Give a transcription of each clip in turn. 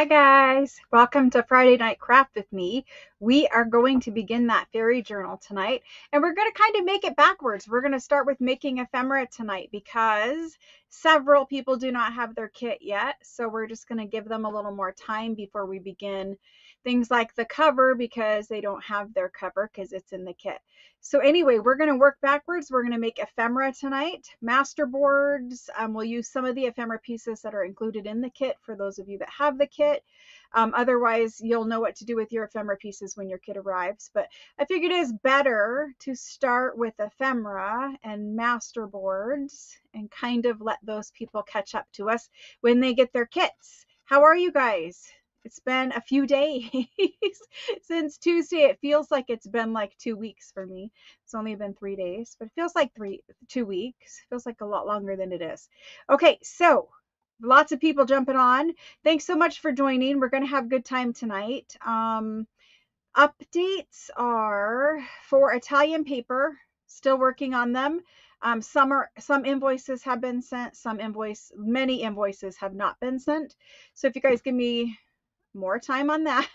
Guys, welcome to Friday Night Craft with me. We are going to begin that fairy journal tonight, and we're going to kind of make it backwards. We're going to start with making ephemera tonight because several people do not have their kit yet, so we're just going to give them a little more time before we begin things like the cover, because they don't have their cover because it's in the kit. So anyway, we're going to work backwards. We're going to make ephemera tonight, masterboards. We'll use some of the ephemera pieces that are included in the kit for those of you that have the kit. Otherwise, you'll know what to do with your ephemera pieces when your kit arrives. But I figured it is better to start with ephemera and masterboards and kind of let those people catch up to us when they get their kits. How are you guys? It's been a few days since Tuesday. It feels like it's been like 2 weeks for me. It's only been 3 days, but it feels like 2 weeks. It feels like a lot longer than it is. Okay, so lots of people jumping on. Thanks so much for joining. We're going to have a good time tonight. Updates are for Italian paper. Still working on them. Some invoices have been sent. Many invoices have not been sent. So if you guys give me more time on that.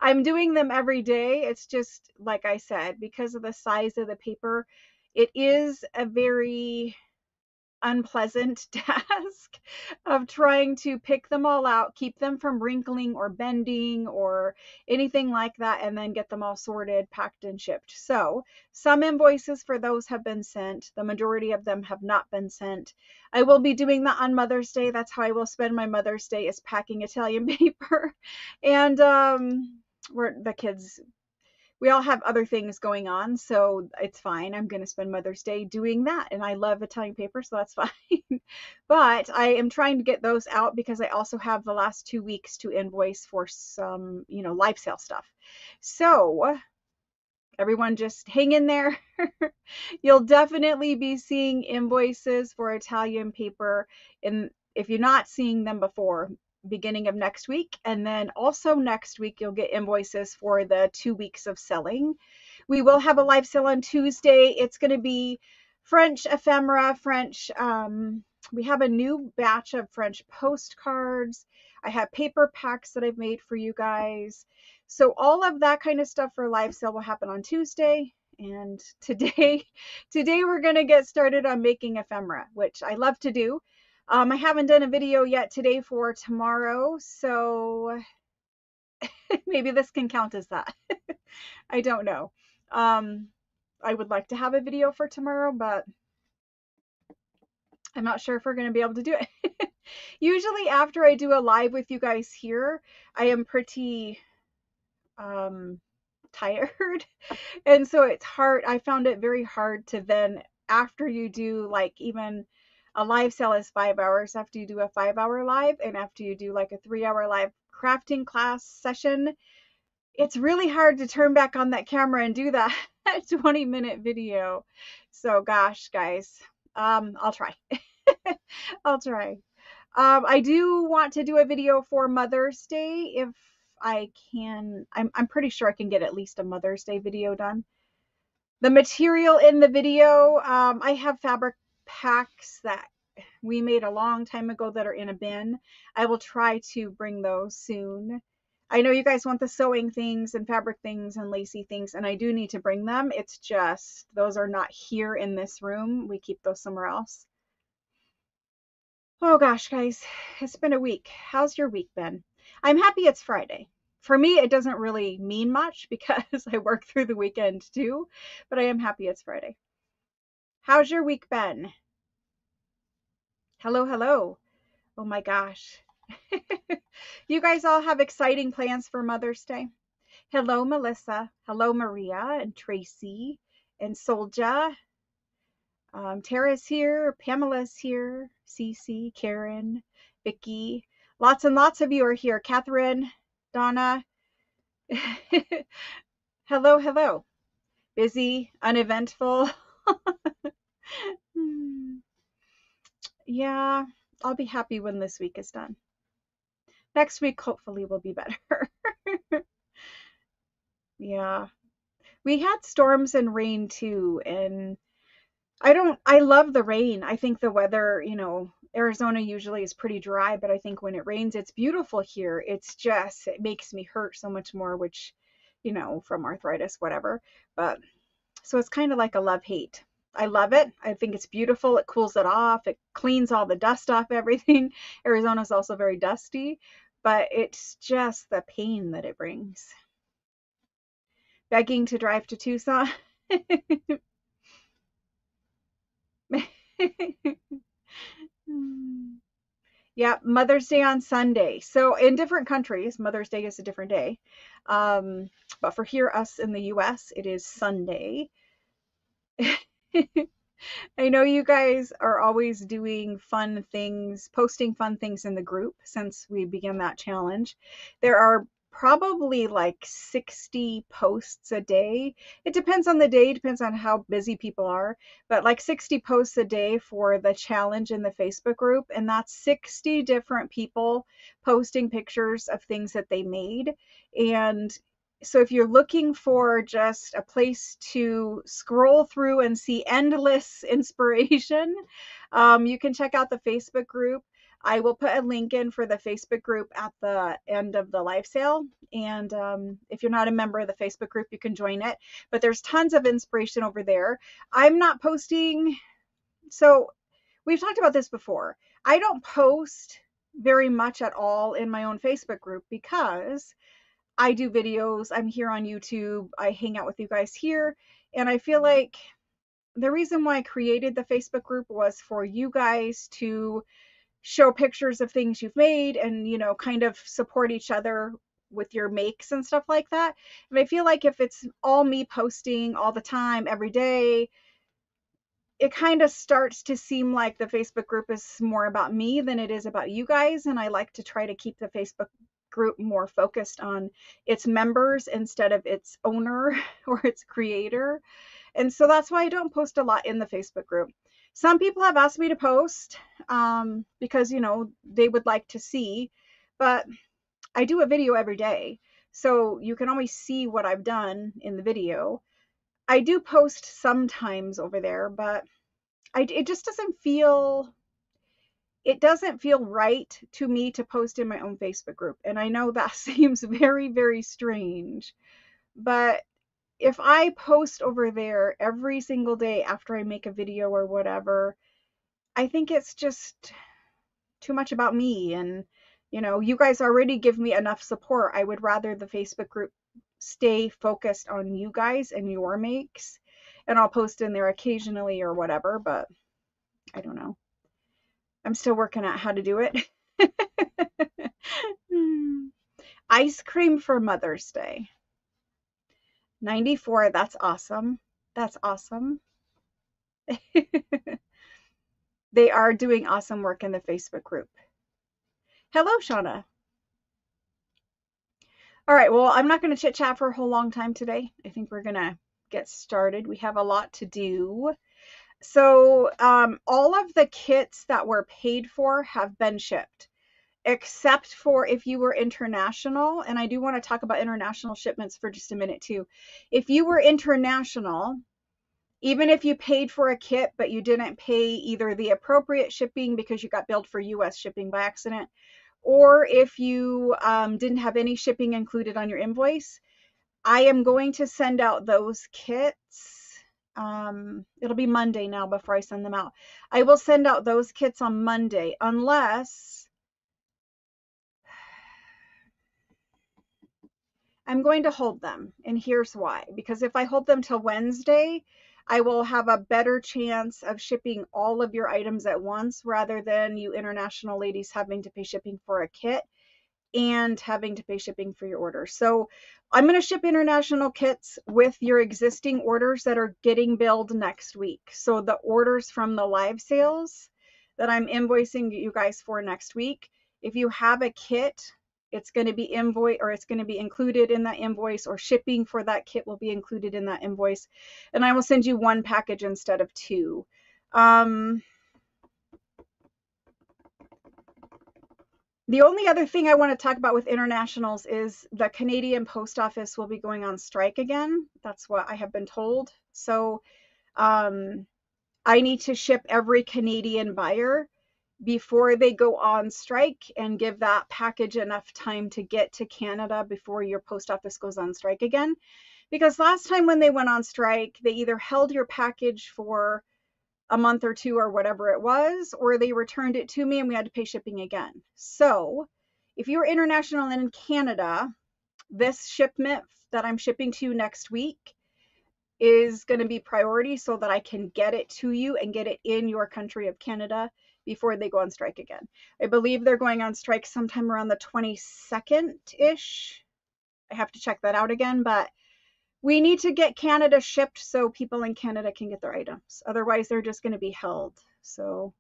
I'm doing them every day. It's just, like I said, because of the size of the paper, it is a very unpleasant task of trying to pick them all out, keep them from wrinkling or bending or anything like that, and then get them all sorted, packed, and shipped. So some invoices for those have been sent. The majority of them have not been sent. I will be doing that on Mother's Day. That's how I will spend my Mother's Day, is packing Italian paper. And the kids, we all have other things going on, so it's fine. I'm going to spend Mother's Day doing that, and I love Italian paper, so that's fine. But I am trying to get those out because I also have the last 2 weeks to invoice for some, live sale stuff. So everyone just hang in there. You'll definitely be seeing invoices for Italian paper, and if you're not seeing them before, beginning of next week. And then also next week, you'll get invoices for the 2 weeks of selling. We will have a live sale on Tuesday. It's going to be French ephemera, we have a new batch of French postcards. I have paper packs that I've made for you guys. So all of that kind of stuff for live sale will happen on Tuesday. And today we're going to get started on making ephemera, which I love to do. I haven't done a video yet today for tomorrow, so maybe this can count as that. I don't know. I would like to have a video for tomorrow, but I'm not sure if we're going to be able to do it. Usually after I do a live with you guys here, I am pretty tired. And so it's hard. I found it very hard to then, after you do, like, even a live sale is 5 hours, after you do a 5-hour live and after you do like a 3-hour live crafting class session, it's really hard to turn back on that camera and do that 20-minute video. So gosh, guys, I'll try. I'll try. I do want to do a video for Mother's Day if I can. I'm pretty sure I can get at least a Mother's Day video done. The material in the video, I have fabric packs that we made a long time ago that are in a bin. I will try to bring those soon. I know you guys want the sewing things and fabric things and lacy things, and I do need to bring them. It's just those are not here in this room. We keep those somewhere else. Oh gosh, guys, it's been a week. How's your week been? I'm happy it's Friday. For me, it doesn't really mean much because I work through the weekend too, but I am happy it's Friday. How's your week been? Hello, hello. Oh my gosh. You guys all have exciting plans for Mother's Day. Hello, Melissa. Hello, Maria and Tracy and Solja. Tara's here. Pamela's here. Cece, Karen, Vicky. Lots and lots of you are here. Catherine, Donna. Hello, hello. Busy, uneventful. Yeah, I'll be happy when this week is done. Next week, hopefully, will be better. Yeah. We had storms and rain too, and I love the rain. I think the weather, Arizona usually is pretty dry, but I think when it rains, it's beautiful here. It makes me hurt so much more, which, from arthritis, whatever. But so it's kind of like a love-hate. I love it. I think it's beautiful. It cools it off. It cleans all the dust off everything. Arizona is also very dusty, but it's just the pain that it brings. Begging to drive to Tucson. Yeah, Mother's Day on Sunday. So in different countries, Mother's Day is a different day. But for here, us in the US, it is Sunday. I know you guys are always doing fun things, posting fun things in the group since we began that challenge. There are probably like 60 posts a day. It depends on the day, depends on how busy people are, but like 60 posts a day for the challenge in the Facebook group. And that's 60 different people posting pictures of things that they made. And so if you're looking for just a place to scroll through and see endless inspiration, you can check out the Facebook group. I will put a link in for the Facebook group at the end of the live sale. And if you're not a member of the Facebook group, you can join it. But there's tons of inspiration over there. I'm not posting. So we've talked about this before. I don't post very much at all in my own Facebook group because I do videos. I'm here on YouTube. I hang out with you guys here. And I feel like the reason why I created the Facebook group was for you guys to show pictures of things you've made and, kind of support each other with your makes and stuff like that. And I feel like if it's all me posting all the time, every day, it kind of starts to seem like the Facebook group is more about me than it is about you guys. And I like to try to keep the Facebook group more focused on its members instead of its owner or its creator. And so that's why I don't post a lot in the Facebook group. Some people have asked me to post because, they would like to see, but I do a video every day. So you can always see what I've done in the video. I do post sometimes over there, but it just doesn't feel right to me to post in my own Facebook group. And I know that seems very, very strange, but if I post over there every single day after I make a video or whatever, I think it's just too much about me. And, you guys already give me enough support. I would rather the Facebook group stay focused on you guys and your makes. And I'll post in there occasionally or whatever, but I don't know. I'm still working out how to do it. Ice cream for Mother's Day. 94, that's awesome. That's awesome. They are doing awesome work in the Facebook group. Hello, Shauna. All right, well, I'm not going to chit chat for a whole long time today. I think we're going to get started. We have a lot to do. So all of the kits that were paid for have been shipped, except for if you were international. And I do want to talk about international shipments for just a minute too. If you were international, even if you paid for a kit, but you didn't pay either the appropriate shipping because you got billed for US shipping by accident, or if you didn't have any shipping included on your invoice, I am going to send out those kits. It'll be Monday now before I send them out. I will send out those kits on Monday, unless I'm going to hold them. And here's why. Because if I hold them till Wednesday, I will have a better chance of shipping all of your items at once rather than you international ladies having to pay shipping for a kit and having to pay shipping for your order. So I'm going to ship international kits with your existing orders that are getting billed next week. So the orders from the live sales that I'm invoicing you guys for next week, if you have a kit, it's going to be it's going to be included in that invoice, or shipping for that kit will be included in that invoice. And I will send you one package instead of two. The only other thing I want to talk about with internationals is the Canadian Post Office will be going on strike again. That's what I have been told. So I need to ship every Canadian buyer before they go on strike, and give that package enough time to get to Canada before your post office goes on strike again. Because last time when they went on strike, they either held your package for a month or two or whatever it was, or they returned it to me and we had to pay shipping again. So if you're international and in Canada, this shipment that I'm shipping to you next week is going to be priority so that I can get it to you and get it in your country of Canada before they go on strike again. I believe they're going on strike sometime around the 22nd-ish. I have to check that out again, but we need to get Canada shipped so people in Canada can get their items. Otherwise, they're just going to be held. So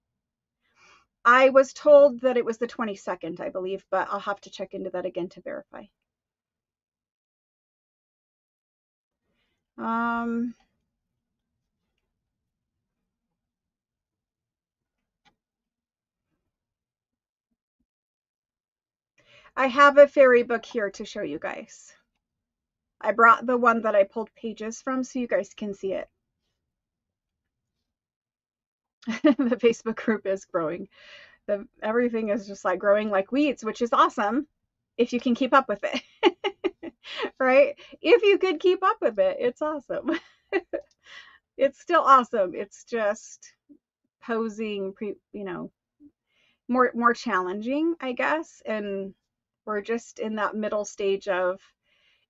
I was told that it was the 22nd, I believe, but I'll have to check into that again to verify. I have a fairy book here to show you guys. I brought the one that I pulled pages from so you guys can see it. The Facebook group is growing. Everything is just like growing like weeds, which is awesome if you can keep up with it. Right? If you could keep up with it, it's awesome. It's still awesome. It's just posing, more challenging, I guess. And we're just in that middle stage of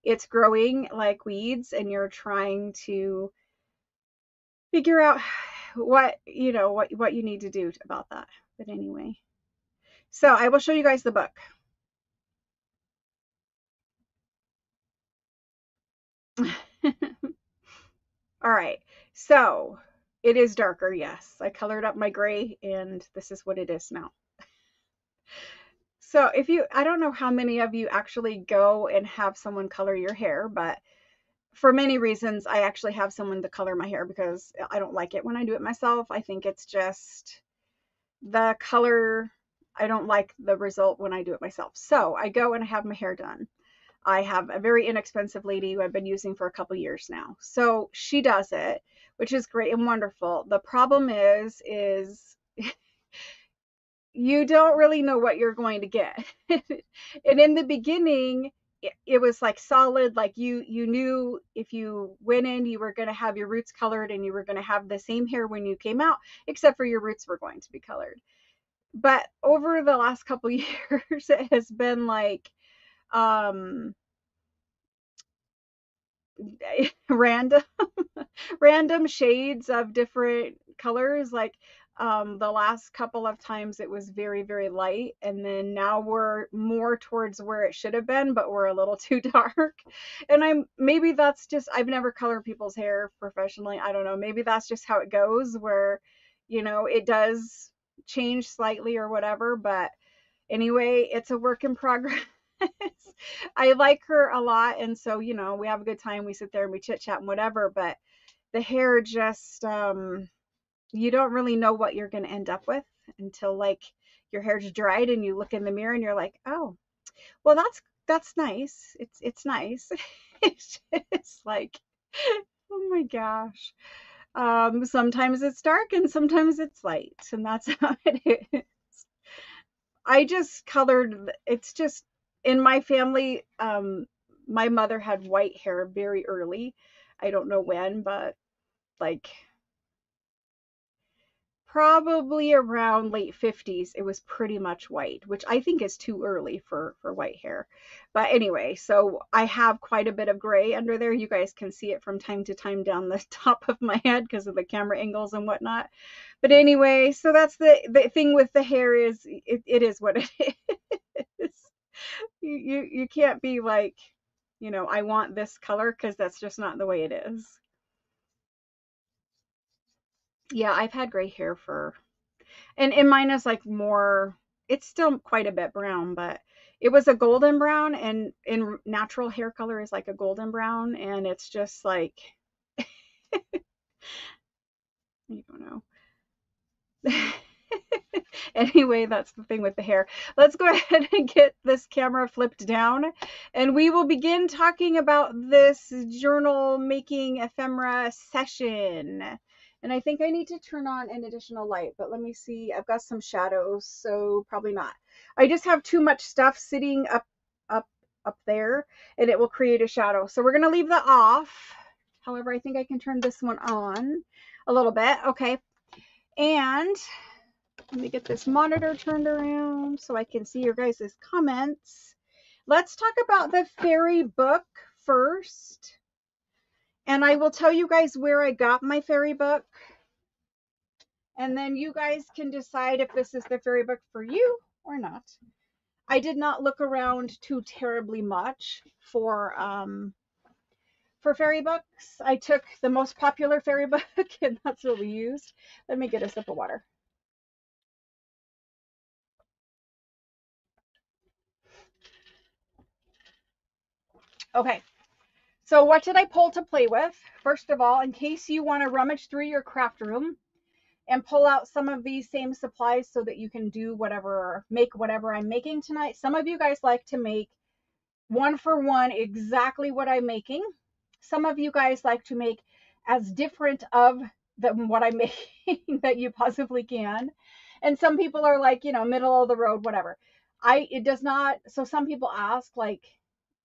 it's growing like weeds and you're trying to figure out what you need to do about that. But anyway, so I will show you guys the book. All right, so it is darker. Yes, I colored up my gray and this is what it is now. So I don't know how many of you actually go and have someone color your hair, but for many reasons, I actually have someone to color my hair because I don't like it when I do it myself. I think it's just the color. I don't like the result when I do it myself. So I go and I have my hair done. I have a very inexpensive lady who I've been using for a couple years now. So she does it, which is great and wonderful. The problem is you don't really know what you're going to get. And in the beginning, it was like solid, like you knew if you went in, you were going to have your roots colored and you were going to have the same hair when you came out, except for your roots were going to be colored. But over the last couple years, it has been like random shades of different colors. Like the last couple of times it was very, very light, and then now we're more towards where it should have been, but we're a little too dark. And maybe that's just, I've never colored people's hair professionally. I don't know. Maybe that's just how it goes, where it does change slightly or whatever. But anyway, it's a work in progress. I like her a lot, and so we have a good time. We sit there and we chit chat and whatever, but the hair just you don't really know what you're going to end up with until like your hair's dried and you look in the mirror and you're like, oh, well, that's nice. It's nice. It's just like, oh my gosh. Sometimes it's dark and sometimes it's light, and that's how it is. I just colored, it's just in my family, my mother had white hair very early. I don't know when, but like probably around late 50s, it was pretty much white, which I think is too early for white hair. But anyway, so I have quite a bit of gray under there. You guys can see it from time to time down the top of my head because of the camera angles and whatnot. But anyway, so that's the thing with the hair is it is what it is. You can't be like, I want this color, because that's just not the way it is. Yeah, I've had gray hair and mine is like more, it's still quite a bit brown, but it was a golden brown, and in natural hair color is like a golden brown, and it's just like, I don't know. Anyway, that's the thing with the hair. Let's go ahead and get this camera flipped down, and we will begin talking about this journal making ephemera session. And I think I need to turn on an additional light, but let me see. I've got some shadows, so probably not. I just have too much stuff sitting up, up there, and it will create a shadow. So we're going to leave that off. However, I think I can turn this one on a little bit. Okay. And let me get this monitor turned around so I can see your guys' comments. Let's talk about the fairy book first. And I will tell you guys where I got my fairy book. And then you guys can decide if this is the fairy book for you or not. I did not look around too terribly much for fairy books. I took the most popular fairy book and that's what we used. Let me get a sip of water. Okay. So what did I pull to play with? First of all, in case you want to rummage through your craft room and pull out some of these same supplies so that you can do whatever, make whatever I'm making tonight. Some of you guys like to make one for one exactly what I'm making. Some of you guys like to make as different of what I'm making that you possibly can. And some people are like, you know, middle of the road, whatever. It does not. So some people ask, like,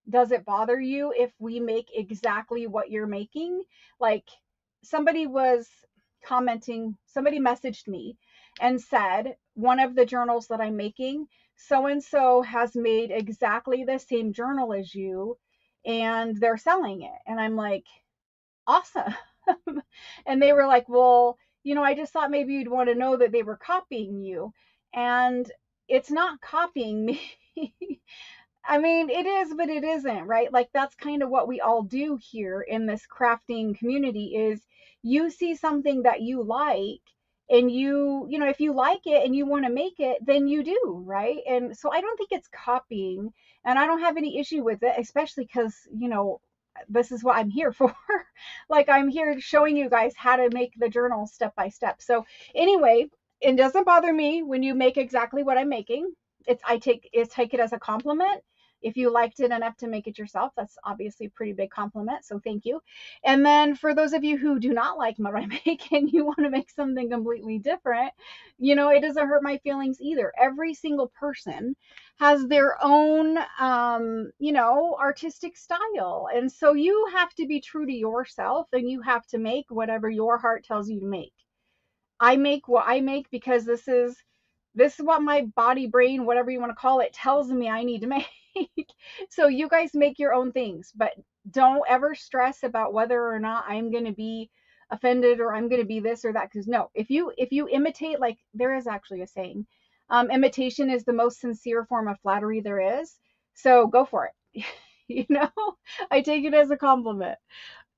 does it bother you if we make exactly what you're making? Like, somebody was commenting, somebody messaged me and said, one of the journals that I'm making, so and so has made exactly the same journal as you and they're selling it. And I'm like, awesome. And they were like, well, you know, I just thought maybe you'd want to know that they were copying you. And it's not copying me. I mean, it is, but it isn't, right? Like, that's kind of what we all do here in this crafting community is you see something that you like and you know, if you like it and you want to make it, then you do, right? And so I don't think it's copying and I don't have any issue with it, especially because, you know, this is what I'm here for. Like, I'm here showing you guys how to make the journal step by step. So anyway, it doesn't bother me when you make exactly what I'm making. I take it as a compliment. If you liked it enough to make it yourself, that's obviously a pretty big compliment. So thank you. And then for those of you who do not like what I make and you want to make something completely different, you know, it doesn't hurt my feelings either. Every single person has their own, you know, artistic style. And so you have to be true to yourself and you have to make whatever your heart tells you to make. I make what I make because this is what my body, brain, whatever you want to call it, tells me I need to make. So you guys make your own things, but don't ever stress about whether or not I'm going to be offended or I'm going to be this or that. Because no, if you imitate, like there is actually a saying, imitation is the most sincere form of flattery there is. So go for it. You know, I take it as a compliment.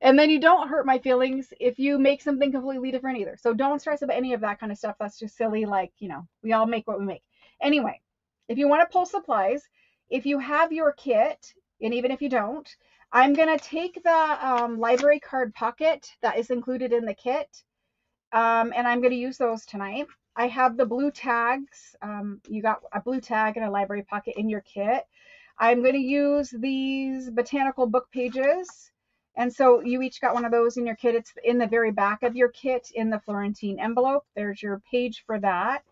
And then you don't hurt my feelings if you make something completely different either. So don't stress about any of that kind of stuff. That's just silly. Like, you know, we all make what we make. Anyway, if you want to pull supplies, if you have your kit, and even if you don't, I'm going to take the library card pocket that is included in the kit, and I'm going to use those tonight. I have the blue tags. You got a blue tag and a library pocket in your kit. I'm going to use these botanical book pages. And so you each got one of those in your kit. It's in the very back of your kit in the Florentine envelope. There's your page for that.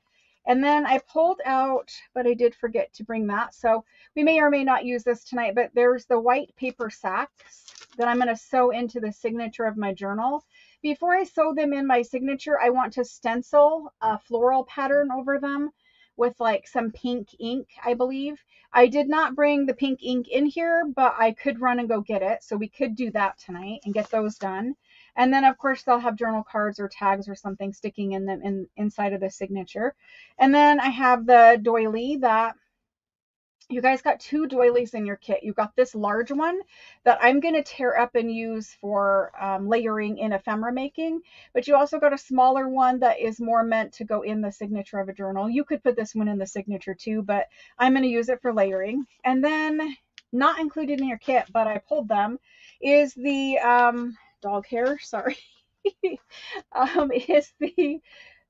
And then I pulled out, but I did forget to bring that. So we may or may not use this tonight, but there's the white paper sacks that I'm going to sew into the signature of my journal. Before I sew them in my signature, I want to stencil a floral pattern over them with like some pink ink, I believe. I did not bring the pink ink in here, but I could run and go get it. So we could do that tonight and get those done. And then of course they'll have journal cards or tags or something sticking in them inside of the signature. And then I have the doily that you guys got two doilies in your kit. You got this large one that I'm going to tear up and use for layering in ephemera making, but you also got a smaller one that is more meant to go in the signature of a journal. You could put this one in the signature too, but I'm going to use it for layering. And then not included in your kit, but I pulled them, is the dog hair, sorry, is the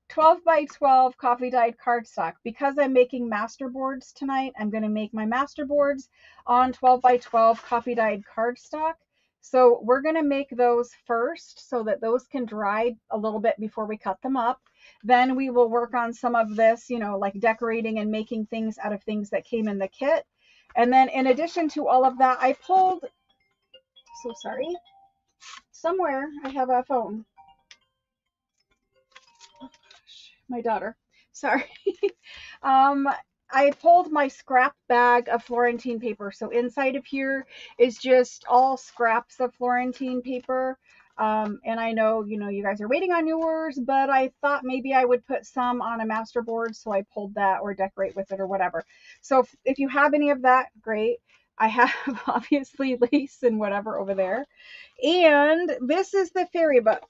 12 by 12 coffee dyed cardstock. Because I'm making master boards tonight, I'm going to make my master boards on 12 by 12 coffee dyed cardstock. So we're going to make those first so that those can dry a little bit before we cut them up. Then we will work on some of this, like decorating and making things out of things that came in the kit. And then in addition to all of that, I pulled, so sorry, somewhere I have a phone. My daughter. Sorry. um, I pulled my scrap bag of Florentine paper. So inside of here is just all scraps of Florentine paper. And I know, you guys are waiting on yours, but I thought maybe I would put some on a master board. So I pulled that, or decorate with it or whatever. So if you have any of that, great. I have obviously lace and whatever over there. And this is the fairy book.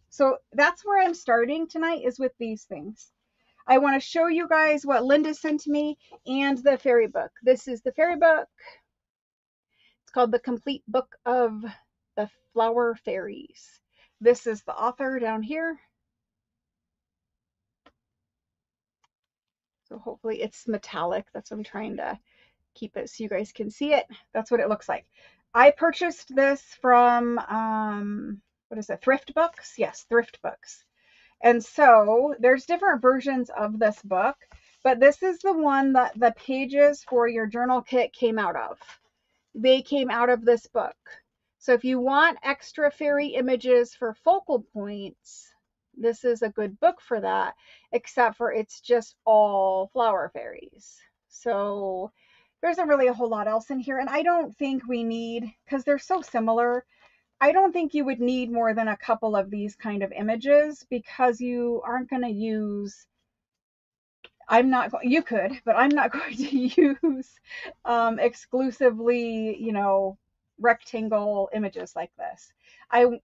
So that's where I'm starting tonight, is with these things. I want to show you guys what Linda sent me and the fairy book. This is the fairy book. It's called The Complete Book of the Flower Fairies. This is the author down here. So hopefully it's metallic. That's what I'm trying to keep it so you guys can see it. That's what it looks like. I purchased this from, what is it, Thrift Books? Yes, Thrift Books. And so there's different versions of this book, but this is the one that the pages for your journal kit came out of. They came out of this book. So if you want extra fairy images for focal points, this is a good book for that, except for it's just all flower fairies. So there isn't really a whole lot else in here. And I don't think we need, because they're so similar, I don't think you would need more than a couple of these kind of images, because you aren't going to use, you could, but I'm not going to use exclusively, rectangle images like this.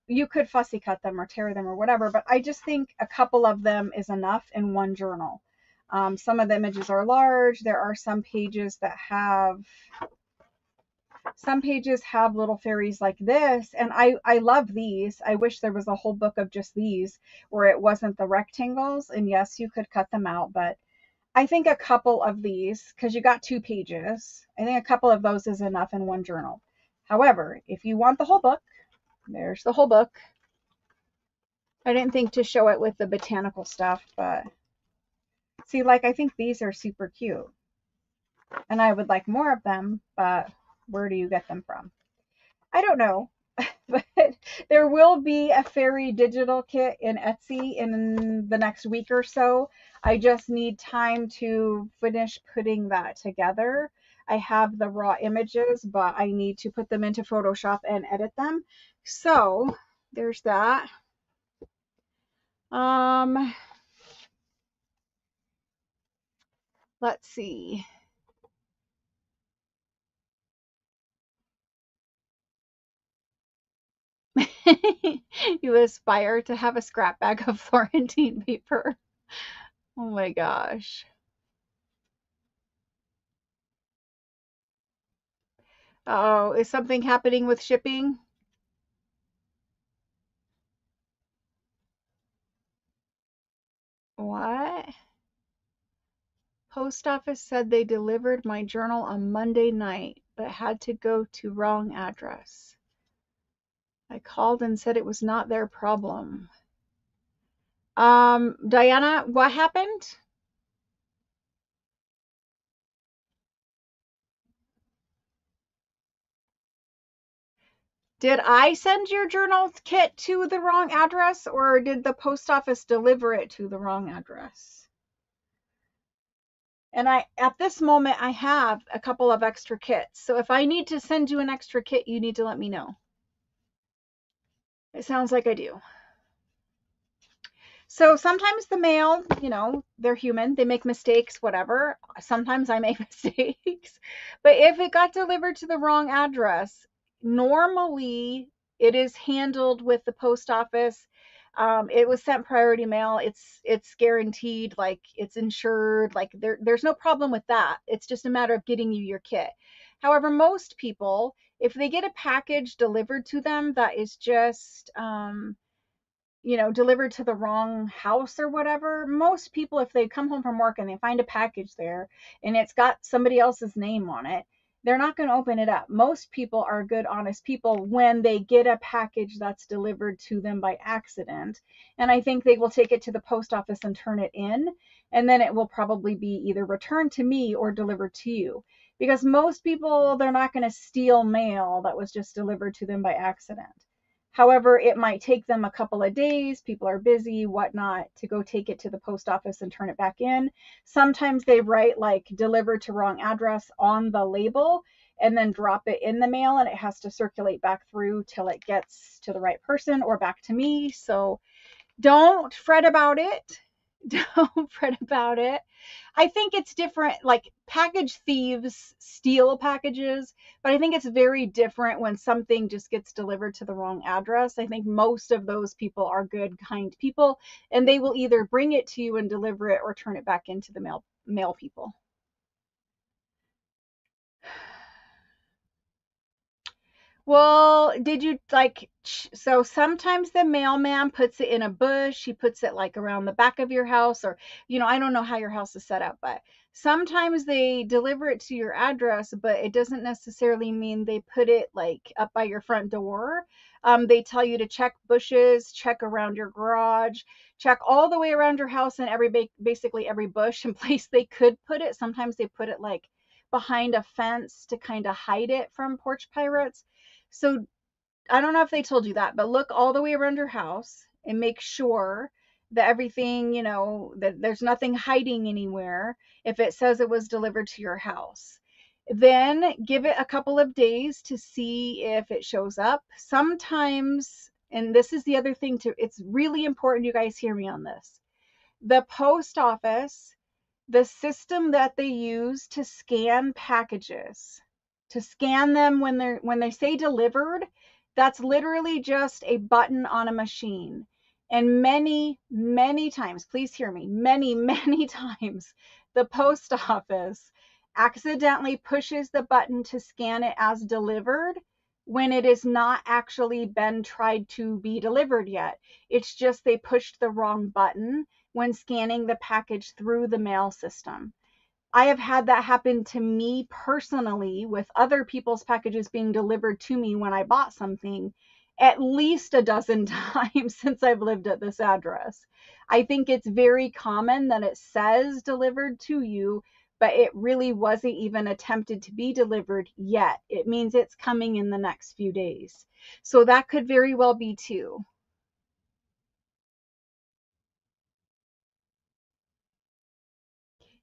You could fussy cut them or tear them or whatever, but I just think a couple of them is enough in one journal. Some of the images are large. There are some pages that have little fairies like this, and I love these. I wish there was a whole book of just these where it wasn't the rectangles, and yes, you could cut them out, but I think a couple of these, because you got 2 pages, I think a couple of those is enough in one journal. However, if you want the whole book, there's the whole book. I didn't think to show it with the botanical stuff, but see, like, I think these are super cute, and I would like more of them, but where do you get them from? I don't know. But there will be a fairy digital kit in Etsy in the next week or so. I just need time to finish putting that together. I have the raw images, but I need to put them into Photoshop and edit them. So there's that. Let's see. You aspire to have a scrap bag of Florentine paper. Oh my gosh. Oh, is something happening with shipping? What? Post office said they delivered my journal on Monday night, but had to go to wrong address. I called and said it was not their problem. Diana, what happened? Did I send your journal kit to the wrong address, or did the post office deliver it to the wrong address? And at this moment, I have a couple of extra kits. So if I need to send you an extra kit, you need to let me know. It sounds like I do. So sometimes the mail, they're human. They make mistakes, whatever. Sometimes I make mistakes. But if it got delivered to the wrong address, normally it is handled with the post office. It was sent priority mail. It's guaranteed, like it's insured, like there's no problem with that. It's just a matter of getting you your kit. However, most people, if they get a package delivered to them that is just delivered to the wrong house or whatever, most people, if they come home from work and they find a package there and it's got somebody else's name on it, they're not going to open it up. Most people are good, honest people when they get a package that's delivered to them by accident. And I think they will take it to the post office and turn it in. And then it will probably be either returned to me or delivered to you. Because most people, they're not going to steal mail that was just delivered to them by accident. However, it might take them a couple of days. People are busy, whatnot, to go take it to the post office and turn it back in. Sometimes they write like delivered to wrong address on the label and then drop it in the mail, and it has to circulate back through till it gets to the right person or back to me. So don't fret about it. Don't fret about it. I think it's different. Like package thieves steal packages, but I think it's very different when something just gets delivered to the wrong address. I think most of those people are good, kind people, and they will either bring it to you and deliver it or turn it back into the mail people. Well, did you like, so sometimes the mailman puts it in a bush, he puts it like around the back of your house, or, I don't know how your house is set up, but sometimes they deliver it to your address, but it doesn't necessarily mean they put it like up by your front door. They tell you to check bushes, check around your garage, check all the way around your house and basically every bush and place they could put it. Sometimes they put it like behind a fence to kind of hide it from porch pirates. So I don't know if they told you that, but look all the way around your house and make sure that everything, that there's nothing hiding anywhere if it says it was delivered to your house. Then give it a couple of days to see if it shows up. Sometimes, and this is the other thing too, it's really important you guys hear me on this. The post office, the system that they use to scan packages, to scan them when they say delivered, that's literally just a button on a machine. And many times, please hear me, many times, the post office accidentally pushes the button to scan it as delivered when it has not actually been tried to be delivered yet. It's just they pushed the wrong button when scanning the package through the mail system. I have had that happen to me personally with other people's packages being delivered to me when I bought something at least a dozen times since I've lived at this address. I think it's very common that it says delivered to you, but it really wasn't even attempted to be delivered yet. It means it's coming in the next few days. So that could very well be too.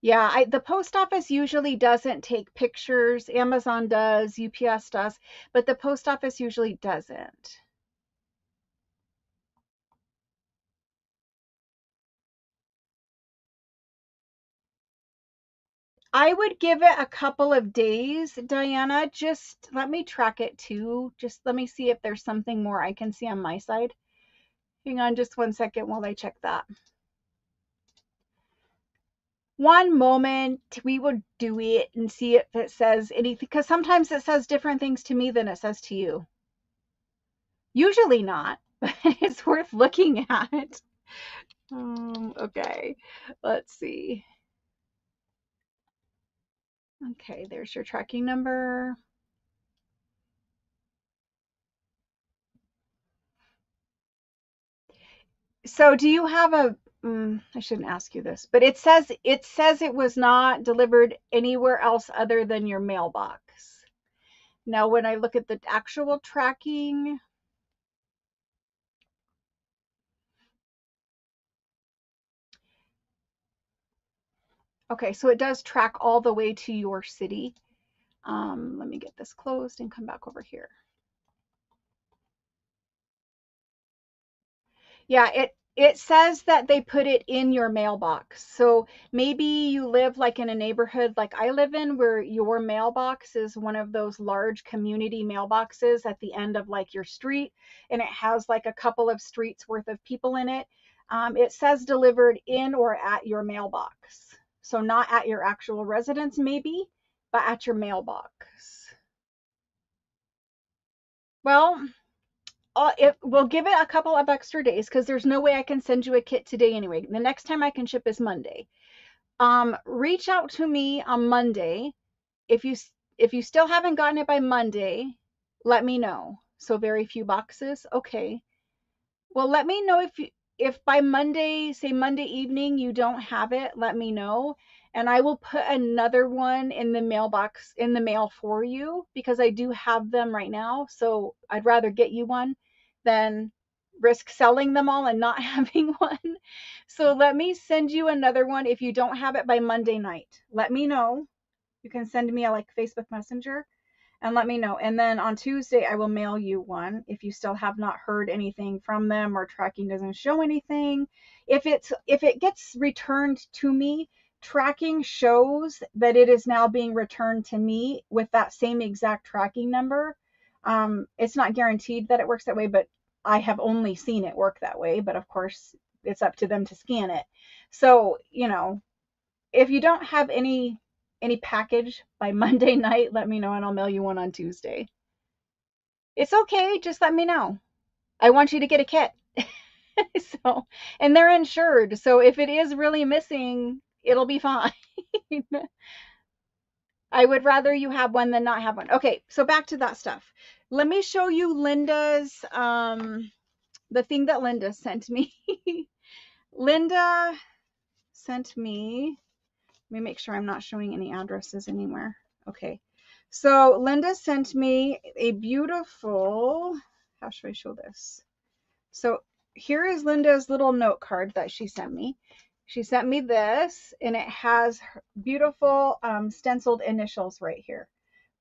Yeah, the post office usually doesn't take pictures. Amazon does, UPS does, but the post office usually doesn't. I would give it a couple of days, Diana. Just let me track it too. Just let me see if there's something more I can see on my side. Hang on just 1 second while I check that. One moment, we would do it and see if it says anything, because sometimes it says different things to me than it says to you. Usually not, but it's worth looking at. Okay, let's see. Okay, there's your tracking number. So do you have a, I shouldn't ask you this, but it says it was not delivered anywhere else other than your mailbox. Now, when I look at the actual tracking, okay, so it does track all the way to your city. Let me get this closed and come back over here. Yeah, it says that they put it in your mailbox. So maybe you live like in a neighborhood like I live in where your mailbox is one of those large community mailboxes at the end of like your street, and it has like a couple of streets worth of people in it. It says delivered in or at your mailbox. So not at your actual residence maybe, but at your mailbox. Well, we'll give it a couple of extra days because there's no way I can send you a kit today anyway. The next time I can ship is Monday. Reach out to me on Monday if you if you still haven't gotten it by Monday, let me know. So very few boxes. Okay. Well, let me know if by Monday, say Monday evening, you don't have it, let me know. And I will put another one in the mailbox, in the mail for you, because I do have them right now. So I'd rather get you one than risk selling them all and not having one. So let me send you another one if you don't have it by Monday night. Let me know. You can send me a like Facebook Messenger and let me know. And then on Tuesday, I will mail you one if you still have not heard anything from them or tracking doesn't show anything. If it gets returned to me, tracking shows that it is now being returned to me with that same exact tracking number. It's not guaranteed that it works that way, but I have only seen it work that way. But of course, it's up to them to scan it. So, if you don't have any package by Monday night, let me know and I'll mail you one on Tuesday. It's okay, just let me know. I want you to get a kit. So, and they're insured, so if it is really missing, it'll be fine. I would rather you have one than not have one. Okay, so back to that stuff. Let me show you Linda's the thing that Linda sent me. Linda sent me, let me make sure I'm not showing any addresses anywhere. Okay. So Linda sent me a beautiful, how should I show this? So here is Linda's little note card that she sent me. She sent me this, and it has beautiful stenciled initials right here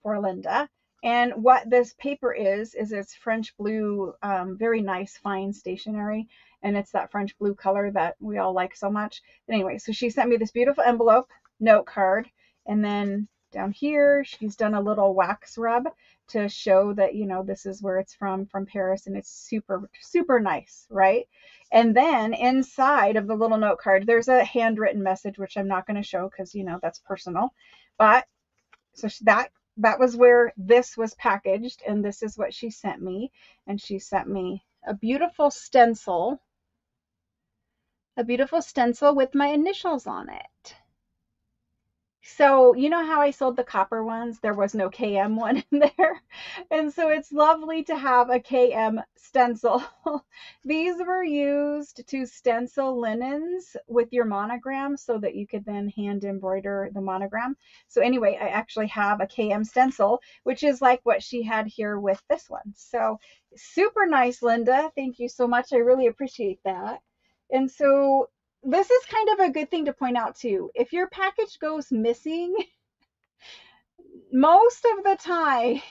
for Linda. And what this paper is it's French blue, very nice, fine stationery. And it's that French blue color that we all like so much. But anyway, so she sent me this beautiful envelope note card. And then down here, she's done a little wax rub to show that, this is where it's from Paris. And it's super, super nice, right? And then inside of the little note card, there's a handwritten message, which I'm not going to show because, that's personal. But so that was where this was packaged, and this is what she sent me. And she sent me a beautiful stencil with my initials on it. So you know how I sold the copper ones? There was no KM one in there. And so it's lovely to have a KM stencil. These were used to stencil linens with your monogram so that you could then hand embroider the monogram. So anyway, I actually have a KM stencil, which is like what she had here with this one. So super nice, Linda. Thank you so much. I really appreciate that. And so this is kind of a good thing to point out too. If your package goes missing, most of the time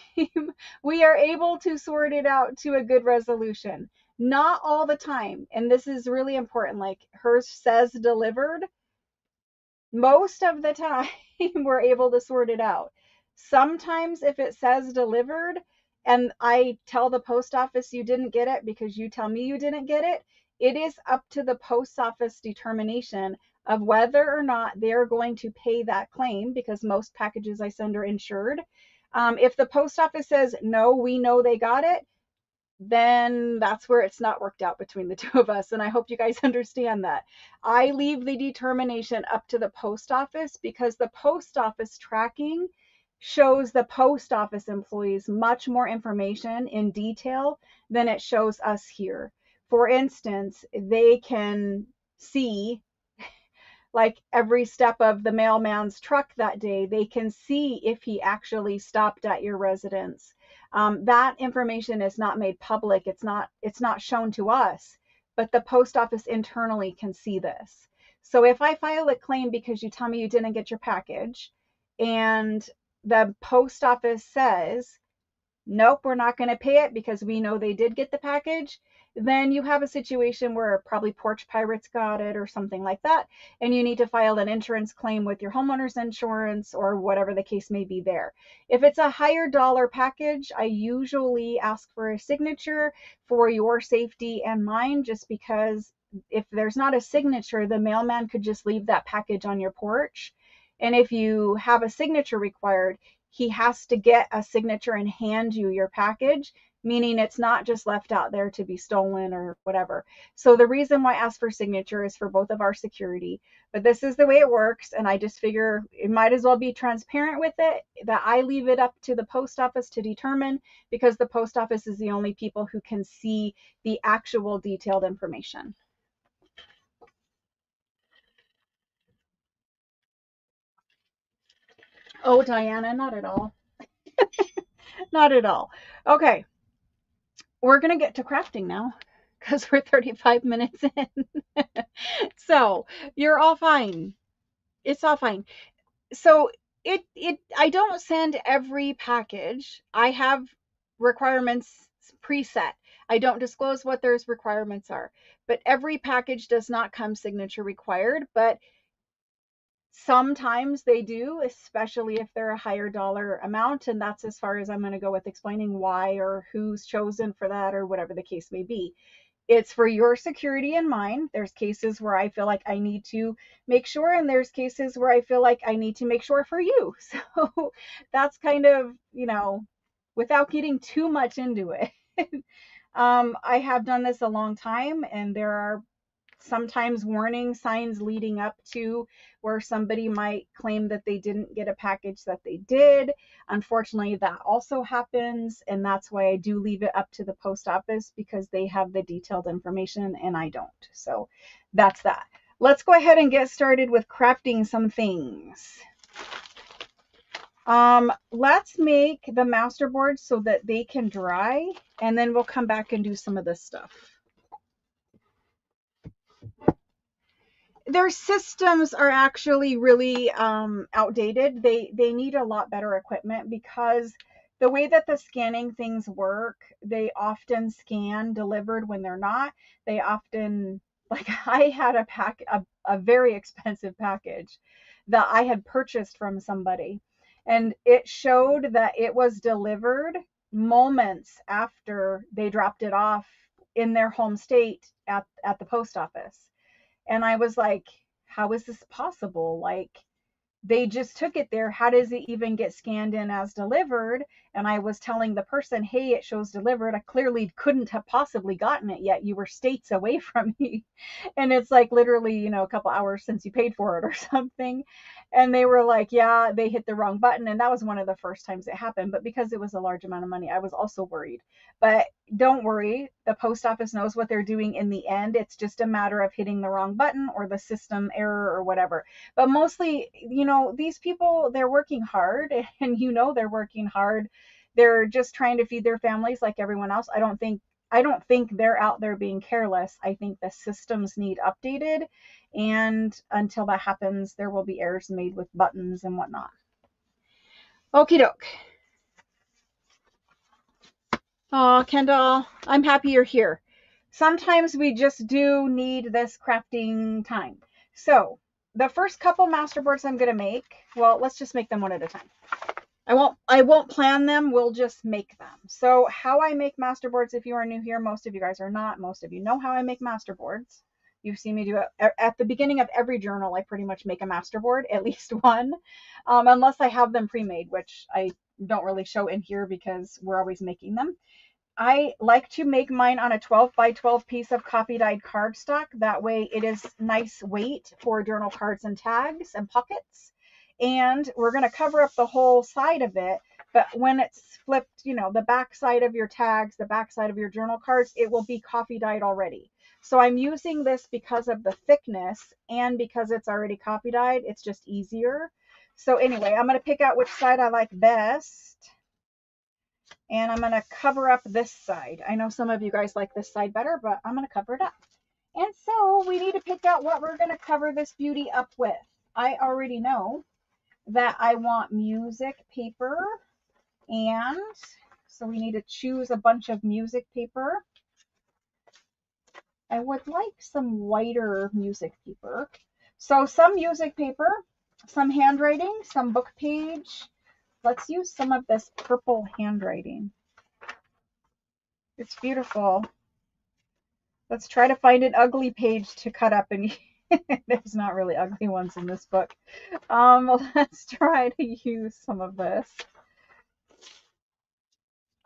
we are able to sort it out to a good resolution. Not all the time. And this is really important. Like hers says delivered. Most of the time we're able to sort it out. Sometimes if it says delivered and I tell the post office you didn't get it because you tell me you didn't get it, it is up to the post office determination of whether or not they're going to pay that claim, because most packages I send are insured. If the post office says, no, we know they got it, then that's where it's not worked out between the two of us. And I hope you guys understand that. I leave the determination up to the post office because the post office tracking shows the post office employees much more information in detail than it shows us here. For instance, they can see like every step of the mailman's truck that day. They can see if he actually stopped at your residence. That information is not made public. It's not shown to us, but the post office internally can see this. So if I file a claim because you tell me you didn't get your package and the post office says, nope, we're not going to pay it because we know they did get the package, then you have a situation where probably Porch Pirates got it or something like that, and you need to file an insurance claim with your homeowner's insurance or whatever the case may be there. If it's a higher dollar package, I usually ask for a signature for your safety and mine, just because if there's not a signature, the mailman could just leave that package on your porch. And if you have a signature required, he has to get a signature and hand you your package, meaning it's not just left out there to be stolen or whatever. So the reason why I ask for signature is for both of our security, but this is the way it works. And I just figure it might as well be transparent with it, that I leave it up to the post office to determine, because the post office is the only people who can see the actual detailed information. Oh, Diana, not at all. Not at all. Okay, we're going to get to crafting now because we're 35 minutes in. So you're all fine. It's all fine. So I don't send every package. I have requirements preset. I don't disclose what those requirements are, but every package does not come signature required, but sometimes they do, especially if they're a higher dollar amount. And that's as far as I'm going to go with explaining why or who's chosen for that or whatever the case may be. It's for your security and mine. There's cases where I feel like I need to make sure, and there's cases where I feel like I need to make sure for you. So that's kind of, without getting too much into it. I have done this a long time, and there are sometimes warning signs leading up to where somebody might claim that they didn't get a package that they did. Unfortunately, that also happens, and that's why I do leave it up to the post office, because they have the detailed information and I don't. So that's that. Let's go ahead and get started with crafting some things. Let's make the masterboard so that they can dry, and then we'll come back and do some of this stuff. Their systems are actually really outdated. They need a lot better equipment, because the way that the scanning things work, they often scan delivered when they're not. They often, like, I had a very expensive package that I had purchased from somebody, and it showed that it was delivered moments after they dropped it off in their home state at the post office. And I was like, how is this possible? Like, they just took it there. How does it even get scanned in as delivered? And I was telling the person, hey, it shows delivered. I clearly couldn't have possibly gotten it yet. You were states away from me. And it's like literally, a couple hours since you paid for it or something. And they were like, yeah, they hit the wrong button. And that was one of the first times it happened. But because it was a large amount of money, I was also worried. But don't worry, the post office knows what they're doing in the end. It's just a matter of hitting the wrong button or the system error or whatever. But mostly, these people, they're working hard, and they're working hard. They're just trying to feed their families like everyone else. I don't think they're out there being careless. I think the systems need updated, and until that happens, there will be errors made with buttons and whatnot. Okie doke. Oh, Kendall, I'm happy you're here. Sometimes we just do need this crafting time. So the first couple masterboards I'm going to make, well, let's just make them one at a time. I won't plan them. We'll just make them. So how I make masterboards, if you are new here, most of you guys are not. Most of you know how I make masterboards. You've seen me do it at the beginning of every journal. I pretty much make a masterboard, at least one, unless I have them pre-made, which I don't really show in here because we're always making them. I like to make mine on a 12 by 12 piece of copy dyed cardstock. That way it is nice weight for journal cards and tags and pockets. And we're going to cover up the whole side of it. But when it's flipped, the back side of your tags, the back side of your journal cards, it will be copy dyed already. So I'm using this because of the thickness and because it's already copy dyed. It's just easier. So anyway, I'm going to pick out which side I like best. And I'm going to cover up this side. I know some of you guys like this side better, but I'm going to cover it up. And so we need to pick out what we're going to cover this beauty up with. I already know that I want music paper, and so we need to choose a bunch of music paper. I would like some whiter music paper. So some music paper, some handwriting, some book page. Let's use some of this purple handwriting. It's beautiful. Let's try to find an ugly page to cut up, and there's not really ugly ones in this book. Let's try to use some of this.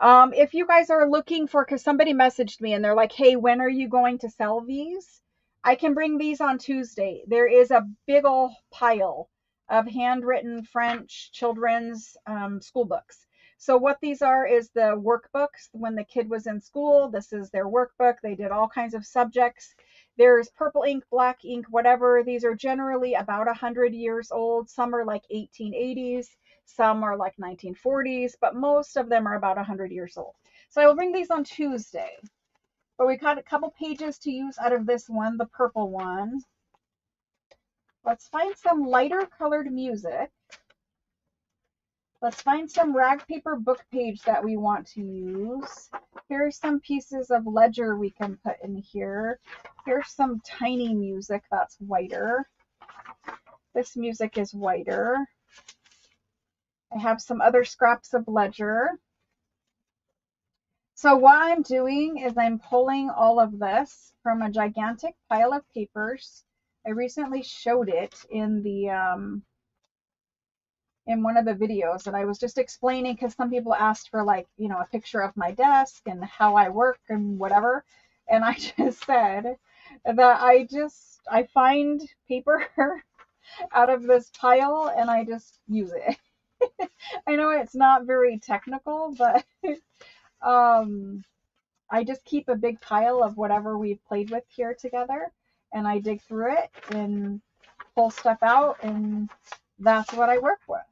If you guys are looking for, because somebody messaged me and they're like, hey, when are you going to sell these? I can bring these on Tuesday. There is a big old pile of handwritten French children's school books. So what these are is the workbooks. When the kid was in school, this is their workbook. They did all kinds of subjects. There's purple ink, black ink, whatever. These are generally about 100 years old. Some are like 1880s. Some are like 1940s, but most of them are about 100 years old. So I will bring these on Tuesday. But we got a couple pages to use out of this one, the purple one. Let's find some lighter colored music. Let's find some rag paper book page that we want to use. Here's some pieces of ledger we can put in here. Here's some tiny music that's whiter. This music is whiter. I have some other scraps of ledger. So what I'm doing is I'm pulling all of this from a gigantic pile of papers. I recently showed it in the in one of the videos, and I was just explaining because some people asked for, like, you know, a picture of my desk and how I work and whatever. And I just said that I find paper out of this pile and I just use it. I know it's not very technical, but I just keep a big pile of whatever we've played with here together, and I dig through it and pull stuff out, and that's what I work with.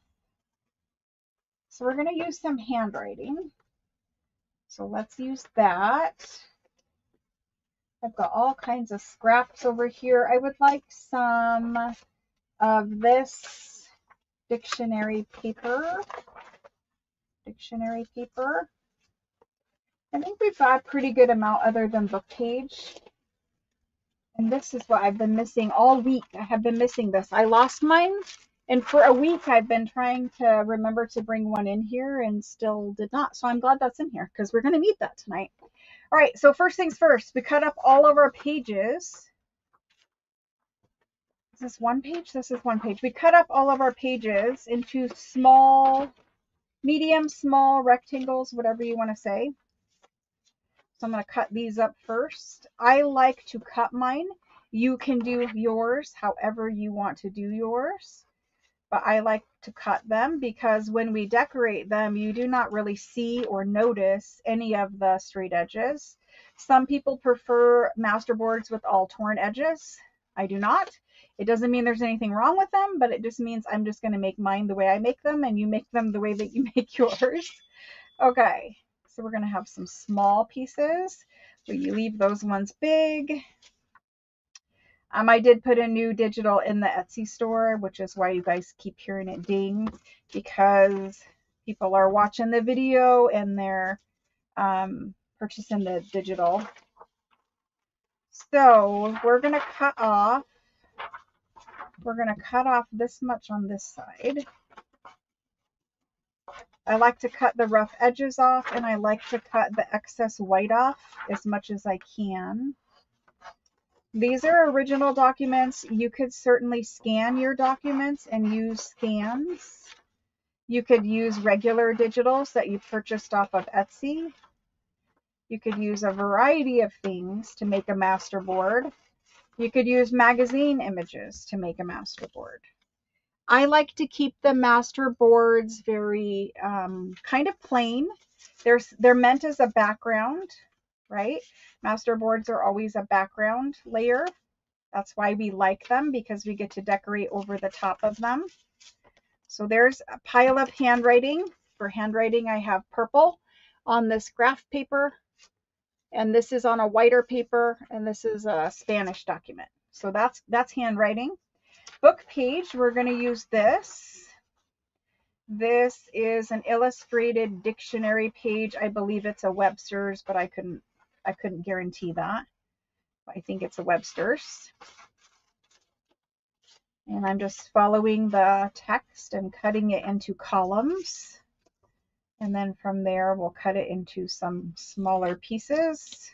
So we're going to use some handwriting. So let's use that. I've got all kinds of scraps over here. I would like some of this dictionary paper. Dictionary paper. I think we've got a pretty good amount other than book page. And this is what I've been missing all week. I have been missing this. I lost mine, and for a week I've been trying to remember to bring one in here and still did not. So I'm glad that's in here because we're going to need that tonight. All right, so first things first, we cut up all of our pages. Is this one page? This is one page. We cut up all of our pages into small, medium, small rectangles, whatever you want to say. So I'm going to cut these up first. I like to cut mine. You can do yours however you want to do yours. But I like to cut them because when we decorate them, you do not really see or notice any of the straight edges. Some people prefer masterboards with all torn edges. I do not. It doesn't mean there's anything wrong with them, but it just means I'm just going to make mine the way I make them, and you make them the way that you make yours. Okay, so we're going to have some small pieces. So you leave those ones big. I did put a new digital in the Etsy store, which is why you guys keep hearing it ding, because people are watching the video and they're purchasing the digital. So we're going to cut off this much on this side. I like to cut the rough edges off, and I like to cut the excess white off as much as I can. These are original documents. You could certainly scan your documents and use scans. You could use regular digitals that you purchased off of Etsy. You could use a variety of things to make a masterboard. You could use magazine images to make a masterboard. I like to keep the masterboards very kind of plain. They're meant as a background, right? Masterboards are always a background layer. That's why we like them, because we get to decorate over the top of them. So there's a pile of handwriting. For handwriting, I have purple on this graph paper, and this is on a whiter paper, and this is a Spanish document. So that's handwriting. Book page, we're going to use this. This is an illustrated dictionary page. I believe it's a Webster's, but I couldn't guarantee that. I think it's a Webster's. And I'm just following the text and cutting it into columns. And then from there, we'll cut it into some smaller pieces.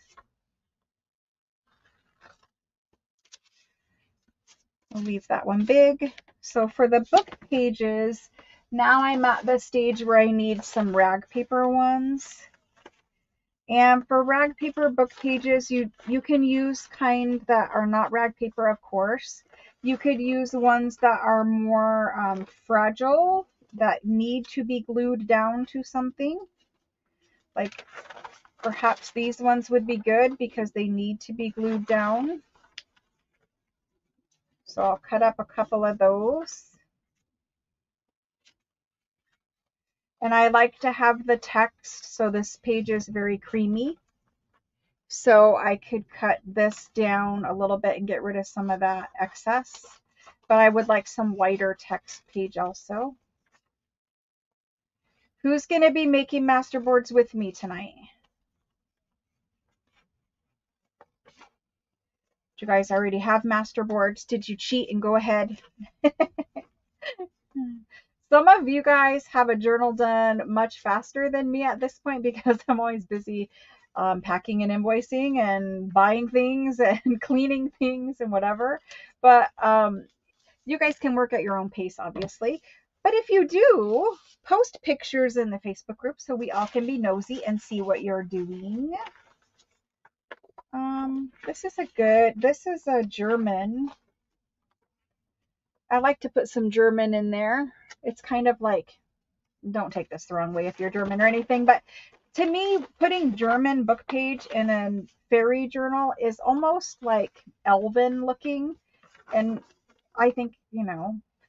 We'll leave that one big. So for the book pages, now I'm at the stage where I need some rag paper ones. And for rag paper book pages, you can use kind that are not rag paper, of course. You could use ones that are more fragile, that need to be glued down to something. Like perhaps these ones would be good because they need to be glued down. So I'll cut up a couple of those. And I like to have the text, so this page is very creamy. So I could cut this down a little bit and get rid of some of that excess. But I would like some whiter text page also. Who's going to be making masterboards with me tonight? Do you guys already have masterboards? Did you cheat and go ahead? Some of you guys have a journal done much faster than me at this point because I'm always busy packing and invoicing and buying things and cleaning things and whatever. But you guys can work at your own pace, obviously. But if you do, post pictures in the Facebook group so we all can be nosy and see what you're doing. This is a German. I like to put some German in there. It's kind of like, don't take this the wrong way if you're German or anything, but to me, putting German book page in a fairy journal is almost like elven looking. And I think,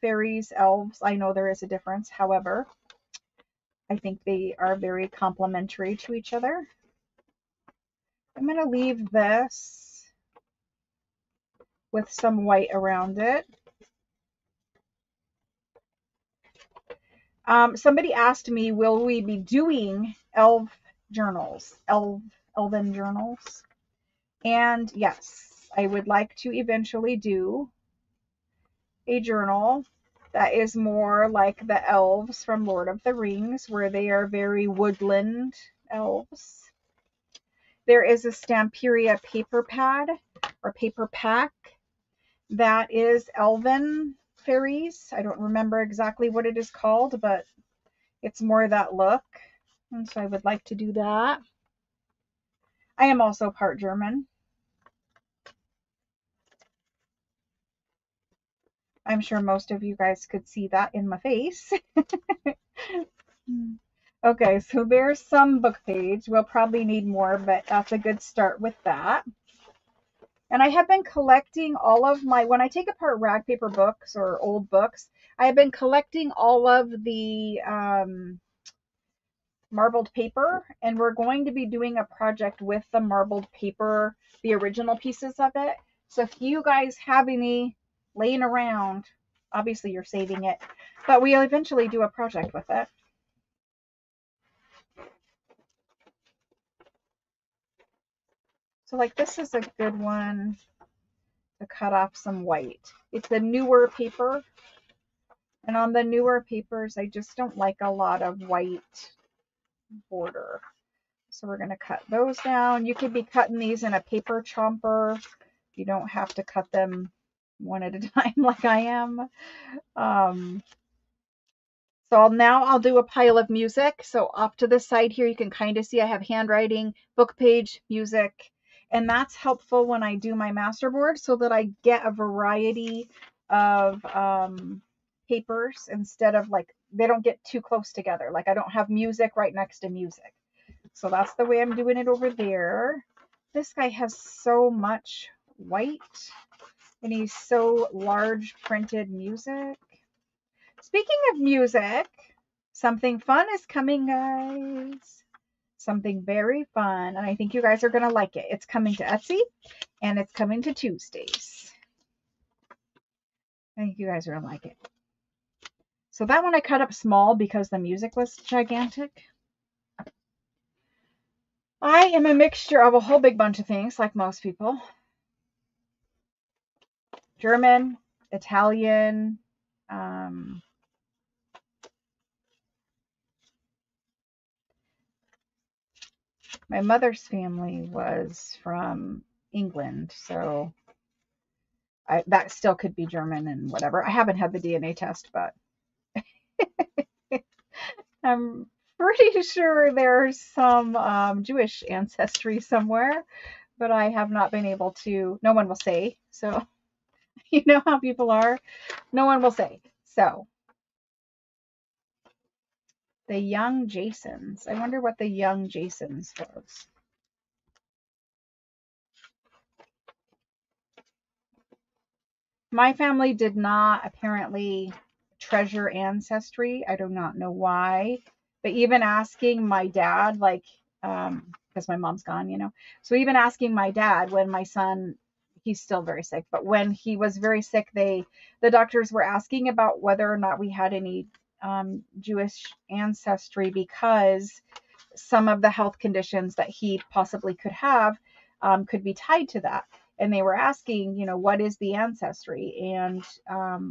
fairies, elves, I know there is a difference. However, I think they are very complementary to each other. I'm going to leave this with some white around it. Somebody asked me, will we be doing elven journals? And yes, I would like to eventually do a journal that is more like the elves from Lord of the Rings, where they are very woodland elves. There is a Stamperia paper pad or paper pack that is elven fairies. I don't remember exactly what it is called, but it's more that look. And so I would like to do that. I am also part German. I'm sure most of you guys could see that in my face. Okay, so there's some book page. We'll probably need more, but that's a good start with that. And I have been collecting all of my, when I take apart rag paper books or old books, I have been collecting all of the marbled paper, and we're going to be doing a project with the marbled paper, the original pieces of it. So if you guys have any laying around, obviously you're saving it, but we'll eventually do a project with it. So like this is a good one to cut off some white. It's a newer paper, and on the newer papers I just don't like a lot of white border. So we're going to cut those down. You could be cutting these in a paper chomper. You don't have to cut them one at a time like I am. So now I'll do a pile of music. So off to the side here, you can kind of see I have handwriting, book page, music, and that's helpful when I do my masterboard so that I get a variety of papers instead of like, they don't get too close together. Like I don't have music right next to music. So that's the way I'm doing it over there. This guy has so much white and he's so large printed music. Speaking of music, something fun is coming, guys. Something very fun. And I think you guys are going to like it. It's coming to Etsy and it's coming to Tuesdays. I think you guys are going to like it. So that one I cut up small because the music was gigantic. I am a mixture of a whole big bunch of things, like most people. German, Italian, my mother's family was from England, so that still could be German and whatever. I haven't had the DNA test, but I'm pretty sure there's some Jewish ancestry somewhere, but I have not been able to. No one will say. So, you know how people are. No one will say. So, the young Jasons. I wonder what the young Jasons was. My family did not apparently treasure ancestry. I do not know why. But even asking my dad, like, because my mom's gone, you know. So even asking my dad when my son, he's still very sick, but when he was very sick, the doctors were asking about whether or not we had any Jewish ancestry because some of the health conditions that he possibly could have could be tied to that. And they were asking, you know, what is the ancestry? And,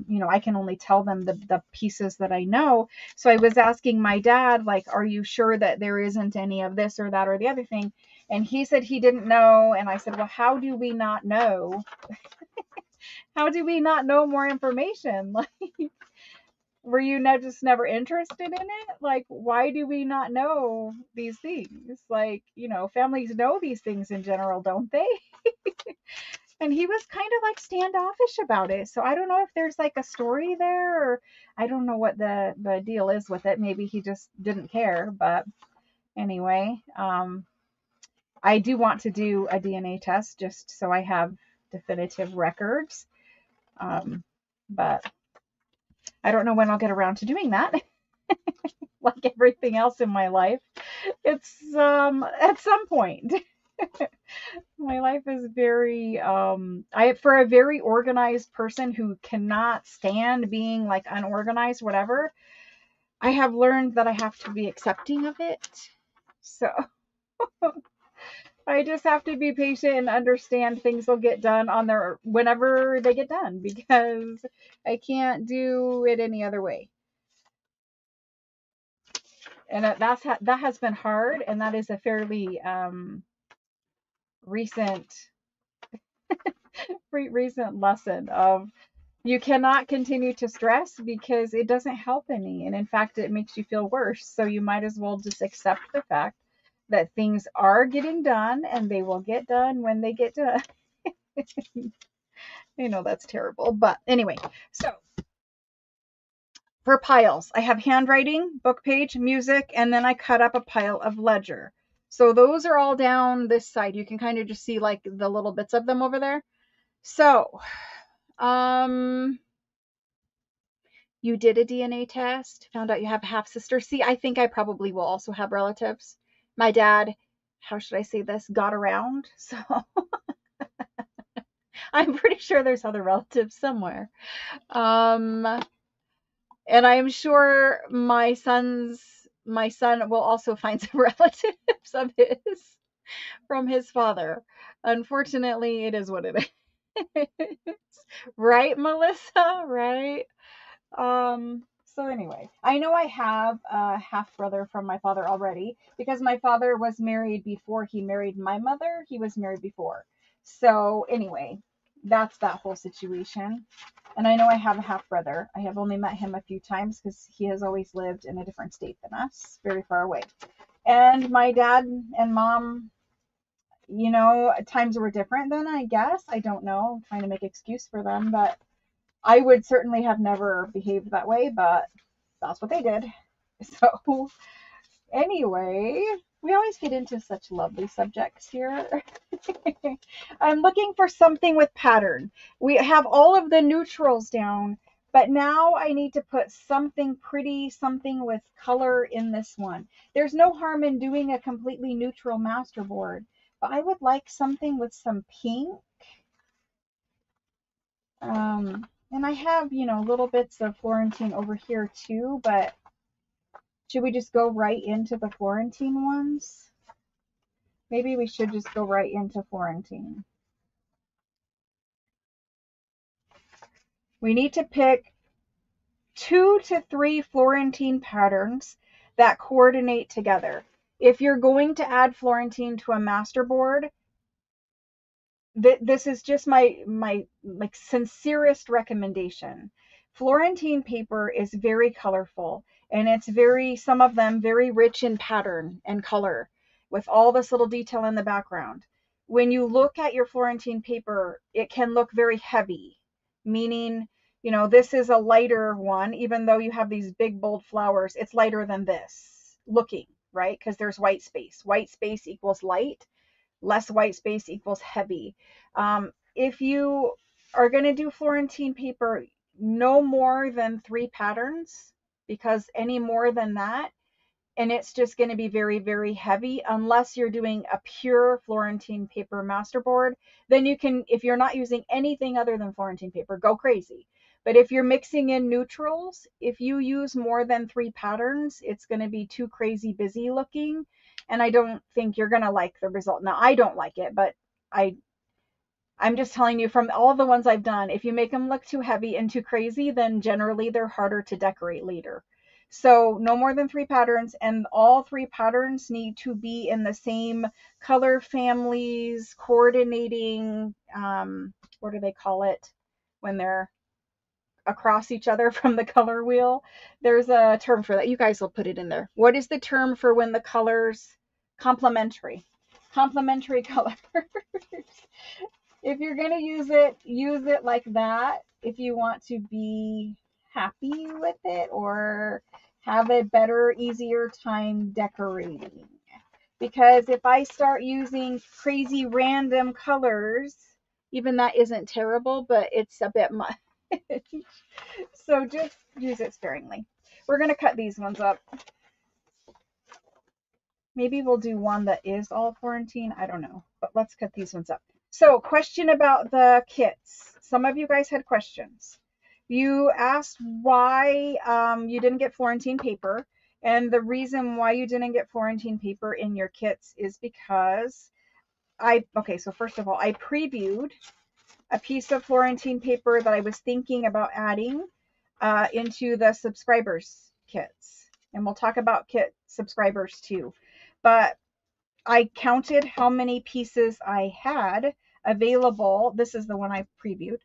you know, I can only tell them the pieces that I know. So I was asking my dad, like, are you sure that there isn't any of this or that or the other thing? And he said he didn't know. And I said, well, how do we not know? How do we not know more information? Like, were you just never interested in it? Like, why do we not know these things? Like, you know, families know these things in general, don't they? And he was kind of like standoffish about it. So I don't know if there's like a story there, or I don't know what the deal is with it. Maybe he just didn't care. But anyway, I do want to do a DNA test just so I have definitive records. But I don't know when I'll get around to doing that. Like everything else in my life, it's at some point. My life is very I for a very organized person who cannot stand being like unorganized, whatever, I have learned that I have to be accepting of it. So I just have to be patient and understand things will get done on their whenever they get done, because I can't do it any other way. And that has been hard, and that is a fairly recent recent lesson of you cannot continue to stress because it doesn't help any, and in fact it makes you feel worse. So you might as well just accept the fact that things are getting done and they will get done when they get done. I know that's terrible, but anyway, so for piles, I have handwriting, book page, music, and then I cut up a pile of ledger. So those are all down this side. You can kind of just see like the little bits of them over there. So, you did a DNA test, found out you have a half sister. See, I think I probably will also have relatives. My dad, how should I say this, got around. So I'm pretty sure there's other relatives somewhere. Um, and I'm sure my son will also find some relatives of his from his father. Unfortunately, it is what it is. Right, Melissa? Right? So anyway, I know I have a half brother from my father already because my father was married before he married my mother. He was married before. So anyway, that's that whole situation. And I know I have a half brother. I have only met him a few times because he has always lived in a different state than us, very far away. And my dad and mom, you know, times were different then, I guess. I don't know. I'm trying to make excuse for them, but I would certainly have never behaved that way, but that's what they did. So, anyway, we always get into such lovely subjects here. I'm looking for something with pattern. We have all of the neutrals down, but now I need to put something pretty, something with color in this one. There's no harm in doing a completely neutral masterboard, but I would like something with some pink. And I have, you know, little bits of Florentine over here too, but should we just go right into the Florentine ones? Maybe we should just go right into Florentine. We need to pick 2 to 3 Florentine patterns that coordinate together. If you're going to add Florentine to a masterboard, this is just my like sincerest recommendation. Florentine paper is very colorful, and it's some of them very rich in pattern and color with all this little detail in the background. When you look at your Florentine paper, it can look very heavy, meaning, this is a lighter one, even though you have these big bold flowers, it's lighter than this looking, right? Because there's white space. White space equals light, less white space equals heavy. If you are going to do Florentine paper, no more than 3 patterns, because any more than that, and it's just going to be very, very heavy unless you're doing a pure Florentine paper masterboard. Then you can, if you're not using anything other than Florentine paper, go crazy. But if you're mixing in neutrals, if you use more than 3 patterns, it's going to be too crazy busy looking. And I don't think you're going to like the result. Now, I don't like it, but I'm just telling you from all the ones I've done, if you make them look too heavy and too crazy, then generally they're harder to decorate later. So no more than 3 patterns, and all 3 patterns need to be in the same color families, coordinating, what do they call it when they're across each other from the color wheel? There's a term for that. You guys will put it in there. What is the term for when the colors complementary? Complementary colors. If you're going to use it like that. If you want to be happy with it or have a better, easier time decorating. Because if I start using crazy random colors, even that isn't terrible, but it's a bit much. So just use it sparingly. We're going to cut these ones up. Maybe we'll do one that is all Florentine. I don't know, but let's cut these ones up. So, question about the kits. Some of you guys had questions. You asked why you didn't get Florentine paper. And the reason why you didn't get Florentine paper in your kits is because so first of all, I previewed a piece of Florentine paper that I was thinking about adding into the subscribers kits. And we'll talk about kit subscribers too. But I counted how many pieces I had available. This is the one I previewed.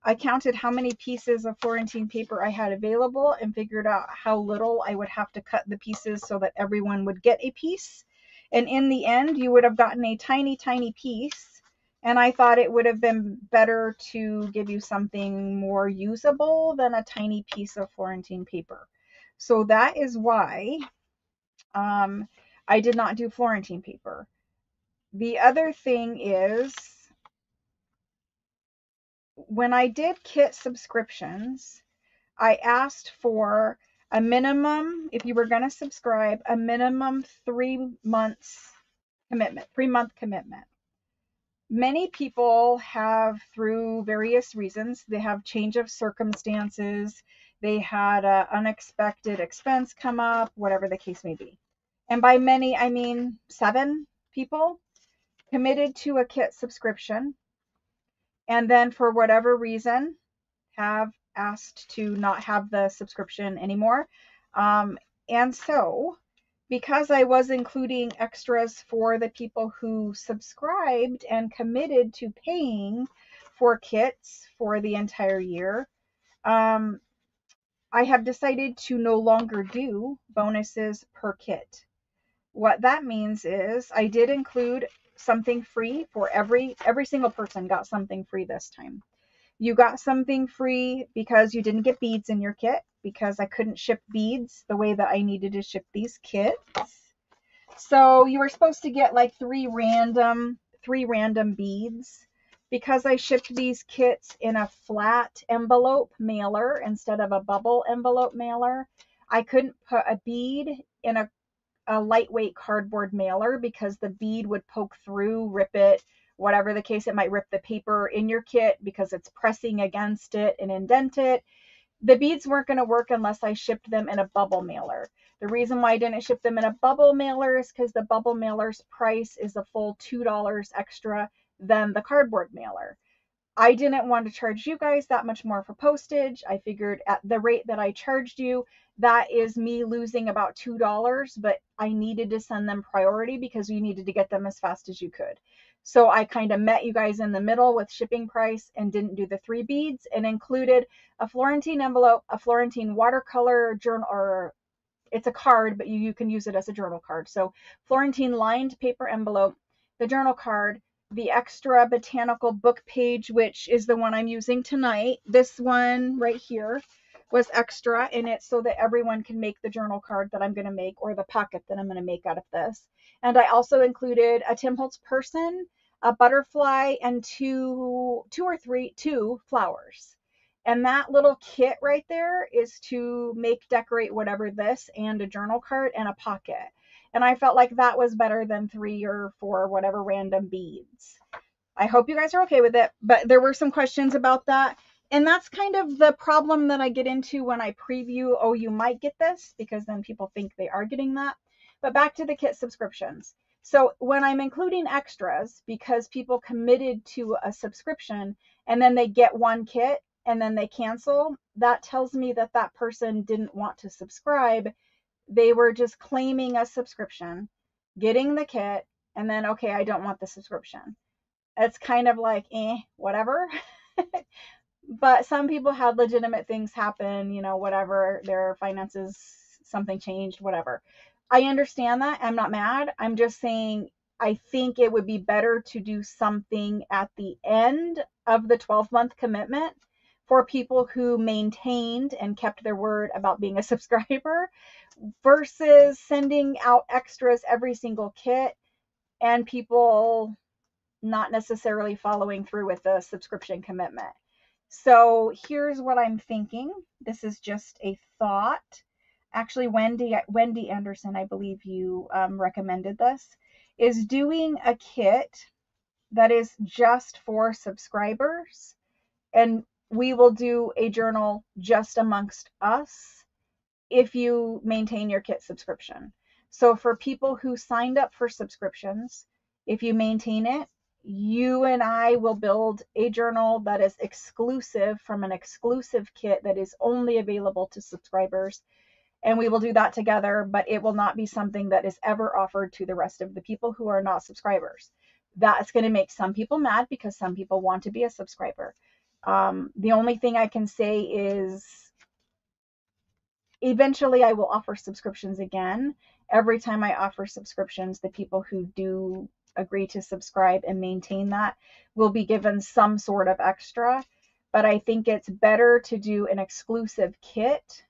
I counted how many pieces of Florentine paper I had available and figured out how little I would have to cut the pieces so that everyone would get a piece. And in the end, you would have gotten a tiny, tiny piece. And I thought it would have been better to give you something more usable than a tiny piece of Florentine paper. So that is why I did not do Florentine paper. The other thing is, when I did kit subscriptions, I asked for a minimum, if you were going to subscribe, a minimum 3 months commitment, 3-month commitment. Many people have, through various reasons, they have change of circumstances, they had an unexpected expense come up, whatever the case may be. And by many, I mean 7 people committed to a kit subscription, and then for whatever reason have asked to not have the subscription anymore. And so, because I was including extras for the people who subscribed and committed to paying for kits for the entire year, I have decided to no longer do bonuses per kit. What that means is I did include something free for every single person got something free this time. You got something free because you didn't get beads in your kit, because I couldn't ship beads the way that I needed to ship these kits. So you were supposed to get like 3 random beads. Because I shipped these kits in a flat envelope mailer instead of a bubble envelope mailer, I couldn't put a bead in a lightweight cardboard mailer because the bead would poke through, rip it, whatever the case, it might rip the paper in your kit because it's pressing against it and indent it. The beads weren't going to work unless I shipped them in a bubble mailer. The reason why I didn't ship them in a bubble mailer is because the bubble mailer's price is a full $2 extra than the cardboard mailer. I didn't want to charge you guys that much more for postage. I figured at the rate that I charged you, that is me losing about $2, but I needed to send them priority because you needed to get them as fast as you could. So I kind of met you guys in the middle with shipping price and didn't do the 3 beads, and included a Florentine envelope, a Florentine watercolor journal, or it's a card, but you can use it as a journal card. So Florentine lined paper envelope, the journal card, the extra botanical book page, which is the one I'm using tonight. This one right here was extra in it so that everyone can make the journal card that I'm going to make, or the pocket that I'm going to make out of this. And I also included a Tim Holtz person, a butterfly, and two flowers. And that little kit right there is to make, decorate whatever this, and a journal card and a pocket. And I felt like that was better than 3 or 4 whatever random beads. I hope you guys are okay with it, but there were some questions about that. And that's kind of the problem that I get into when I preview, oh, you might get this, because then people think they are getting that. But back to the kit subscriptions. So when I'm including extras, because people committed to a subscription and then they get one kit and then they cancel, that tells me that that person didn't want to subscribe. They were just claiming a subscription, getting the kit, and then, okay, I don't want the subscription. It's kind of like, whatever. But some people had legitimate things happen, whatever, their finances, something changed, whatever. I understand that. I'm not mad. I'm just saying, I think it would be better to do something at the end of the 12-month commitment for people who maintained and kept their word about being a subscriber, versus sending out extras every single kit and people not necessarily following through with the subscription commitment. So here's what I'm thinking. This is just a thought. Actually, Wendy Anderson, I believe you recommended this, is doing a kit that is just for subscribers. And we will do a journal just amongst us if you maintain your kit subscription. So for people who signed up for subscriptions, if you maintain it, you and I will build a journal that is exclusive from an exclusive kit that is only available to subscribers. And we will do that together, but it will not be something that is ever offered to the rest of the people who are not subscribers. That's going to make some people mad because some people want to be a subscriber. The only thing I can say is eventually I will offer subscriptions again. Every time I offer subscriptions, the people who do agree to subscribe and maintain that will be given some sort of extra. But I think it's better to do an exclusive kit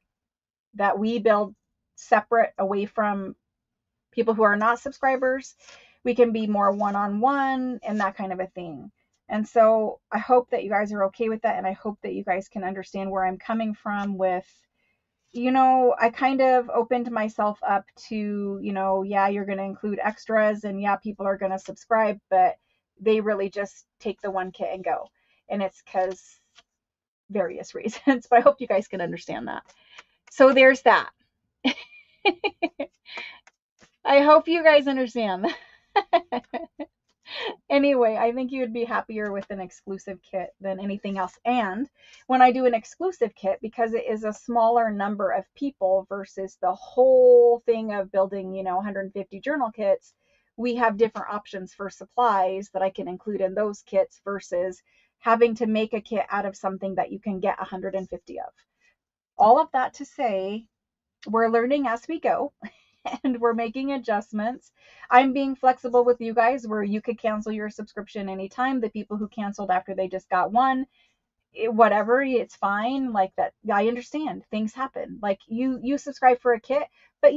that we build separate away from people who are not subscribers. We can be more one-on-one and that kind of a thing. And so I hope that you guys are okay with that. And I hope that you guys can understand where I'm coming from with, I kind of opened myself up to, yeah, you're going to include extras and yeah, people are going to subscribe, but they really just take the one kit and go. And it's because various reasons, but I hope you guys can understand that. So there's that. I hope you guys understand. Anyway, I think you would be happier with an exclusive kit than anything else. And when I do an exclusive kit, because it is a smaller number of people versus the whole thing of building, 150 journal kits, we have different options for supplies that I can include in those kits versus having to make a kit out of something that you can get 150 of. All of that to say, we're learning as we go. And we're making adjustments. I'm being flexible with you guys where you could cancel your subscription anytime. The people who canceled after they just got one, whatever, it's fine. Like that, I understand things happen. Like you subscribe for a kit, but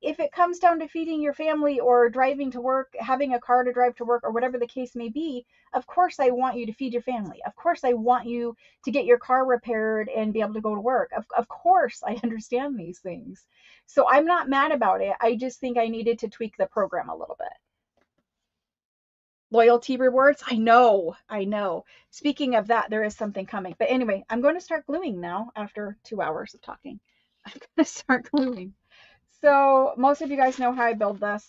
if it comes down to feeding your family or driving to work, having a car to drive to work, or whatever the case may be, of course I want you to feed your family. Of course I want you to get your car repaired and be able to go to work. Of course I understand these things. So I'm not mad about it. I just think I needed to tweak the program a little bit. Loyalty rewards. I know. Speaking of that, there is something coming. But anyway, I'm going to start gluing now after 2 hours of talking. I'm going to start gluing. So most of you guys know how I build this.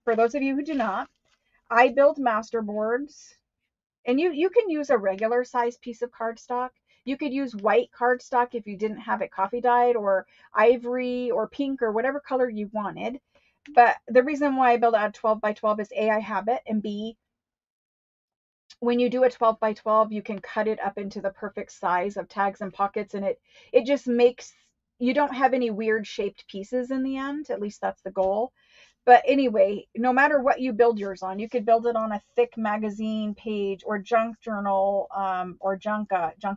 For those of you who do not, I build master boards. And you can use a regular size piece of cardstock. You could use white cardstock if you didn't have it coffee dyed, or ivory or pink or whatever color you wanted. But the reason why I build out 12 by 12 is A, I have it, and B, when you do a 12 by 12, you can cut it up into the perfect size of tags and pockets, and it just makes, you don't have any weird shaped pieces in the end. At least that's the goal. But anyway, no matter what you build yours on, you could build it on a thick magazine page or junk journal, or junk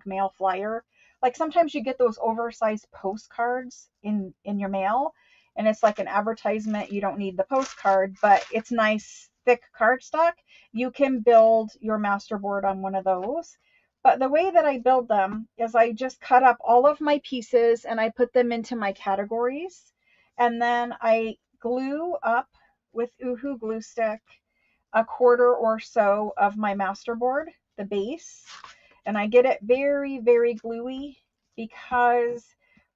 mail flyer. Like sometimes you get those oversized postcards in your mail, and it's like an advertisement. You don't need the postcard, but it's nice thick cardstock. You can build your masterboard on one of those. But the way that I build them is I just cut up all of my pieces and I put them into my categories. And then I glue up with Uhu glue stick a quarter or so of my masterboard, the base, and I get it very, very gluey because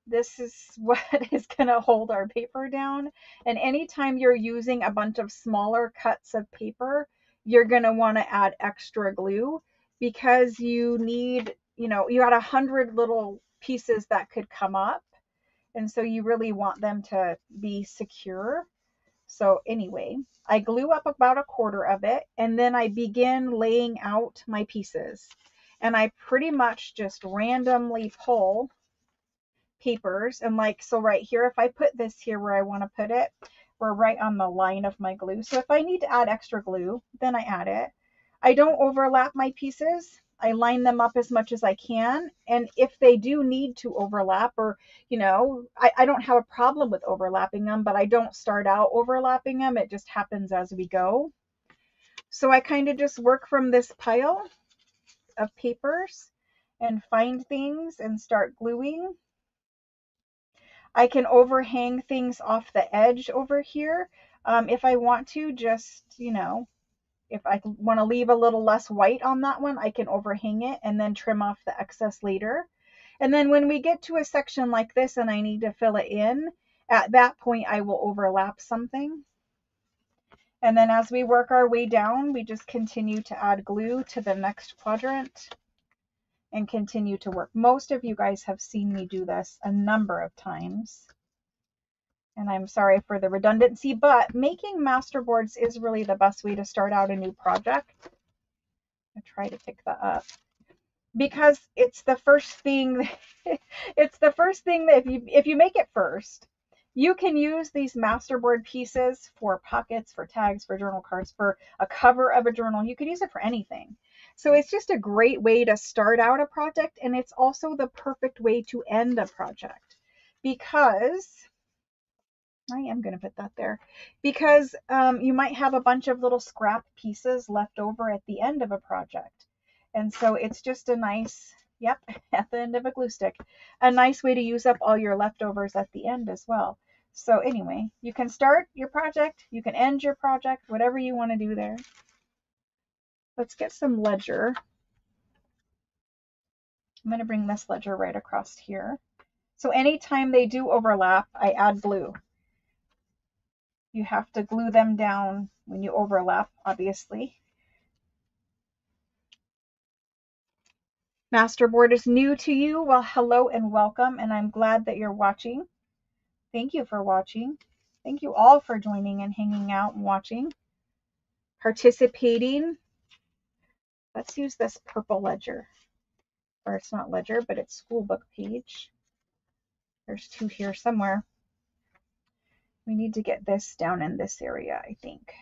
this is what is going to hold our paper down. And anytime you're using a bunch of smaller cuts of paper, you're going to want to add extra glue because you need, you got 100 little pieces that could come up. And so you really want them to be secure. So anyway, I glue up about a quarter of it and then I begin laying out my pieces. And I pretty much just randomly pull papers, and like, so right here, if I put this here where I want to put it, we're right on the line of my glue. So if I need to add extra glue, then I add it. I don't overlap my pieces. I line them up as much as I can. And if they do need to overlap, or, I don't have a problem with overlapping them, but I don't start out overlapping them. It just happens as we go. So I kind of just work from this pile of papers and find things and start gluing. I can overhang things off the edge over here. If I want to, just, if I want to leave a little less white on that one, I can overhang it and then trim off the excess later. And then when we get to a section like this and I need to fill it in, at that point I will overlap something. And then as we work our way down, we just continue to add glue to the next quadrant and continue to work. Most of you guys have seen me do this a number of times. And I'm sorry for the redundancy, but making masterboards is really the best way to start out a new project. I try to pick that up because it's the first thing. It's the first thing that if you make it first, you can use these masterboard pieces for pockets, for tags, for journal cards, for a cover of a journal. You could use it for anything. So it's just a great way to start out a project, and it's also the perfect way to end a project because I am going to put that there because you might have a bunch of little scrap pieces left over at the end of a project. And so it's just a nice, yep, at the end of a glue stick, a nice way to use up all your leftovers at the end as well. So anyway, you can start your project, you can end your project, whatever you want to do there. Let's get some ledger. I'm going to bring this ledger right across here. So anytime they do overlap, I add glue. You have to glue them down when you overlap, obviously. Masterboard is new to you. Well, hello and welcome, and I'm glad that you're watching. Thank you for watching. Thank you all for joining and hanging out and watching, participating. Let's use this purple ledger. Or it's not ledger, but it's school book page. There's two here somewhere. We need to get this down in this area, I think.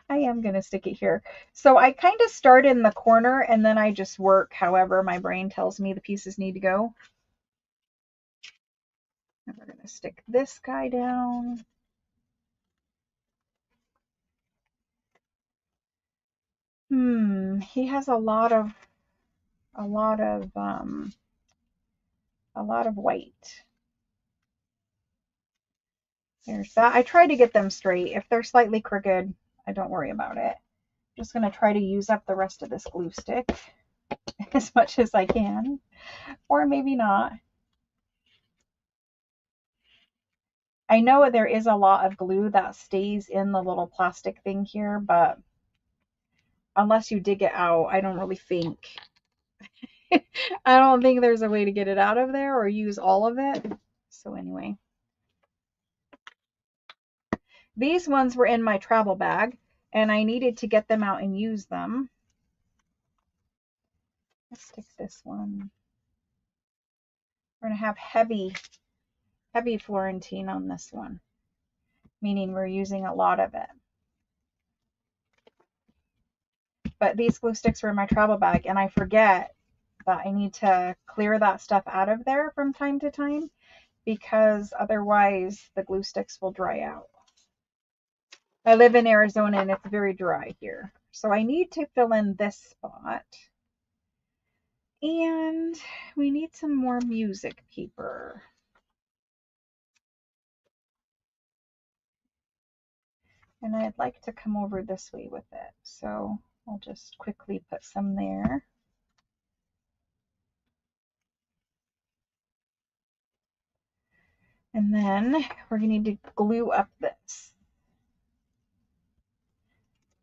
I am going to stick it here. So I kind of start in the corner and then I just work however my brain tells me the pieces need to go. And we're going to stick this guy down. He has a lot of white. There's that. I try to get them straight. If they're slightly crooked, I don't worry about it. I'm just going to try to use up the rest of this glue stick as much as I can, or maybe not. I know there is a lot of glue that stays in the little plastic thing here, but unless you dig it out, I don't really think. I don't think there's a way to get it out of there or use all of it. So anyway. These ones were in my travel bag. and I needed to get them out and use them. Let's stick this one. We're going to have heavy Florentine on this one, meaning we're using a lot of it. But these glue sticks were in my travel bag, and I forget that I need to clear that stuff out of there from time to time, because otherwise the glue sticks will dry out. I live in Arizona and it's very dry here. So I need to fill in this spot. And we need some more music paper. And I'd like to come over this way with it. So I'll just quickly put some there. And then we're going to need to glue up this.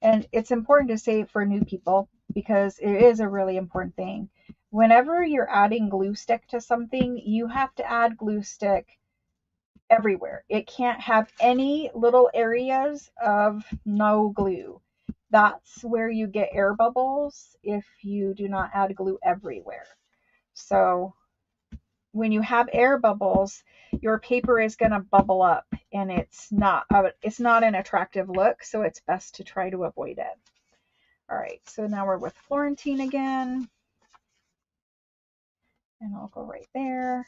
And it's important to say for new people, because it is a really important thing. Whenever you're adding glue stick to something, you have to add glue stick everywhere. It can't have any little areas of no glue. That's where you get air bubbles if you do not add glue everywhere. So when you have air bubbles, your paper is going to bubble up, and it's not an attractive look, so it's best to try to avoid it. All right, so now we're with Florentine again, and I'll go right there.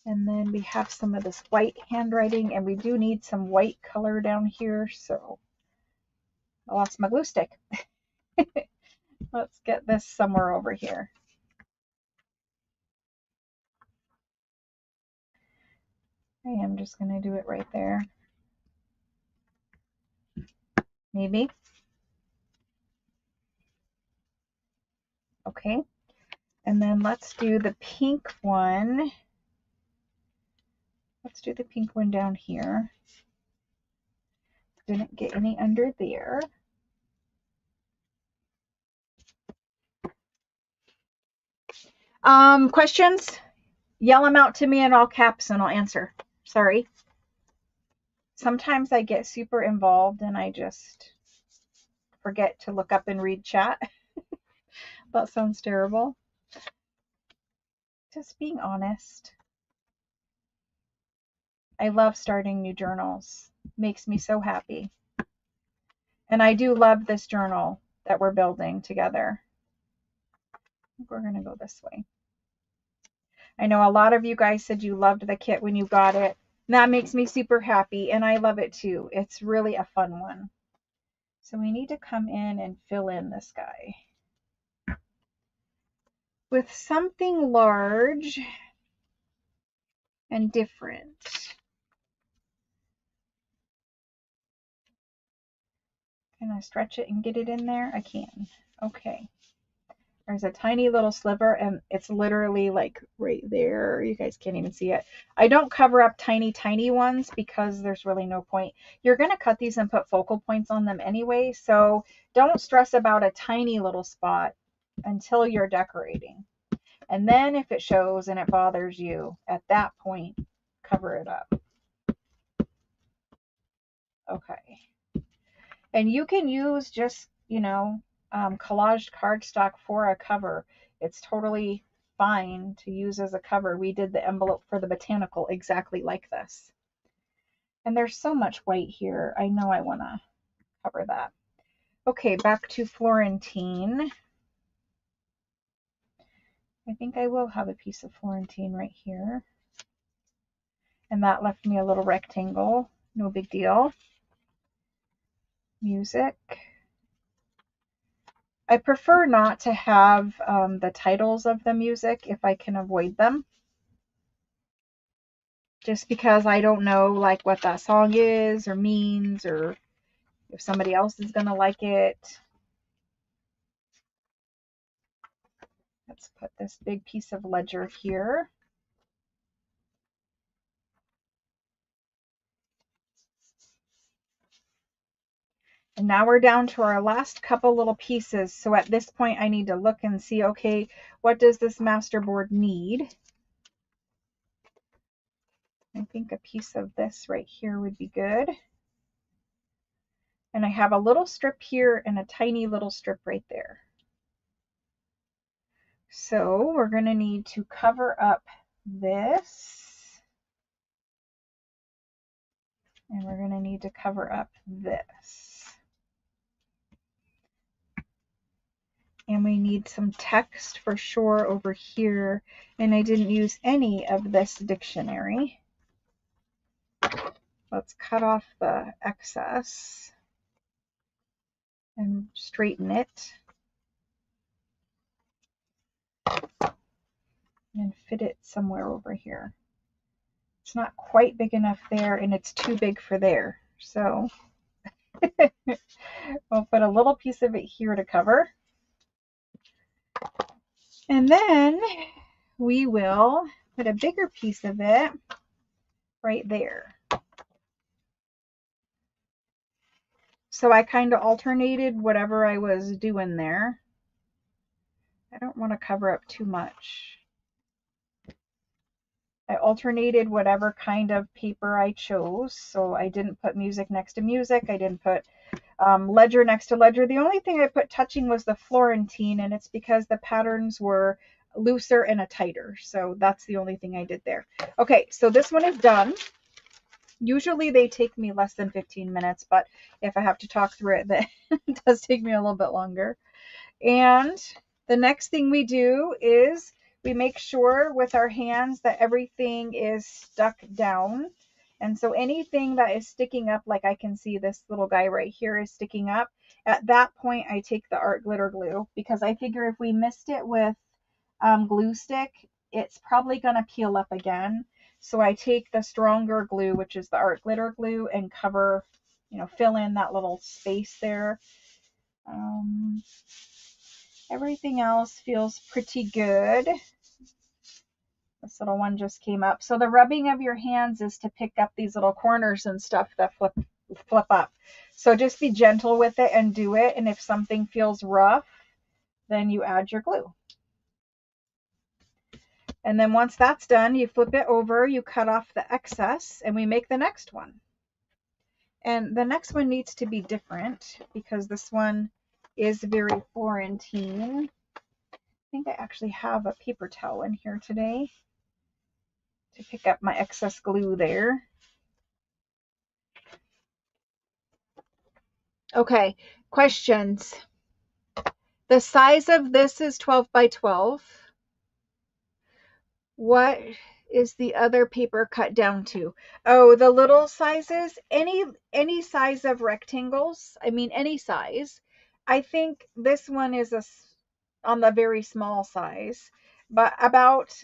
And then we have some of this white handwriting, and we do need some white color down here, so I lost my glue stick. Let's get this somewhere over here. I am just going to do it right there. Maybe. Okay. And then let's do the pink one. Let's do the pink one down here. Didn't get any under there. Questions? Yell them out to me in all caps and I'll answer. Sorry. Sometimes I get super involved and I just forget to look up and read chat. That sounds terrible. Just being honest. I love starting new journals. Makes me so happy. And I do love this journal that we're building together. We're going to go this way. I know a lot of you guys said you loved the kit when you got it. That makes me super happy, and I love it too. It's really a fun one. So we need to come in and fill in this guy with something large and different. Can I stretch it and get it in there? I can. Okay. There's a tiny little sliver, and it's literally like right there. You guys can't even see it. I don't cover up tiny ones because there's really no point. You're going to cut these and put focal points on them anyway, so don't stress about a tiny little spot until you're decorating. And then if it shows and it bothers you, at that point, cover it up. Okay. And you can use just, collaged cardstock for a cover. It's totally fine to use as a cover. We did the envelope for the botanical exactly like this. And there's so much white here. I know I want to cover that. Okay, back to Florentine. I think I will have a piece of Florentine right here. And that left me a little rectangle. No big deal. Music. I prefer not to have the titles of the music if I can avoid them. Just because I don't know like what that song is or means, or if somebody else is going to like it. Let's put this big piece of ledger here. And now we're down to our last couple little pieces. So at this point I need to look and see, okay, what does this masterboard need? I think a piece of this right here would be good. And I have a little strip here and a tiny little strip right there. So we're going to need to cover up this. And we're going to need to cover up this. And we need some text for sure over here. And I didn't use any of this dictionary. Let's cut off the excess and straighten it. And fit it somewhere over here. It's not quite big enough there, and it's too big for there. So we'll put a little piece of it here to cover. And then we will put a bigger piece of it right there. So I kind of alternated whatever I was doing there. I don't want to cover up too much. I alternated whatever kind of paper I chose. So I didn't put music next to music. I didn't put ledger next to ledger. The only thing I put touching was the Florentine, and it's because the patterns were looser and a tighter. So that's the only thing I did there. Okay, so this one is done. Usually they take me less than 15 minutes, but if I have to talk through it, then it does take me a little bit longer. And the next thing we do is we make sure with our hands that everything is stuck down. And so anything that is sticking up, like I can see this little guy right here is sticking up. At that point, I take the art glitter glue, because I figure if we missed it with glue stick, it's probably going to peel up again. So I take the stronger glue, which is the art glitter glue, and cover, fill in that little space there. Everything else feels pretty good. This little one just came up. So the rubbing of your hands is to pick up these little corners and stuff that flip up. So just be gentle with it and do it. And if something feels rough, then you add your glue. And then once that's done, you flip it over, you cut off the excess, and we make the next one. And the next one needs to be different because this one is very Florentine. I think I actually have a paper towel in here today to pick up my excess glue there. Okay, questions. The size of this is 12 by 12. What is the other paper cut down to? Oh, the little sizes, any size of rectangles. I mean, any size. I think this one is on the very small size, but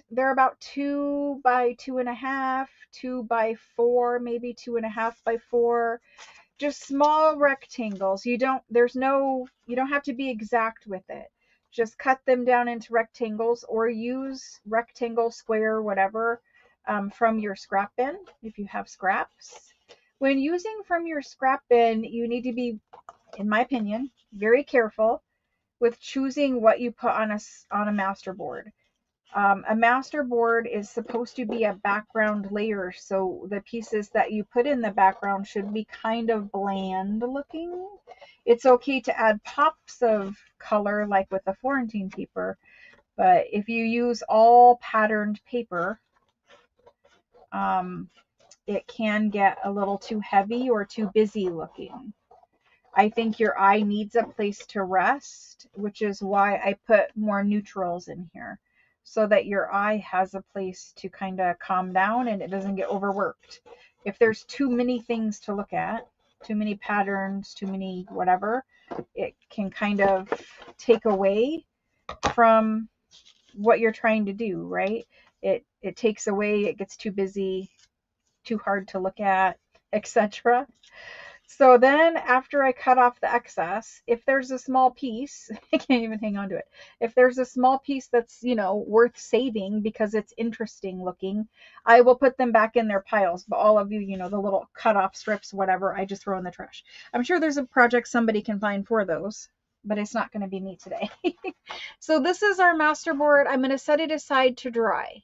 they're about 2 by 2.5, 2 by 4, maybe 2.5 by 4. Just small rectangles. You don't have to be exact with it. Just cut them down into rectangles, or use rectangle, square, whatever, from your scrap bin if you have scraps. When using from your scrap bin, you need to be, in my opinion, very careful with choosing what you put on a master board. A master board is supposed to be a background layer, so the pieces that you put in the background should be kind of bland looking. It's okay to add pops of color like with the Florentine paper, but if you use all patterned paper, it can get a little too heavy or too busy looking. I think your eye needs a place to rest, which is why I put more neutrals in here, so that your eye has a place to kind of calm down and it doesn't get overworked. If there's too many things to look at, too many patterns, too many whatever, it can kind of take away from what you're trying to do, right? It takes away, it gets too busy, too hard to look at, etc. So then after I cut off the excess, if there's a small piece, I can't even hang on to it. If there's a small piece that's, worth saving because it's interesting looking, I will put them back in their piles. But all of you, the little cut off strips, whatever, I just throw in the trash. I'm sure there's a project somebody can find for those, but it's not going to be me today. So this is our master board. I'm going to set it aside to dry.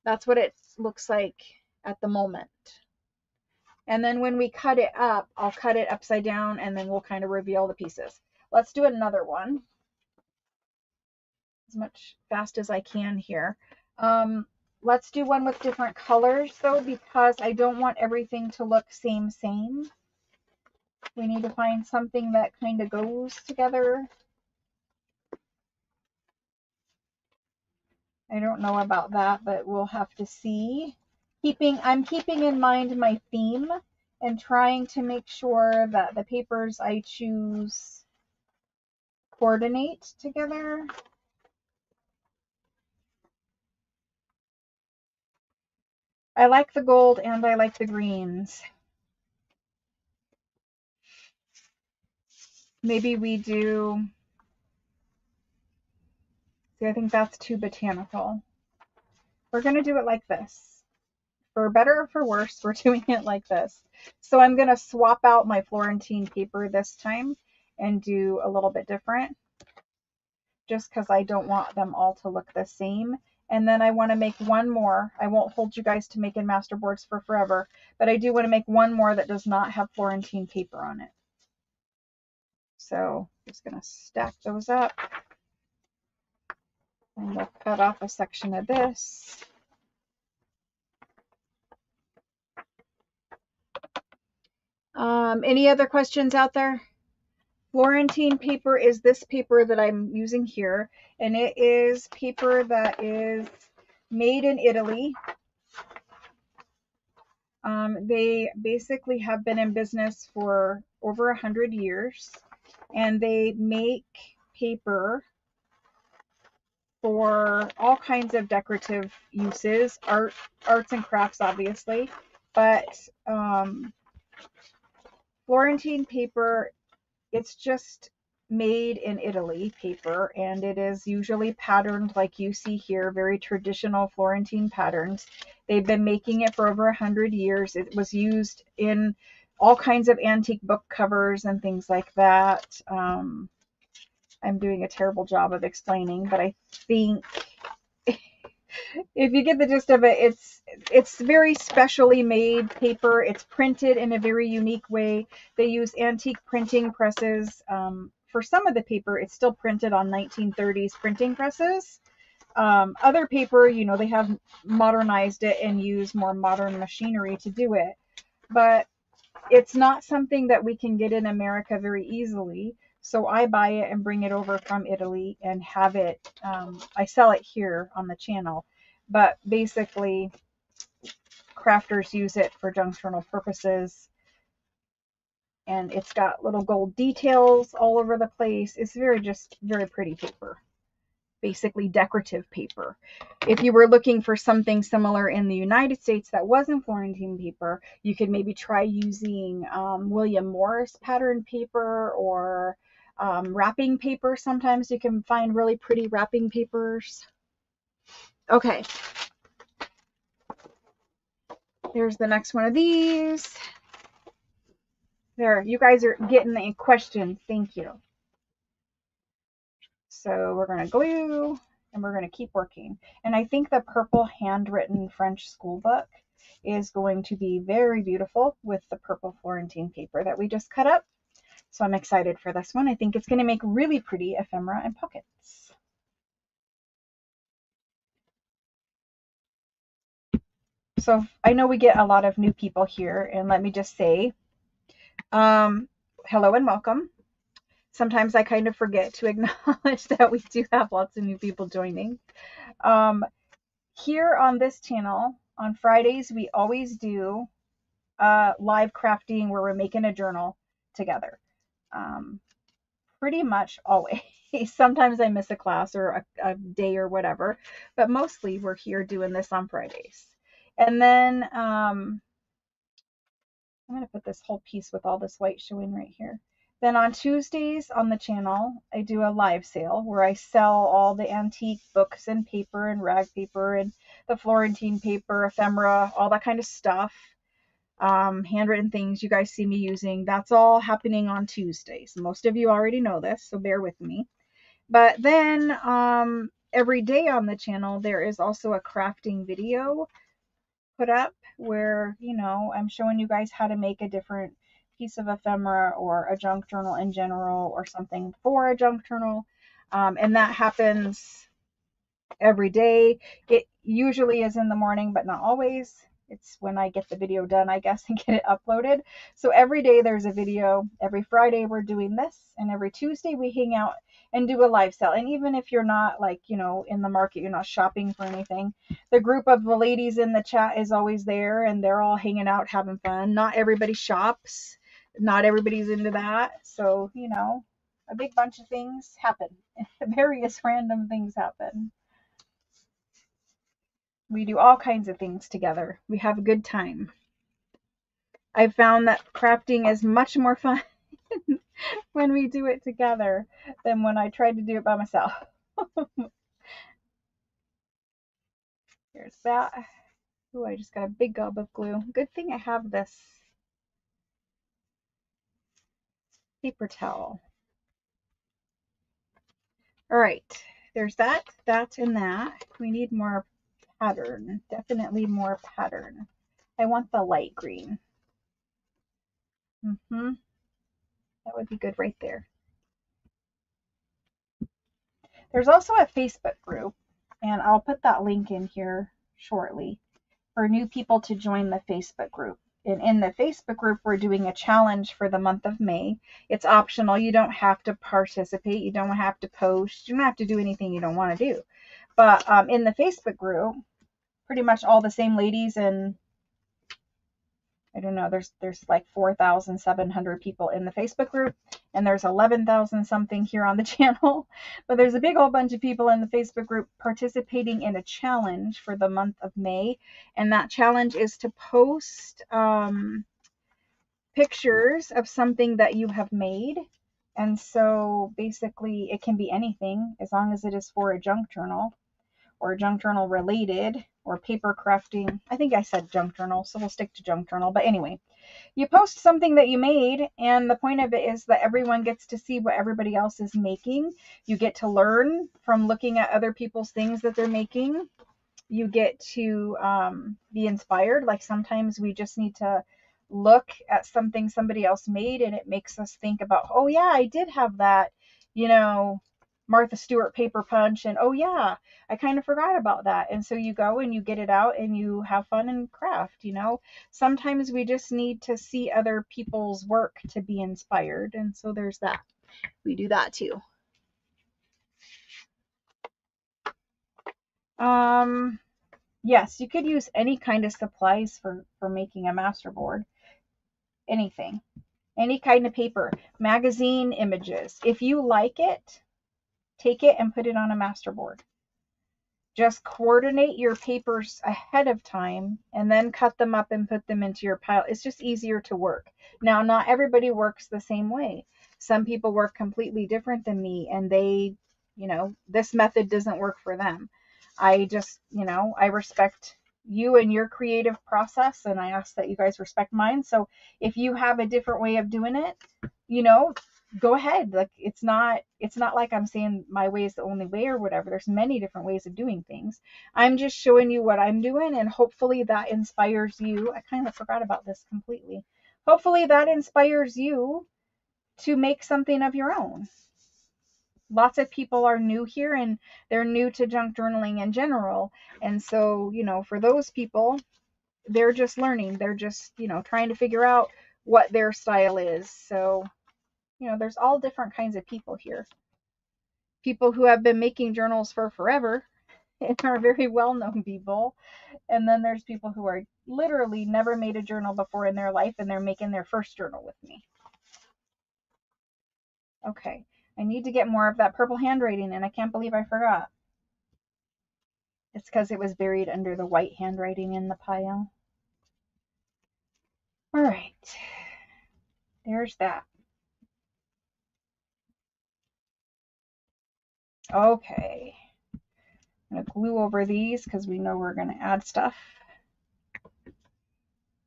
That's what it looks like at the moment. And then when we cut it up, I'll cut it upside down and then we'll kind of reveal the pieces. Let's do another one as much fast as I can here. Let's do one with different colors though, because I don't want everything to look same. We need to find something that kind of goes together. I don't know about that, but we'll have to see. I'm keeping in mind my theme and trying to make sure that the papers I choose coordinate together. I like the gold and I like the greens. Maybe we do, see, I think that's too botanical. We're going to do it like this. For better or for worse, we're doing it like this. So I'm going to swap out my Florentine paper this time and do a little bit different, just because I don't want them all to look the same. And then I want to make one more. I won't hold you guys to making masterboards for forever, but I do want to make one more that does not have Florentine paper on it. So just going to stack those up. And we'll cut off a section of this. Any other questions out there? Florentine paper is this paper that I'm using here, and it is paper that is made in Italy. They basically have been in business for over 100 years, and they make paper for all kinds of decorative uses, arts and crafts, obviously, but Florentine paper, it's just made in Italy paper, and it is usually patterned like you see here, very traditional Florentine patterns. They've been making it for over 100 years. It was used in all kinds of antique book covers and things like that. I'm doing a terrible job of explaining, but I think if you get the gist of it, it's very specially made paper. It's printed in a very unique way. They use antique printing presses. For some of the paper, it's still printed on 1930s printing presses. Other paper, you know, they have modernized it and use more modern machinery to do it. But it's not something that we can get in America very easily. So I buy it and bring it over from Italy and have it, I sell it here on the channel. But basically, crafters use it for junctional purposes. And it's got little gold details all over the place. It's just very pretty paper. Basically decorative paper. If you were looking for something similar in the United States that wasn't Florentine paper, you could maybe try using William Morris pattern paper or wrapping paper. Sometimes you can find really pretty wrapping papers. Okay. Here's the next one of these. There, you guys are getting the questions. Thank you. So we're going to glue and we're going to keep working. And I think the purple handwritten French school book is going to be very beautiful with the purple Florentine paper that we just cut up. So I'm excited for this one. I think it's going to make really pretty ephemera and pockets. So I know we get a lot of new people here, and let me just say, hello and welcome. Sometimes I kind of forget to acknowledge that we do have lots of new people joining. Here on this channel, on Fridays, we always do live crafting where we're making a journal together. Pretty much always. Sometimes I miss a class or a day or whatever, but mostly we're here doing this on Fridays. And then I'm going to put this whole piece with all this white showing right here. Then on Tuesdays on the channel, I do a live sale where I sell all the antique books and paper and rag paper and the Florentine paper, ephemera, all that kind of stuff. Handwritten things you guys see me using. That's all happening on Tuesdays. Most of you already know this, so bear with me. But then every day on the channel, there is also a crafting video put up where, I'm showing you guys how to make a different piece of ephemera or a junk journal in general or something for a junk journal. And that happens every day. It usually is in the morning, but not always. It's when I get the video done, I guess, and get it uploaded. So every day there's a video. Every Friday we're doing this, and every Tuesday we hang out and do a live sale. And even if you're not like, in the market, you're not shopping for anything, the group of the ladies in the chat is always there, and they're all hanging out, having fun. Not everybody shops. Not everybody's into that. So, a big bunch of things happen. Various random things happen. We do all kinds of things together. We have a good time. I've found that crafting is much more fun when we do it together than when I try to do it by myself. Here's that. Ooh, I just got a big gob of glue. Good thing I have this paper towel. All right, there's that, and that. We need more pattern. Definitely more pattern. I want the light green. That would be good right there. There's also a Facebook group, and I'll put that link in here shortly for new people to join the Facebook group. And in the Facebook group, we're doing a challenge for the month of May. It's optional. You don't have to participate. You don't have to post. You don't have to do anything you don't want to do. But in the Facebook group, pretty much all the same ladies, and I don't know, there's like 4,700 people in the Facebook group, and there's 11,000 something here on the channel. But there's a big old bunch of people in the Facebook group participating in a challenge for the month of May. And that challenge is to post pictures of something that you have made. And so basically it can be anything as long as it is for a junk journal or junk journal related or paper crafting. I think I said junk journal, so we'll stick to junk journal. But anyway, you post something that you made, and the point of it is that everyone gets to see what everybody else is making. You get to learn from looking at other people's things that they're making. You get to be inspired. Like sometimes we just need to look at something somebody else made, and it makes us think about, oh yeah, I did have that, Martha Stewart paper punch, and oh yeah, I kind of forgot about that. And so you go and you get it out and you have fun and craft. Sometimes we just need to see other people's work to be inspired, and so there's that. We do that too. Yes, you could use any kind of supplies for making a masterboard. Anything, any kind of paper, magazine images. If you like it, take it and put it on a masterboard. Just coordinate your papers ahead of time and then cut them up and put them into your pile. It's just easier to work. Now, not everybody works the same way. Some people work completely different than me, and they, this method doesn't work for them. I just, I respect you and your creative process, and I ask that you guys respect mine. So if you have a different way of doing it, go ahead. Like it's not like I'm saying my way is the only way or whatever. There's many different ways of doing things. I'm just showing you what I'm doing, and hopefully that inspires you. I kind of forgot about this completely. Hopefully that inspires you to make something of your own. Lots of people are new here, and they're new to junk journaling in general. And so, for those people, they're just learning. They're just, trying to figure out what their style is. So, there's all different kinds of people here. People who have been making journals for forever and are very well-known people. And then there's people who are literally never made a journal before in their life, and they're making their first journal with me. Okay, I need to get more of that purple handwriting, and I can't believe I forgot. It's because it was buried under the white handwriting in the pile. All right, there's that. Okay, I'm going to glue over these because we know we're going to add stuff.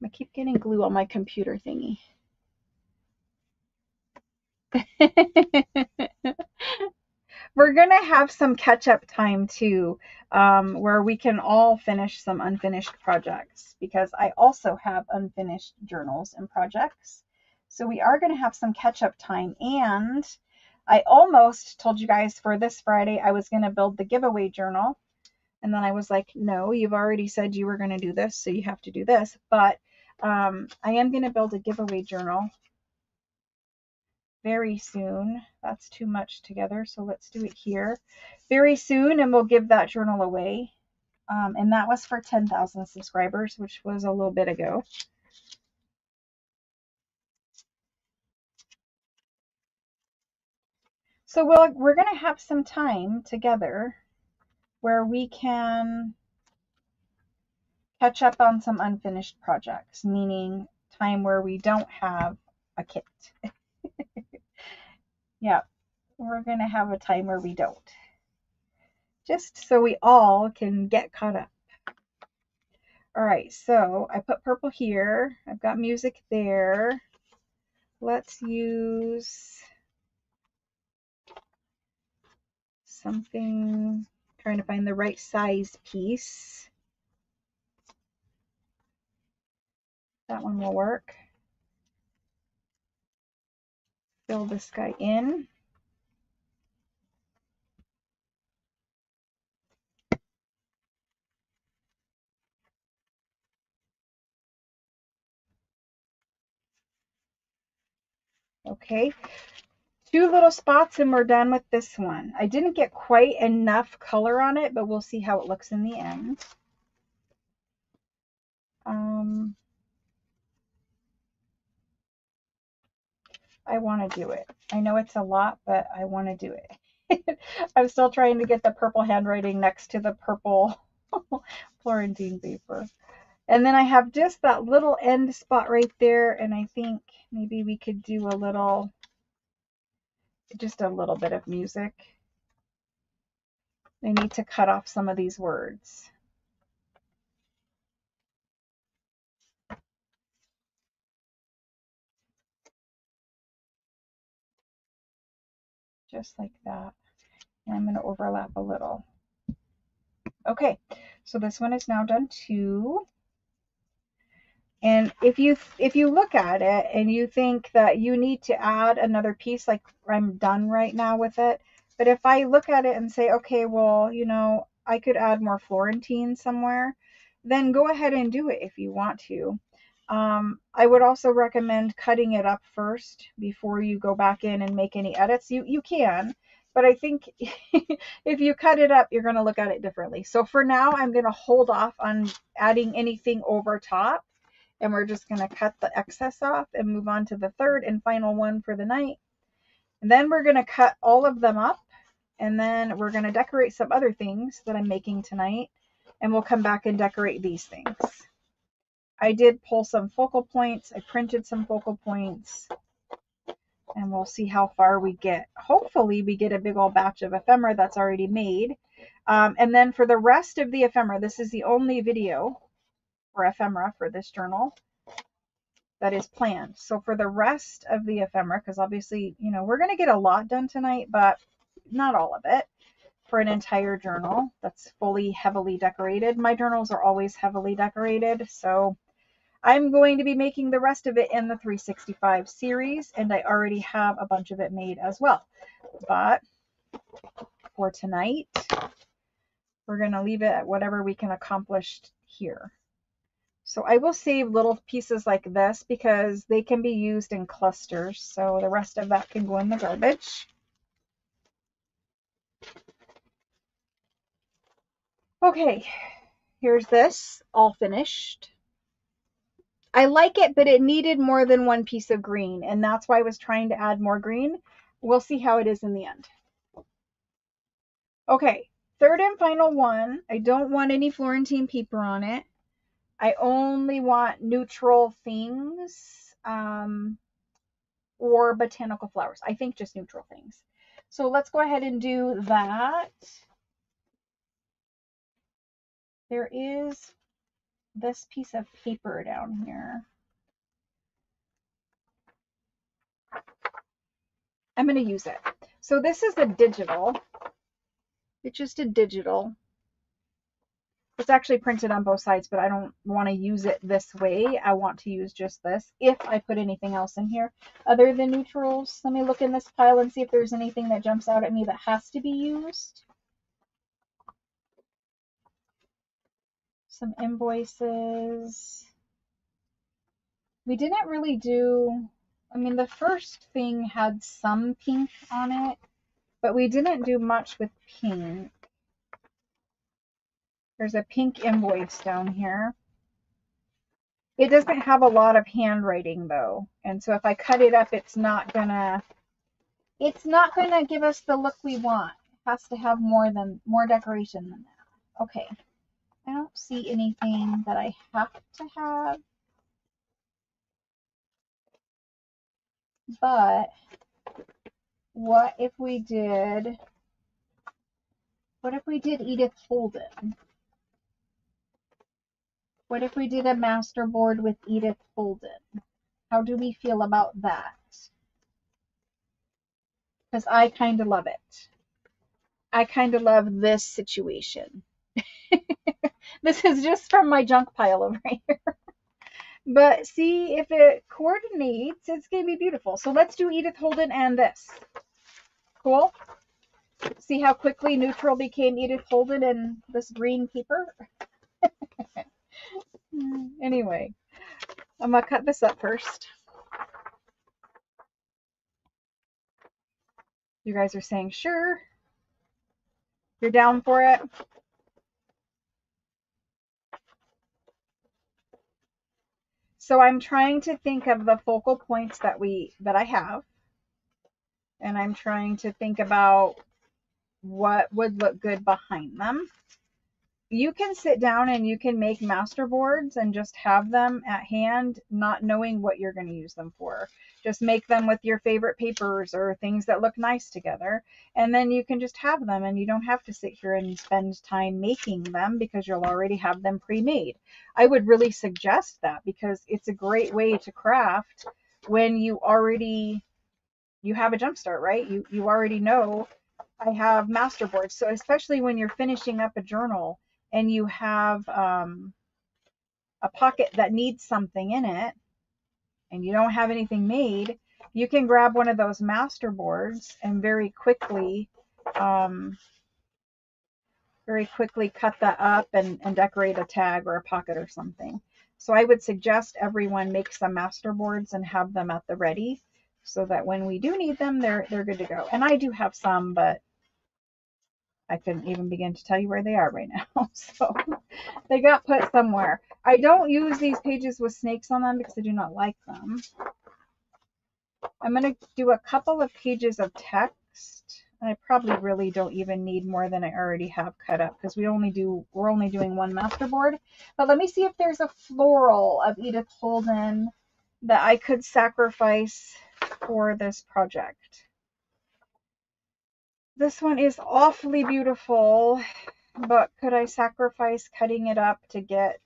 I keep getting glue on my computer thingy. We're going to have some catch up time too, where we can all finish some unfinished projects because I also have unfinished journals and projects. So we are going to have some catch up time. And I almost told you guys for this Friday I was going to build the giveaway journal. And then I was like, no, you've already said you were going to do this, so you have to do this. But I am going to build a giveaway journal very soon. That's too much together, so let's do it here. Very soon, and we'll give that journal away. And that was for 10,000 subscribers, which was a little bit ago. So we're going to have some time together where we can catch up on some unfinished projects, meaning time where we don't have a kit. Yeah, we're going to have a time where we don't. Just so we all can get caught up. All right, so I put purple here. I've got music there. Let's use something, trying to find the right size piece. That one will work. Fill this guy in. Okay, 2 little spots and we're done with this one. I didn't get quite enough color on it, but we'll see how it looks in the end. I want to do it. I know it's a lot, but I want to do it. I'm still trying to get the purple handwriting next to the purple Florentine paper. And then I have just that little end spot right there, and I think maybe we could do a little, just a little bit of music. I need to cut off some of these words. Just like that. And I'm going to overlap a little. Okay, so this one is now done too. And if you look at it and you think that you need to add another piece, like I'm done right now with it. But if I look at it and say, okay, well, you know, I could add more Florentine somewhere, then go ahead and do it if you want to. I would also recommend cutting it up first before you go back in and make any edits. You can, but I think if you cut it up, you're going to look at it differently. So for now, I'm going to hold off on adding anything over top. And we're just going to cut the excess off and move on to the third and final one for the night. And then we're going to cut all of them up. And then we're going to decorate some other things that I'm making tonight. And we'll come back and decorate these things. I did pull some focal points. I printed some focal points. And we'll see how far we get. Hopefully we get a big old batch of ephemera that's already made. And then for the rest of the ephemera, this is the only video for ephemera for this journal that is planned. So for the rest of the ephemera, because obviously, you know, we're going to get a lot done tonight, but not all of it for an entire journal that's fully heavily decorated. My journals are always heavily decorated, so I'm going to be making the rest of it in the 365 series, and I already have a bunch of it made as well. But for tonight, we're going to leave it at whatever we can accomplish here. So I will save little pieces like this because they can be used in clusters. So the rest of that can go in the garbage. Okay, here's this all finished. I like it, but it needed more than one piece of green, and that's why I was trying to add more green. We'll see how it is in the end. Okay, third and final one. I don't want any Florentine paper on it. I only want neutral things. Or botanical flowers. I think just neutral things. So let's go ahead and do that. There is this piece of paper down here. I'm going to use it. So this is a digital. It's just a digital. It's actually printed on both sides, but I don't want to use it this way. I want to use just this if I put anything else in here other than neutrals. Let me look in this pile and see if there's anything that jumps out at me that has to be used. Some invoices. We didn't really do, I mean, the first thing had some pink on it, but we didn't do much with pink. There's a pink invoice down here. It doesn't have a lot of handwriting though. And so if I cut it up, it's not gonna give us the look we want. It has to have more decoration than that. Okay. I don't see anything that I have to have. But what if we did Edith Holden? What if we did a master board with Edith Holden? How do we feel about that? Because I kind of love it. I kind of love this situation. This is just from my junk pile over here. But see, if it coordinates, it's going to be beautiful. So let's do Edith Holden and this. Cool? See how quickly neutral became Edith Holden and this green paper? Anyway, I'm going to cut this up first. You guys are saying, sure. You're down for it? So I'm trying to think of the focal points that I have. And I'm trying to think about what would look good behind them. You can sit down and you can make master boards and just have them at hand, not knowing what you're going to use them for. Just make them with your favorite papers or things that look nice together. And then you can just have them and you don't have to sit here and spend time making them because you'll already have them pre-made. I would really suggest that because it's a great way to craft when you have a jump start, right? You already know I have master boards. So especially when you're finishing up a journal and you have a pocket that needs something in it and you don't have anything made, you can grab one of those master boards and very quickly cut that up and decorate a tag or a pocket or something. So I would suggest everyone make some master boards and have them at the ready so that when we do need them, they're good to go. And I do have some, but I couldn't even begin to tell you where they are right now. So they got put somewhere. I don't use these pages with snakes on them because I do not like them. I'm going to do a couple of pages of text. I probably really don't even need more than I already have cut up because we're only doing one master board. But let me see if there's a floral of Edith Holden that I could sacrifice for this project. This one is awfully beautiful, but could I sacrifice cutting it up to get...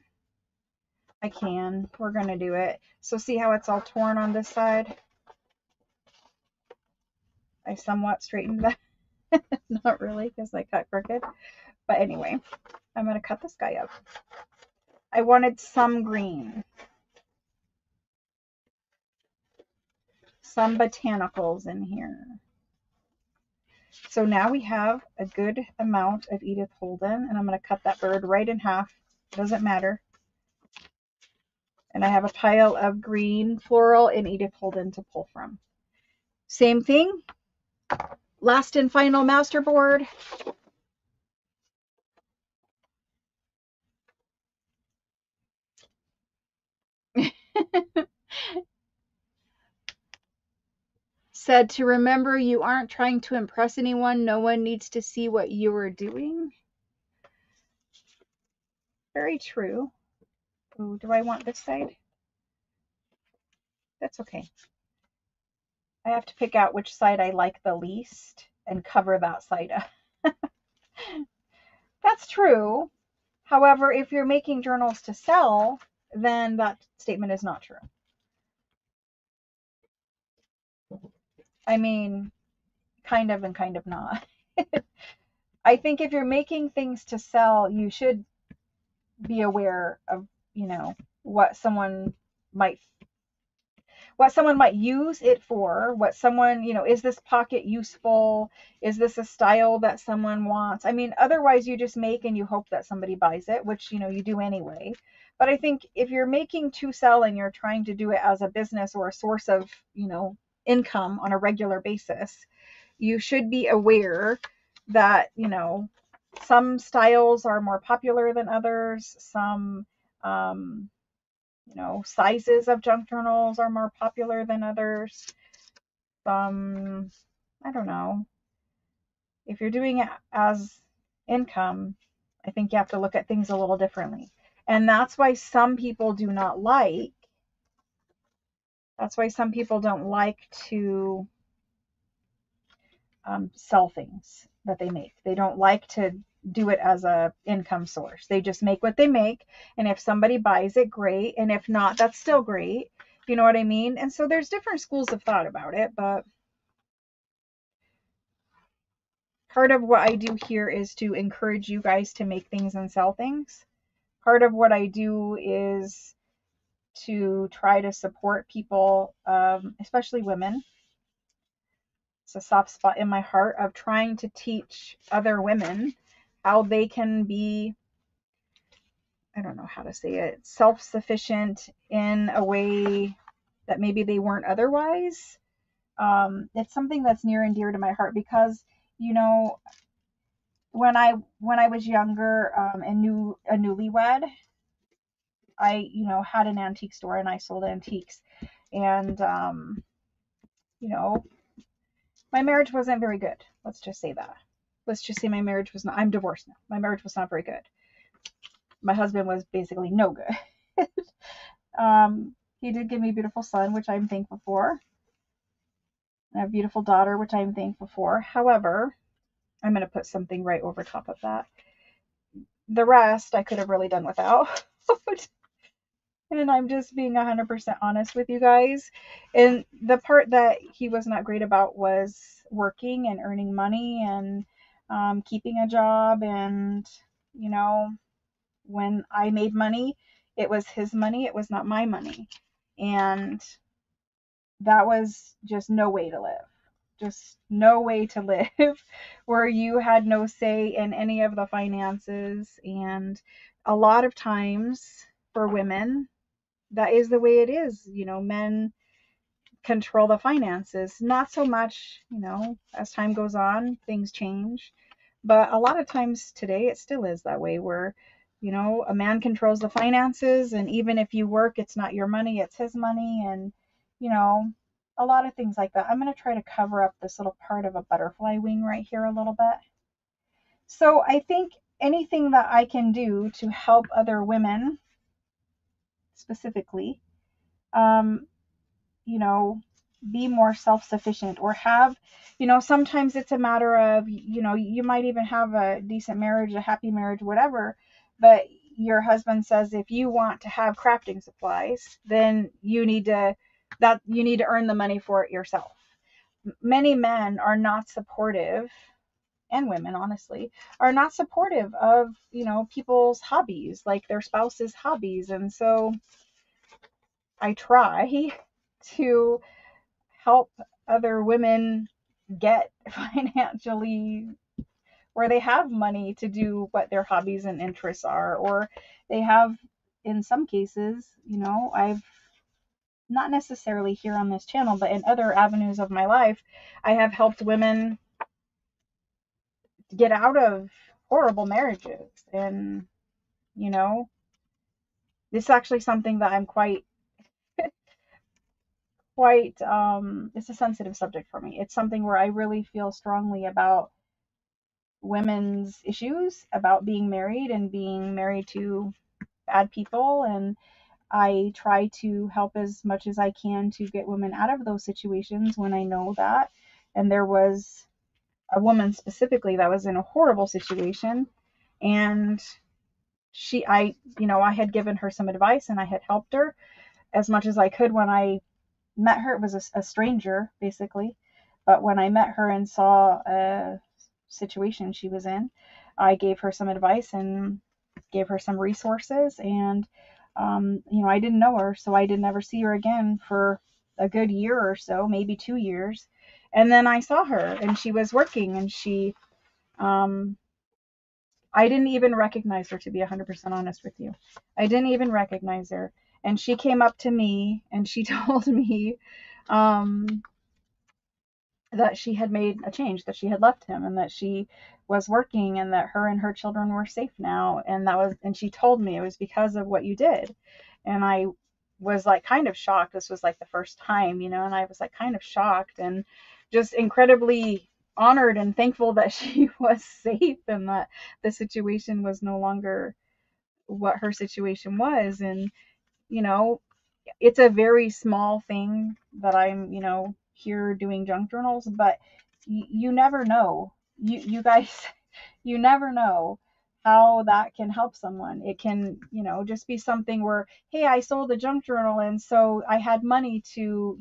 I can. We're going to do it. So see how it's all torn on this side? I somewhat straightened that. Not really, because I cut crooked. But anyway, I'm going to cut this guy up. I wanted some green. Some botanicals in here. So now we have a good amount of Edith Holden, and I'm going to cut that bird right in half. Doesn't matter. And I have a pile of green floral and Edith Holden to pull from. Same thing. Last and final master board. Said to remember you aren't trying to impress anyone. No one needs to see what you are doing. Very true. Ooh, do I want this side? That's okay. I have to pick out which side I like the least and cover that side up. That's true. However, if you're making journals to sell, then that statement is not true. I mean, kind of and kind of not. I think if you're making things to sell, you should be aware of, you know, what someone might use it for, what someone, you know, is this pocket useful? Is this a style that someone wants? I mean, otherwise you just make and you hope that somebody buys it, which, you know, you do anyway. But I think if you're making to sell and you're trying to do it as a business or a source of, you know, income on a regular basis, you should be aware that, you know, some styles are more popular than others. Some, um, you know, sizes of junk journals are more popular than others. I don't know. If you're doing it as income, I think you have to look at things a little differently. And that's why some people don't like to sell things that they make. They don't like to do it as a income source. They just make what they make, and if somebody buys it, great, and if not, that's still great. You know what I mean? And so there's different schools of thought about it, but part of what I do here is to encourage you guys to make things and sell things. Part of what I do is to try to support people, especially women. It's a soft spot in my heart of trying to teach other women how they can be, I don't know how to say it, self-sufficient in a way that maybe they weren't otherwise. It's something that's near and dear to my heart because, you know, when I was younger, and a newlywed, I, you know, had an antique store and I sold antiques. And, you know, my marriage wasn't very good. Let's just say that. Let's just say my marriage was not, I'm divorced now. My marriage was not very good. My husband was basically no good. He did give me a beautiful son, which I'm thankful for, and a beautiful daughter, which I'm thankful for. However, I'm going to put something right over top of that. The rest I could have really done without. And I'm just being 100% honest with you guys. And the part that he was not great about was working and earning money and keeping a job. And, you know, when I made money, it was his money, it was not my money. And that was just no way to live. Just no way to live where you had no say in any of the finances. And a lot of times for women, that is the way it is. You know, men control the finances. Not so much, you know, as time goes on, things change. But a lot of times today, it still is that way where, you know, a man controls the finances. And even if you work, it's not your money, it's his money. And, you know, a lot of things like that. I'm going to try to cover up this little part of a butterfly wing right here a little bit. So I think anything that I can do to help other women specifically, um, you know, be more self-sufficient or have, you know, sometimes it's a matter of, you know, you might even have a decent marriage, a happy marriage, whatever, but your husband says if you want to have crafting supplies, then you need to earn the money for it yourself. Many men are not supportive, and women honestly are not supportive of, you know, people's hobbies, like their spouse's hobbies. And so I try to help other women get financially where they have money to do what their hobbies and interests are, or they have, in some cases, you know, I've not necessarily here on this channel, but in other avenues of my life, I have helped women get out of horrible marriages. And, you know, this is actually something that I'm quite it's a sensitive subject for me. It's something where I really feel strongly about women's issues, about being married and being married to bad people. And I try to help as much as I can to get women out of those situations when I know that. And there was a woman specifically that was in a horrible situation, and I had given her some advice and I had helped her as much as I could. When I met her, it was a stranger basically, but when I met her and saw situation she was in. I gave her some advice and gave her some resources, and I didn't know her, so I didn't ever see her again for a good year or so, maybe 2 years. And then I saw her, and she was working, and um, I didn't even recognize her, to be 100% honest with you. I didn't even recognize her. And she came up to me and she told me um, that she had made a change, that she had left him, and that she was working, and that her and her children were safe now. And she told me it was because of what you did. And I was like kind of shocked. This was like the first time, and I was like kind of shocked and just incredibly honored and thankful that she was safe, and that the situation was no longer what her situation was. And, you know, it's a very small thing that I'm, here doing junk journals, but you never know. You guys, you never know how that can help someone. It can, just be something where, hey, I sold a junk journal, and so I had money to,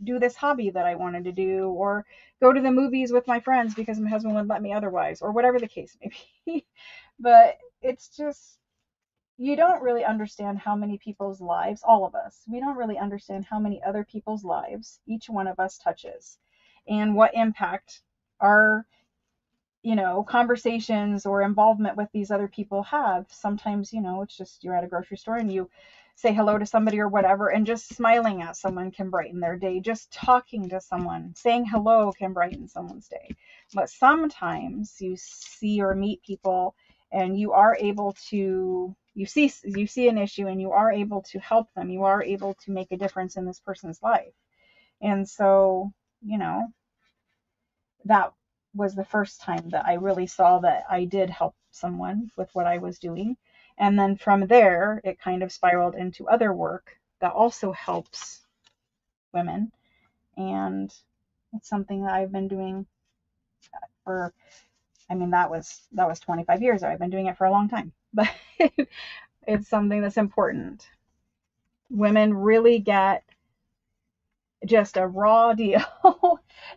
do this hobby that I wanted to do, or go to the movies with my friends because my husband wouldn't let me otherwise, or whatever the case may be. But it's just, you don't really understand how many people's lives, all of us, we don't really understand how many other people's lives each one of us touches, and what impact our, conversations or involvement with these other people have. Sometimes, it's just you're at a grocery store and you say hello to somebody or whatever, and just smiling at someone can brighten their day. Just talking to someone, saying hello can brighten someone's day. But sometimes you see or meet people and you are able to, you see an issue and you are able to help them. You are able to make a difference in this person's life. And so, that was the first time that I really saw that I did help someone with what I was doing. And then from there, it kind of spiraled into other work that also helps women. And it's something that I've been doing for, I mean, that was 25 years. I've been doing it for a long time, but it's something that's important. Women really get just a raw deal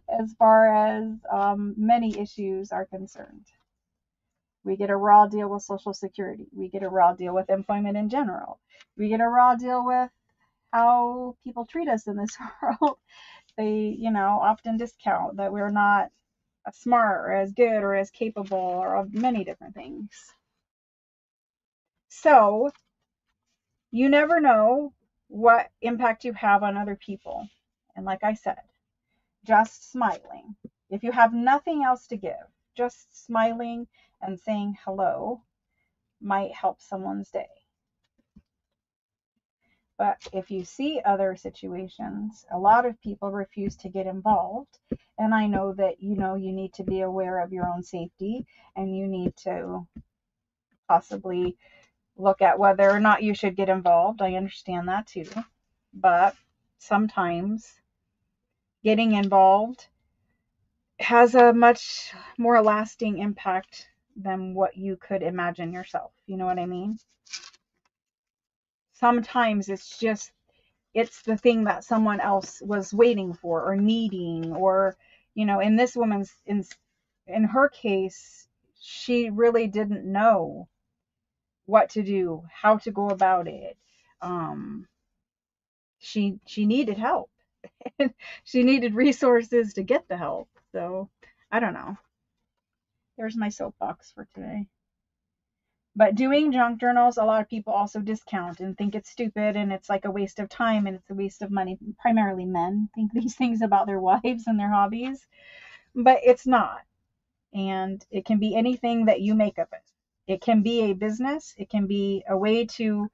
as far as many issues are concerned. We get a raw deal with Social Security. We get a raw deal with employment in general. We get a raw deal with how people treat us in this world. They, often discount that we're not as smart or as good or as capable or of many different things. So you never know what impact you have on other people. And like I said, just smiling. If you have nothing else to give, just smiling and saying hello might help someone's day. But if you see other situations, a lot of people refuse to get involved. And I know that, you need to be aware of your own safety, and you need to possibly look at whether or not you should get involved. I understand that too. But sometimes getting involved has a much more lasting impact than what you could imagine yourself. You know what I mean? Sometimes it's the thing that someone else was waiting for or needing, or, in this woman's, in her case, she really didn't know what to do, how to go about it. She needed help. She needed resources to get the help. So I don't know. There's my soapbox for today. But doing junk journals, a lot of people also discount and think it's stupid and it's like a waste of time and it's a waste of money. Primarily men think these things about their wives and their hobbies, but it's not. And it can be anything that you make of it. It can be a business. It can be a way to,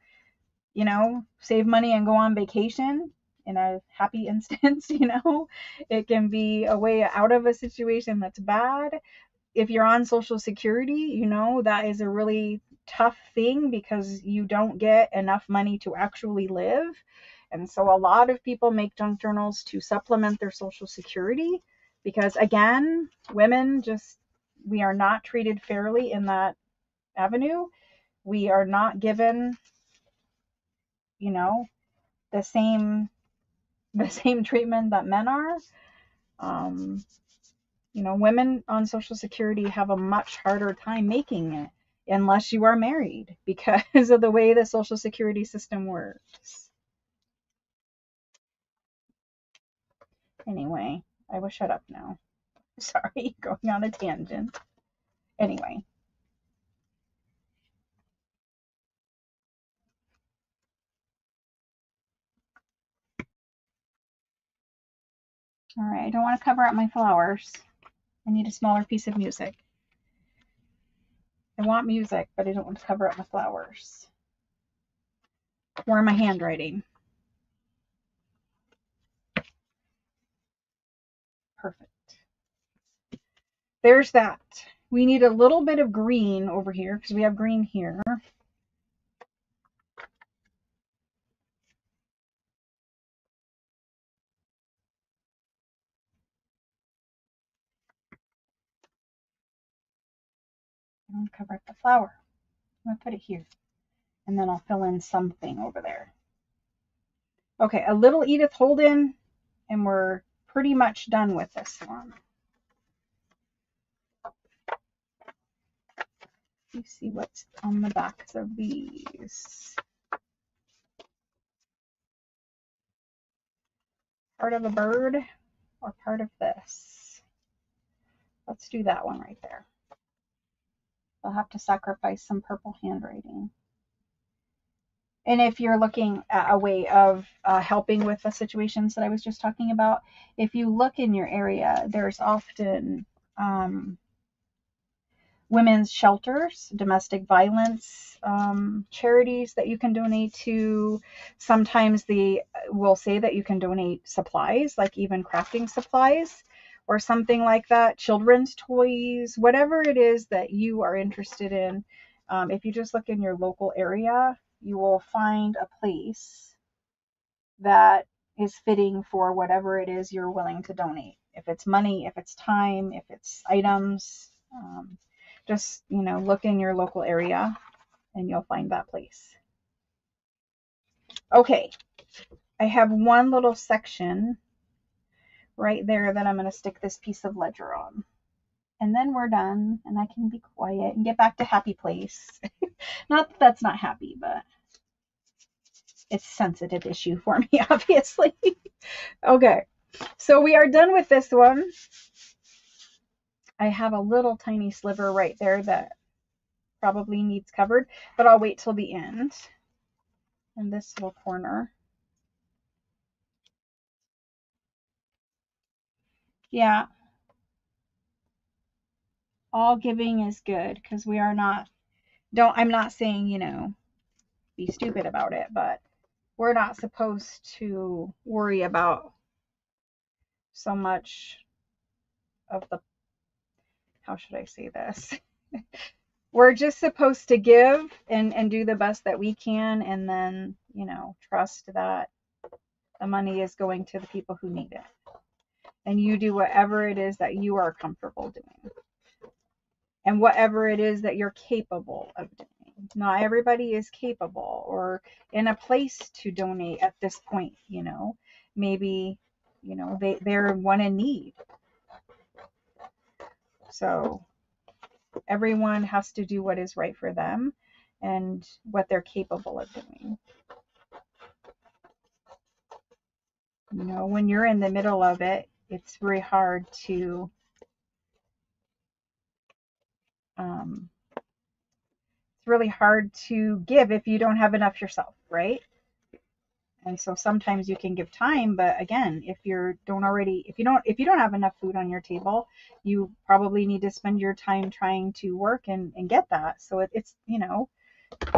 save money and go on vacation in a happy instance. It can be a way out of a situation that's bad. If you're on Social Security, that is a really tough thing because you don't get enough money to actually live. And so a lot of people make junk journals to supplement their Social Security because, again, women we are not treated fairly in that avenue. We are not given, the same treatment that men are. Um, You know, women on Social Security have a much harder time making it unless you are married because of the way the Social Security system works. Anyway, I will shut up now. Sorry, going on a tangent. Anyway. All right, I don't want to cover up my flowers. I need a smaller piece of music. I want music, but I don't want to cover up my flowers. Or my handwriting. Perfect. There's that. We need a little bit of green over here because we have green here. I don't cover up the flower. I'm going to put it here. And then I'll fill in something over there. Okay, a little Edith Holden, and we're pretty much done with this one. Let's see what's on the backs of these. Part of a bird or part of this? Let's do that one right there. I'll have to sacrifice some purple handwriting. And if you're looking at a way of helping with the situations that I was just talking about, if you look in your area, there's often women's shelters, domestic violence charities that you can donate to. Sometimes they will say that you can donate supplies, like even crafting supplies or something like that, children's toys, whatever it is that you are interested in. If you just look in your local area, you will find a place that is fitting for whatever it is you're willing to donate. If it's money, if it's time, if it's items, just, you know, look in your local area and you'll find that place. Okay, I have one little section right there that I'm going to stick this piece of ledger on. And then we're done and I can be quiet and get back to happy place. Not that that's not happy, but it's a sensitive issue for me, obviously. Okay, so we are done with this one. I have a little tiny sliver right there that probably needs covered, but I'll wait till the end. In this little corner. Yeah. All giving is good because we are not, I'm not saying, you know, be stupid about it, but we're not supposed to worry about so much of the, how should I say this? We're just supposed to give and do the best that we can, and then, you know, trust that the money is going to the people who need it. And you do whatever it is that you are comfortable doing. And whatever it is that you're capable of doing. Not everybody is capable or in a place to donate at this point, you know. Maybe, you know, they're one in need. So everyone has to do what is right for them and what they're capable of doing. You know, when you're in the middle of it, it's very hard to it's really hard to give if you don't have enough yourself, right? And so sometimes you can give time, but again, if you don't have enough food on your table, you probably need to spend your time trying to work and get that. So it's, you know,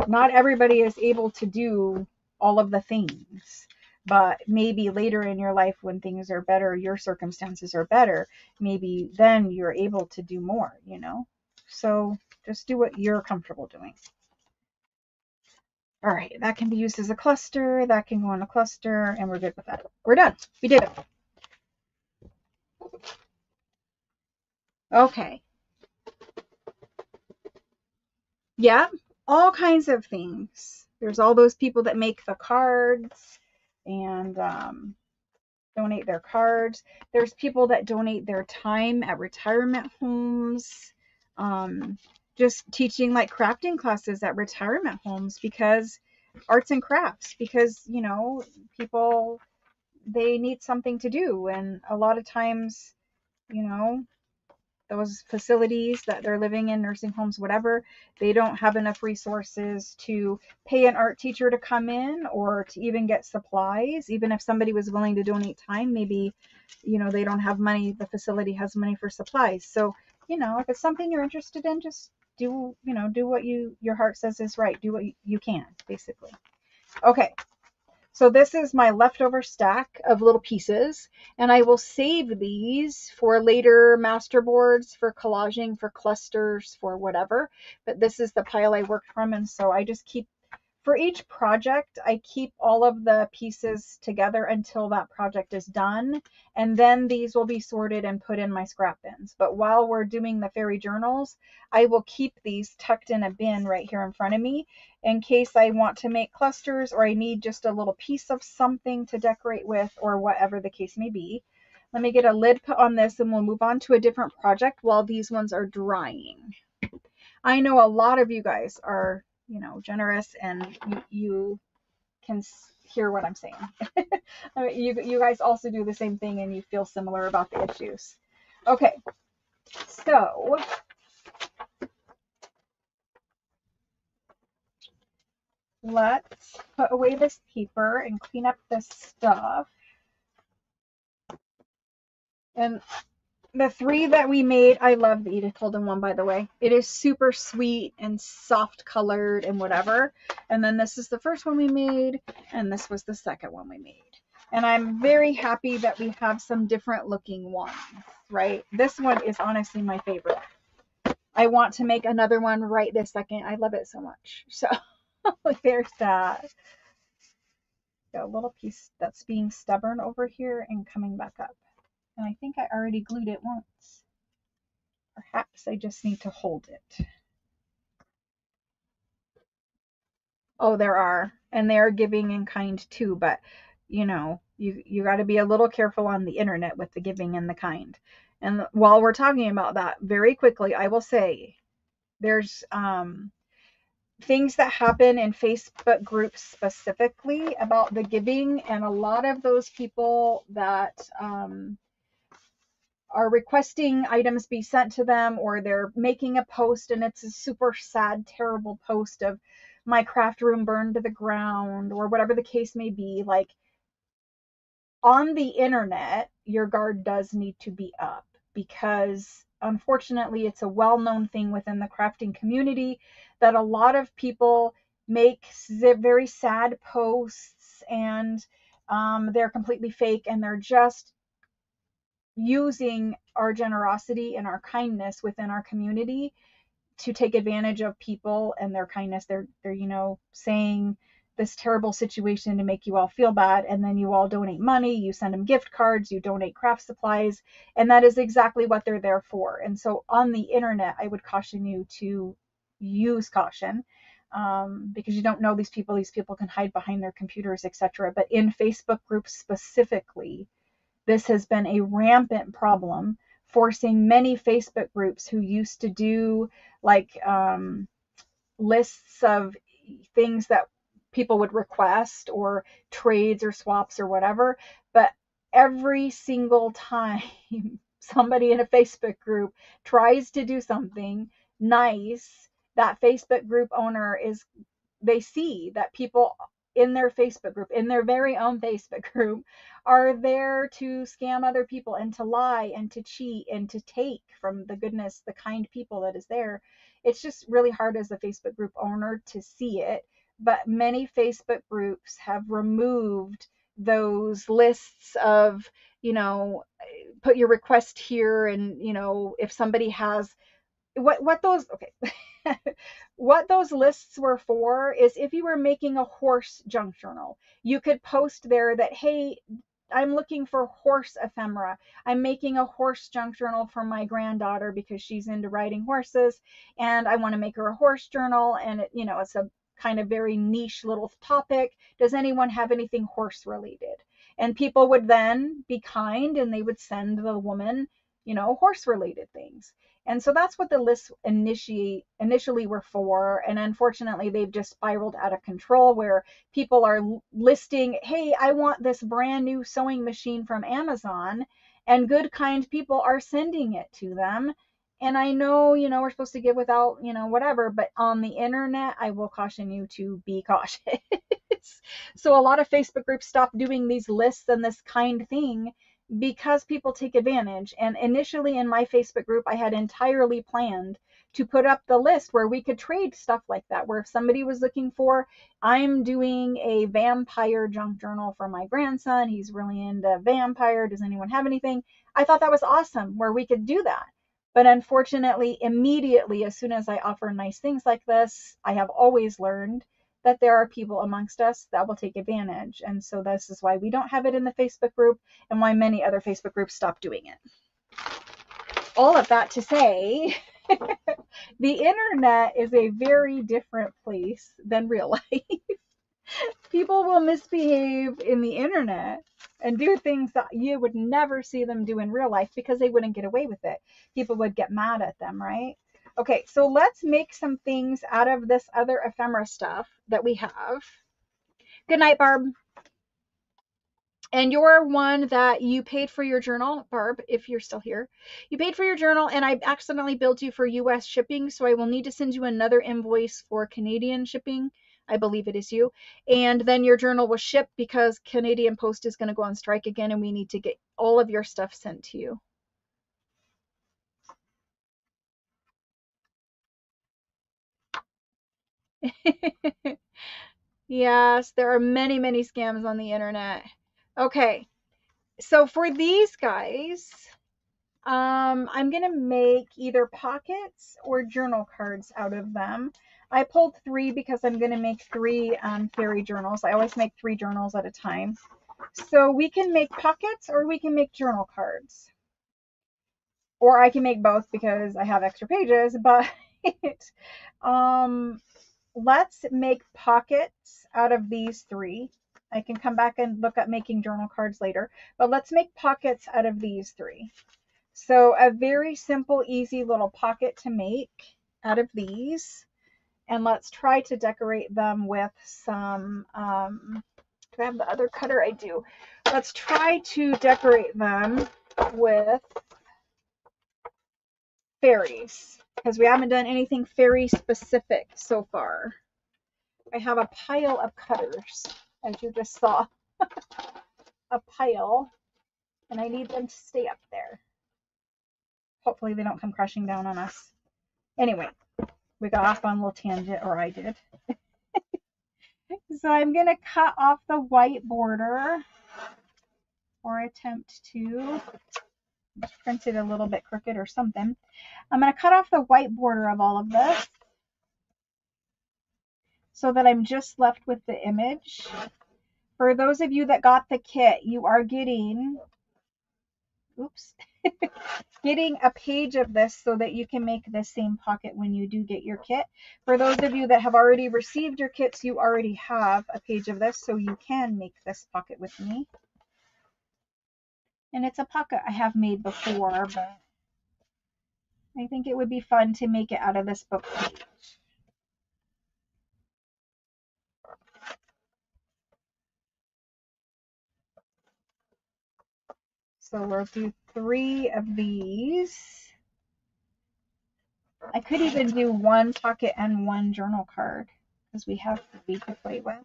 not everybody is able to do all of the things, but maybe later in your life when things are better, your circumstances are better, maybe then you're able to do more, you know. So just do what you're comfortable doing. All right, that can be used as a cluster. That can go on a cluster, and we're good with that. We're done. We did it. Okay. Yeah, all kinds of things. There's all those people that make the cards, and donate their cards. There's people that donate their time at retirement homes, um, just teaching like crafting classes at retirement homes, because arts and crafts, because, you know, people, they need something to do. And a lot of times, you know, those facilities that they're living in, nursing homes, whatever, they don't have enough resources to pay an art teacher to come in, or to even get supplies. Even if somebody was willing to donate time, maybe, you know, they don't have money, the facility has money for supplies. So, you know, if it's something you're interested in, just do, you know, do what your heart says is right. Do what you can, basically. Okay. So this is my leftover stack of little pieces, and I will save these for later master boards, for collaging, for clusters, for whatever. But this is the pile I worked from, and so I just keep, for each project, I keep all of the pieces together until that project is done. And then these will be sorted and put in my scrap bins. But while we're doing the fairy journals, I will keep these tucked in a bin right here in front of me, in case I want to make clusters, or I need just a little piece of something to decorate with, or whatever the case may be. Let me get a lid put on this, and we'll move on to a different project while these ones are drying. I know a lot of you guys are, you know, generous, and you can hear what I'm saying. I mean, you guys also do the same thing, and you feel similar about the issues. Okay, so let's put away this paper and clean up this stuff. And the three that we made, I love the Edith Holden one, by the way. It is super sweet and soft colored and whatever. And then this is the first one we made, and this was the second one we made. And I'm very happy that we have some different looking ones, right? This one is honestly my favorite. I want to make another one right this second. I love it so much. So there's that. Got a little piece that's being stubborn over here and coming back up. And I think I already glued it once. Perhaps I just need to hold it. Oh, there are. And they are giving in kind too, but you know, you got to be a little careful on the internet with the giving and the kind. And while we're talking about that, very quickly, I will say there's things that happen in Facebook groups specifically about the giving, and a lot of those people that are requesting items be sent to them, or they're making a post and it's a super sad, terrible post of my craft room burned to the ground, or whatever the case may be. Like, on the internet, your guard does need to be up, because unfortunately it's a well-known thing within the crafting community that a lot of people make very sad posts, and they're completely fake, and they're just using our generosity and our kindness within our community to take advantage of people and their kindness. They're you know, saying this terrible situation to make you all feel bad, and then you all donate money, you send them gift cards, you donate craft supplies, and that is exactly what they're there for. And so on the internet, I would caution you to use caution, because you don't know these people. These people can hide behind their computers, etc. But in Facebook groups specifically, this has been a rampant problem, forcing many Facebook groups who used to do like lists of things that people would request, or trades or swaps or whatever. But every single time somebody in a Facebook group tries to do something nice, that Facebook group owner is, they see that people in their Facebook group, in their very own Facebook group, are there to scam other people and to lie and to cheat and to take from the goodness, the kind people that is there. It's just really hard as a Facebook group owner to see it. But many Facebook groups have removed those lists of, you know, put your request here, and, you know, if somebody has what those, okay, what those lists were for is, if you were making a horse junk journal, you could post there that, hey, I'm looking for horse ephemera. I'm making a horse junk journal for my granddaughter because she's into riding horses, and I want to make her a horse journal, and it, you know, it's a kind of very niche little topic. Does anyone have anything horse related? And people would then be kind and they would send the woman, you know, horse related things. And so that's what the lists initially were for. And unfortunately, they've just spiraled out of control where people are listing, hey, I want this brand new sewing machine from Amazon. And good, kind people are sending it to them. And I know, you know, we're supposed to give without, you know, whatever, but on the internet, I will caution you to be cautious. So a lot of Facebook groups stopped doing these lists and this kind thing because people take advantage. And initially in my Facebook group, I had entirely planned to put up the list where we could trade stuff like that, where if somebody was looking for, I'm doing a vampire junk journal for my grandson, he's really into vampire, does anyone have anything? I thought that was awesome where we could do that. But unfortunately, immediately, as soon as I offer nice things like this, I have always learned that there are people amongst us that will take advantage. And so this is why we don't have it in the Facebook group and why many other Facebook groups stop doing it. All of that to say, the internet is a very different place than real life. People will misbehave in the internet and do things that you would never see them do in real life because they wouldn't get away with it. People would get mad at them, right? Okay, so let's make some things out of this other ephemera stuff that we have. Good night, Barb. And you're one that you paid for your journal, Barb, if you're still here. You paid for your journal and I accidentally billed you for US shipping, so I will need to send you another invoice for Canadian shipping. I believe it is you. And then your journal was shipped because Canadian Post is going to go on strike again and we need to get all of your stuff sent to you. Yes, there are many, many scams on the internet. Okay, so for these guys, I'm gonna make either pockets or journal cards out of them. I pulled 3 because I'm gonna make 3 fairy journals. I always make 3 journals at a time. So we can make pockets or we can make journal cards. Or I can make both because I have extra pages, but um, let's make pockets out of these 3. I can come back and look at making journal cards later, but let's make pockets out of these 3. So a very simple, easy little pocket to make out of these. And let's try to decorate them with some, do I have the other cutter? I do. Let's try to decorate them with fairies because we haven't done anything fairy specific so far. I have a pile of cutters, as you just saw. A pile, and I need them to stay up there. Hopefully they don't come crashing down on us. Anyway, we got off on a little tangent, or I did. So I'm going to cut off the white border, or attempt to. Just print it a little bit crooked or something. I'm going to cut off the white border of all of this so that I'm just left with the image. For those of you that got the kit, you are getting, oops, getting a page of this so that you can make the same pocket when you do get your kit. For those of you that have already received your kits, you already have a page of this, so you can make this pocket with me. And it's a pocket I have made before, but I think it would be fun to make it out of this book page. So we'll do 3 of these. I could even do 1 pocket and 1 journal card because we have 3 to play with.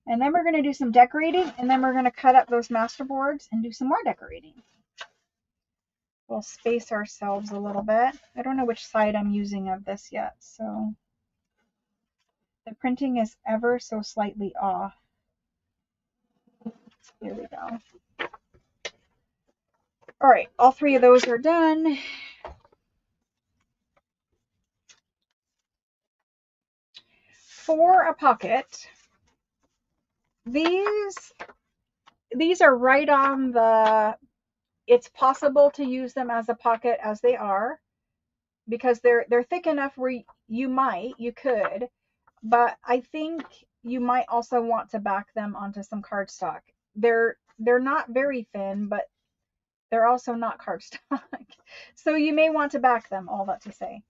And then we're going to do some decorating, and then we're going to cut up those master boards and do some more decorating. We'll space ourselves a little bit. I don't know which side I'm using of this yet, so the printing is ever so slightly off. Here we go. All right, all 3 of those are done. For a pocket, these are right on the, it's possible to use them as a pocket as they are because they're thick enough where you could, but I think you might also want to back them onto some cardstock. they're not very thin, but they're also not cardstock. So you may want to back them, all that to say.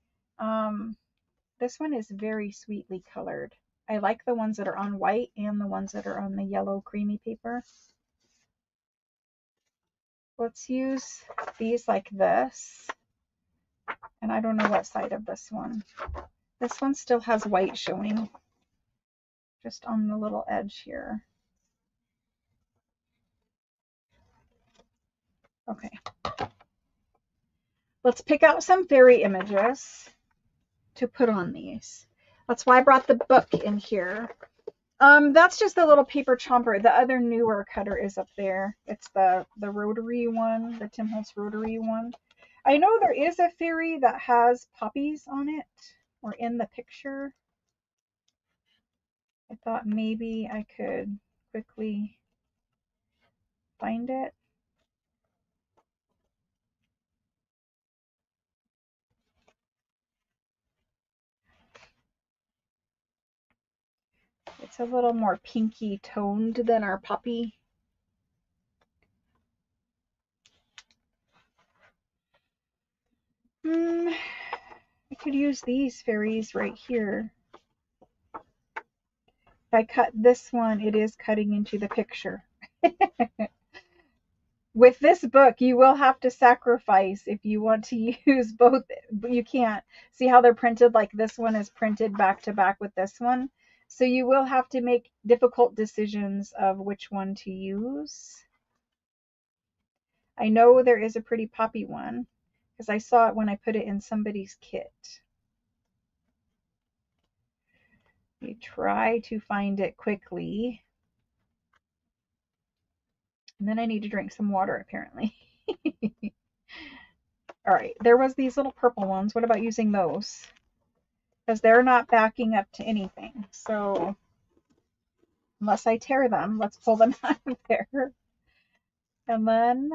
This one is very sweetly colored. I like the ones that are on white and the ones that are on the yellow creamy paper. Let's use these like this. And I don't know what side of this one. This one still has white showing just on the little edge here. Okay. Let's pick out some fairy images to put on these. That's why I brought the book in here. That's just the little paper chomper. The other newer cutter is up there. It's the rotary one, the Tim Holtz rotary one. I know there is a fairy that has poppies on it, or in the picture. I thought maybe I could quickly find it. It's a little more pinky toned than our poppy. I could use these fairies right here. If I cut this one, it is cutting into the picture. With this book, you will have to sacrifice if you want to use both. You can't. See how they're printed? Like this one is printed back to back with this one. So you will have to make difficult decisions of which one to use. I know there is a pretty poppy one because I saw it when I put it in somebody's kit. You try to find it quickly. And then I need to drink some water, apparently. All right, there was these little purple ones. What about using those? Because they're not backing up to anything. So unless I tear them, let's pull them out of there. And then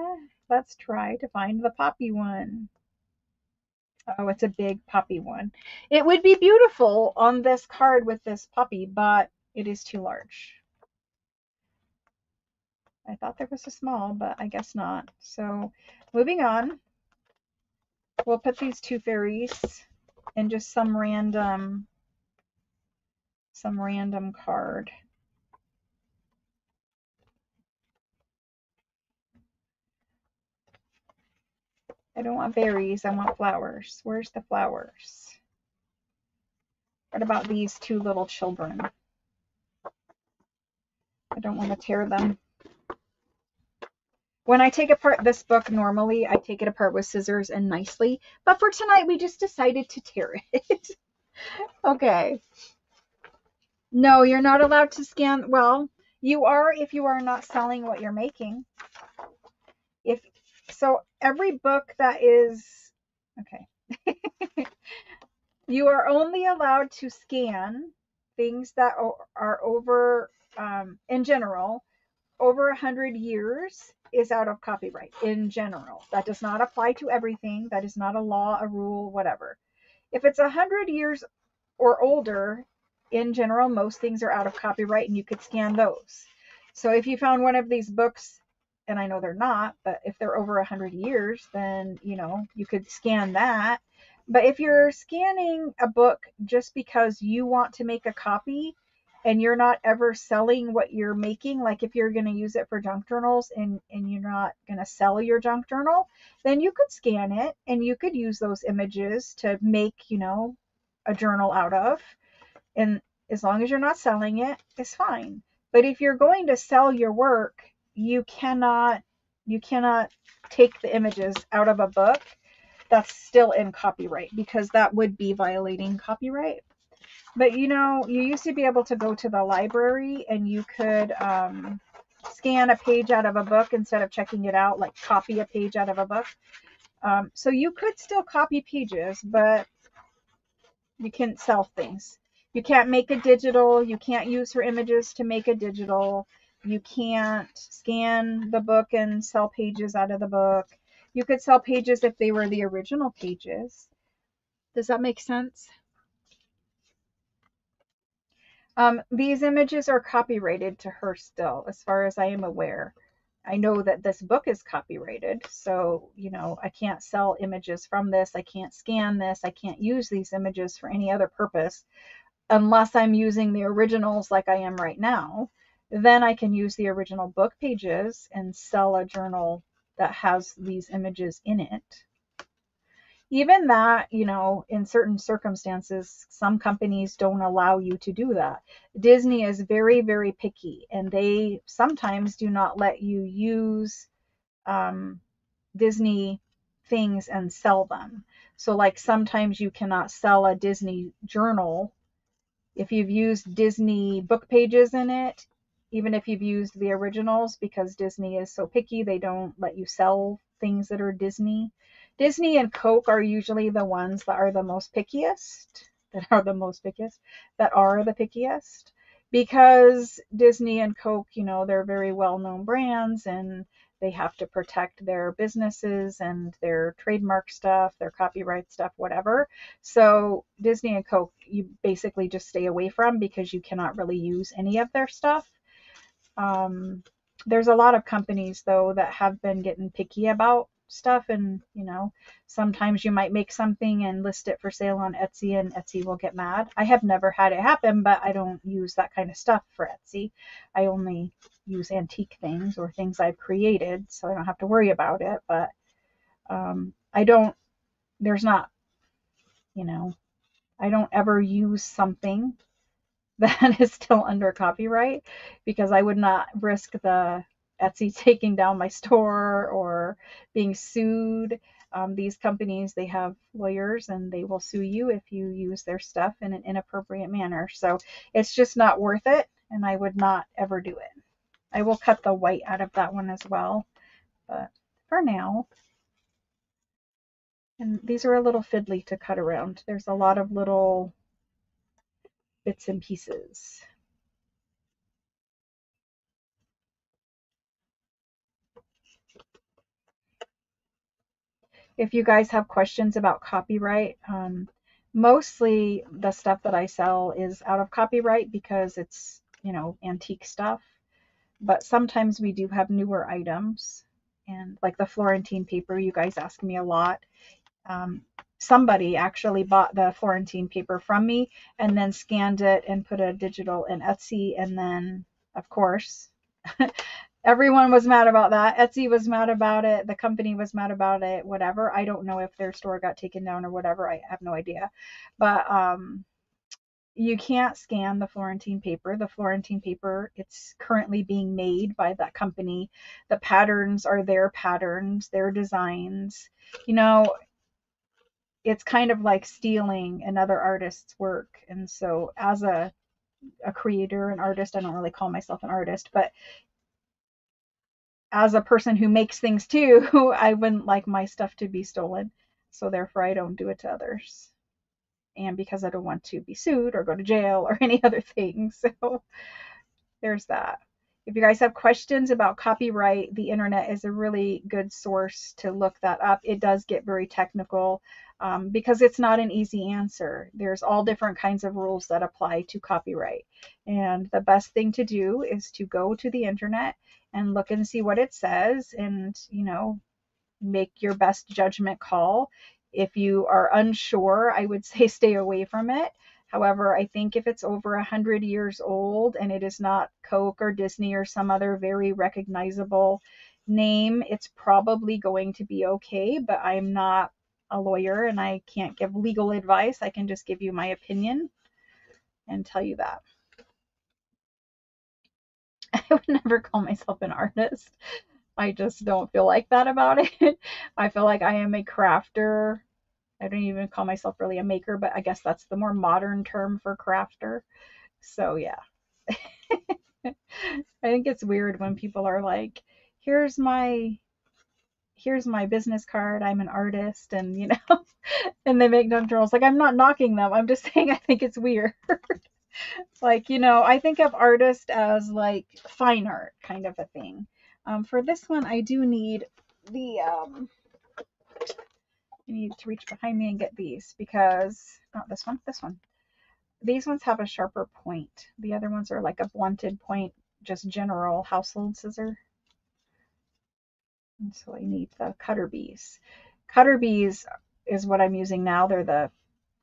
let's try to find the poppy one. Oh, it's a big poppy one. It would be beautiful on this card with this poppy, but it is too large. I thought there was a small, but I guess not. So moving on, we'll put these two fairies in just some random card. I don't want berries, I want flowers. Where's the flowers? What about these two little children? I don't want to tear them. When I take apart this book, normally I take it apart with scissors and nicely, but for tonight we just decided to tear it. Okay. No, you're not allowed to scan. Well, you are if you are not selling what you're making. So every book that is, okay. You are only allowed to scan things that are over, in general, over 100 years is out of copyright in general. That does not apply to everything. That is not a law, a rule, whatever. If it's 100 years or older, in general, most things are out of copyright and you could scan those. So if you found one of these books, and I know they're not, but if they're over 100 years, then, you know, you could scan that. But if you're scanning a book just because you want to make a copy and you're not ever selling what you're making, like if you're going to use it for junk journals and you're not going to sell your junk journal, then you could scan it and you could use those images to make, you know, a journal out of. And as long as you're not selling it, it's fine. But if you're going to sell your work, you cannot take the images out of a book that's still in copyright, because that would be violating copyright. But you know, you used to be able to go to the library and you could scan a page out of a book instead of checking it out, like copy a page out of a book. So you could still copy pages, but you can't sell things. You can't make a digital. You can't use her images to make a digital. You can't scan the book and sell pages out of the book. You could sell pages if they were the original pages. Does that make sense? These images are copyrighted to her still, as far as I am aware. I know that this book is copyrighted, so, I can't sell images from this. I can't scan this. I can't use these images for any other purpose unless I'm using the originals like I am right now. Then I can use the original book pages and sell a journal that has these images in it. Even that, in certain circumstances, some companies don't allow you to do that. Disney is very, very picky, and they sometimes do not let you use um, Disney things and sell them. So, like, sometimes you cannot sell a Disney journal if you've used Disney book pages in it, even if you've used the originals, because Disney is so picky, they don't let you sell things that are Disney. Disney and Coke are usually the ones that are the most pickiest, that are the pickiest, because Disney and Coke, they're very well known brands, and they have to protect their businesses and their trademark stuff, their copyright stuff, whatever. So Disney and Coke, you basically just stay away from, because you cannot really use any of their stuff. Um, there's a lot of companies though that have been getting picky about stuff, and sometimes you might make something and list it for sale on Etsy, and Etsy will get mad. I have never had it happen, but I don't use that kind of stuff for Etsy. I only use antique things or things I've created, so I don't have to worry about it. But I don't, there's not, you know, I don't ever use something that is still under copyright, because I would not risk the Etsy taking down my store or being sued. These companies, they have lawyers, and they will sue you if you use their stuff in an inappropriate manner. So it's just not worth it, and I would not ever do it. I will cut the white out of that one as well, but for now. And these are a little fiddly to cut around. There's a lot of little bits and pieces. If you guys have questions about copyright, mostly the stuff that I sell is out of copyright because it's, antique stuff. But sometimes we do have newer items, and like the Florentine paper, you guys ask me a lot. Um, Somebody actually bought the Florentine paper from me and then scanned it and put a digital in Etsy, and then, of course, everyone was mad about that. Etsy was mad about it. The company was mad about it, whatever. I don't know if their store got taken down or whatever. I have no idea. But you can't scan the Florentine paper. The Florentine paper, it's currently being made by that company. The patterns are their patterns, their designs. You know, it's kind of like stealing another artist's work. And so as a creator, an artist, I don't really call myself an artist, but as a person who makes things too, I wouldn't like my stuff to be stolen. So therefore, I don't do it to others. And because I don't want to be sued or go to jail or any other thing. So there's that. If you guys have questions about copyright, the internet is a really good source to look that up. It does get very technical, because it's not an easy answer. There's all different kinds of rules that apply to copyright. And the best thing to do is to go to the internet and look and see what it says, and, make your best judgment call. If you are unsure, I would say stay away from it. However, I think if it's over 100 years old and it is not Coke or Disney or some other very recognizable name, it's probably going to be okay. But I'm not a lawyer and I can't give legal advice. I can just give you my opinion and tell you that. I would never call myself an artist. I just don't feel like that about it. I feel like I am a crafter. I don't even call myself really a maker, but I guess that's the more modern term for crafter. So yeah. I think it's weird when people are like, here's my here's my business card, I'm an artist, and and they make no journals. Like, I'm not knocking them. I'm just saying I think it's weird. Like, I think of artist as like fine art kind of a thing. For this one, I do need the I need to reach behind me and get these, because not this one, this one. these ones have a sharper point. The other ones are like a blunted point, just general household scissor. And so I need the cutter bees. Cutter bees is what I'm using now. They're the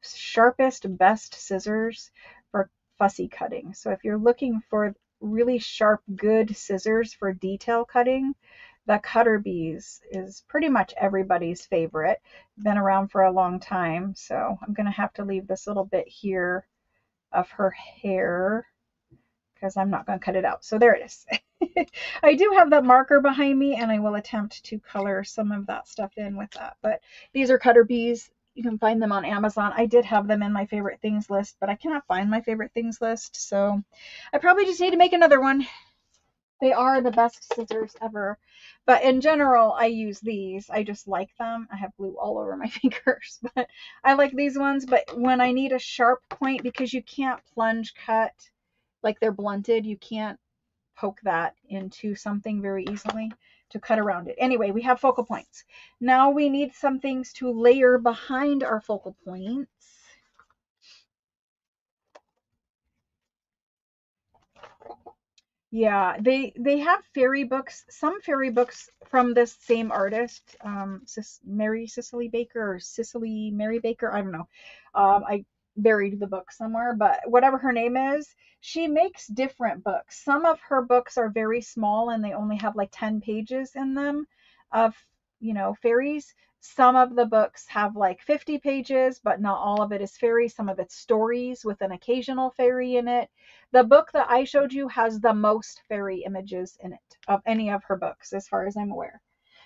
sharpest, best scissors for fussy cutting. So if you're looking for really sharp, good scissors for detail cutting, the cutter bees is pretty much everybody's favorite. Been around for a long time. So I'm going to have to leave this little bit here of her hair because I'm not going to cut it out. So there it is. I do have that marker behind me, and I will attempt to color some of that stuff in with that. But these are cutter bees. You can find them on Amazon. I did have them in my favorite things list, but I cannot find my favorite things list. So I probably just need to make another one. They are the best scissors ever. But in general, I use these. I just like them. I have glue all over my fingers, but I like these ones. But when I need a sharp point, because you can't plunge cut, like they're blunted, you can't poke that into something very easily to cut around it. Anyway, we have focal points. Now we need some things to layer behind our focal points. Yeah, they have fairy books, some fairy books from this same artist, Mary Cicely Baker or Cicely Mary Baker. I don't know. I buried the book somewhere, but whatever her name is, she makes different books. Some of her books are very small and they only have like 10 pages in them of, fairies. Some of the books have like 50 pages, but not all of it is fairy. Some of it's stories with an occasional fairy in it. The book that I showed you has the most fairy images in it of any of her books, as far as I'm aware.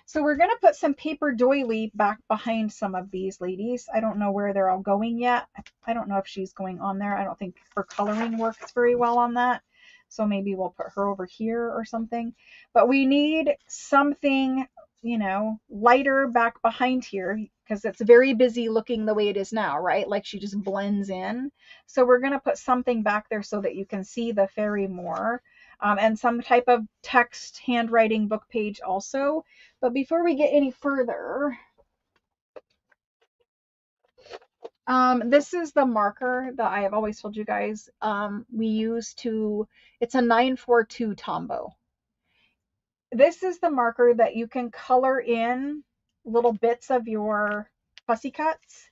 So we're going to put some paper doily back behind some of these ladies. I don't know where they're all going yet. I don't know if she's going on there. I don't think her coloring works very well on that. So maybe we'll put her over here or something. But we need something, lighter back behind here because it's very busy looking the way it is now, right? Like she just blends in. So we're going to put something back there so that you can see the fairy more. And some type of text handwriting book page also. But before we get any further, this is the marker that I have always told you guys we use to, it's a 942 Tombow. This is the marker that you can color in little bits of your fussy cuts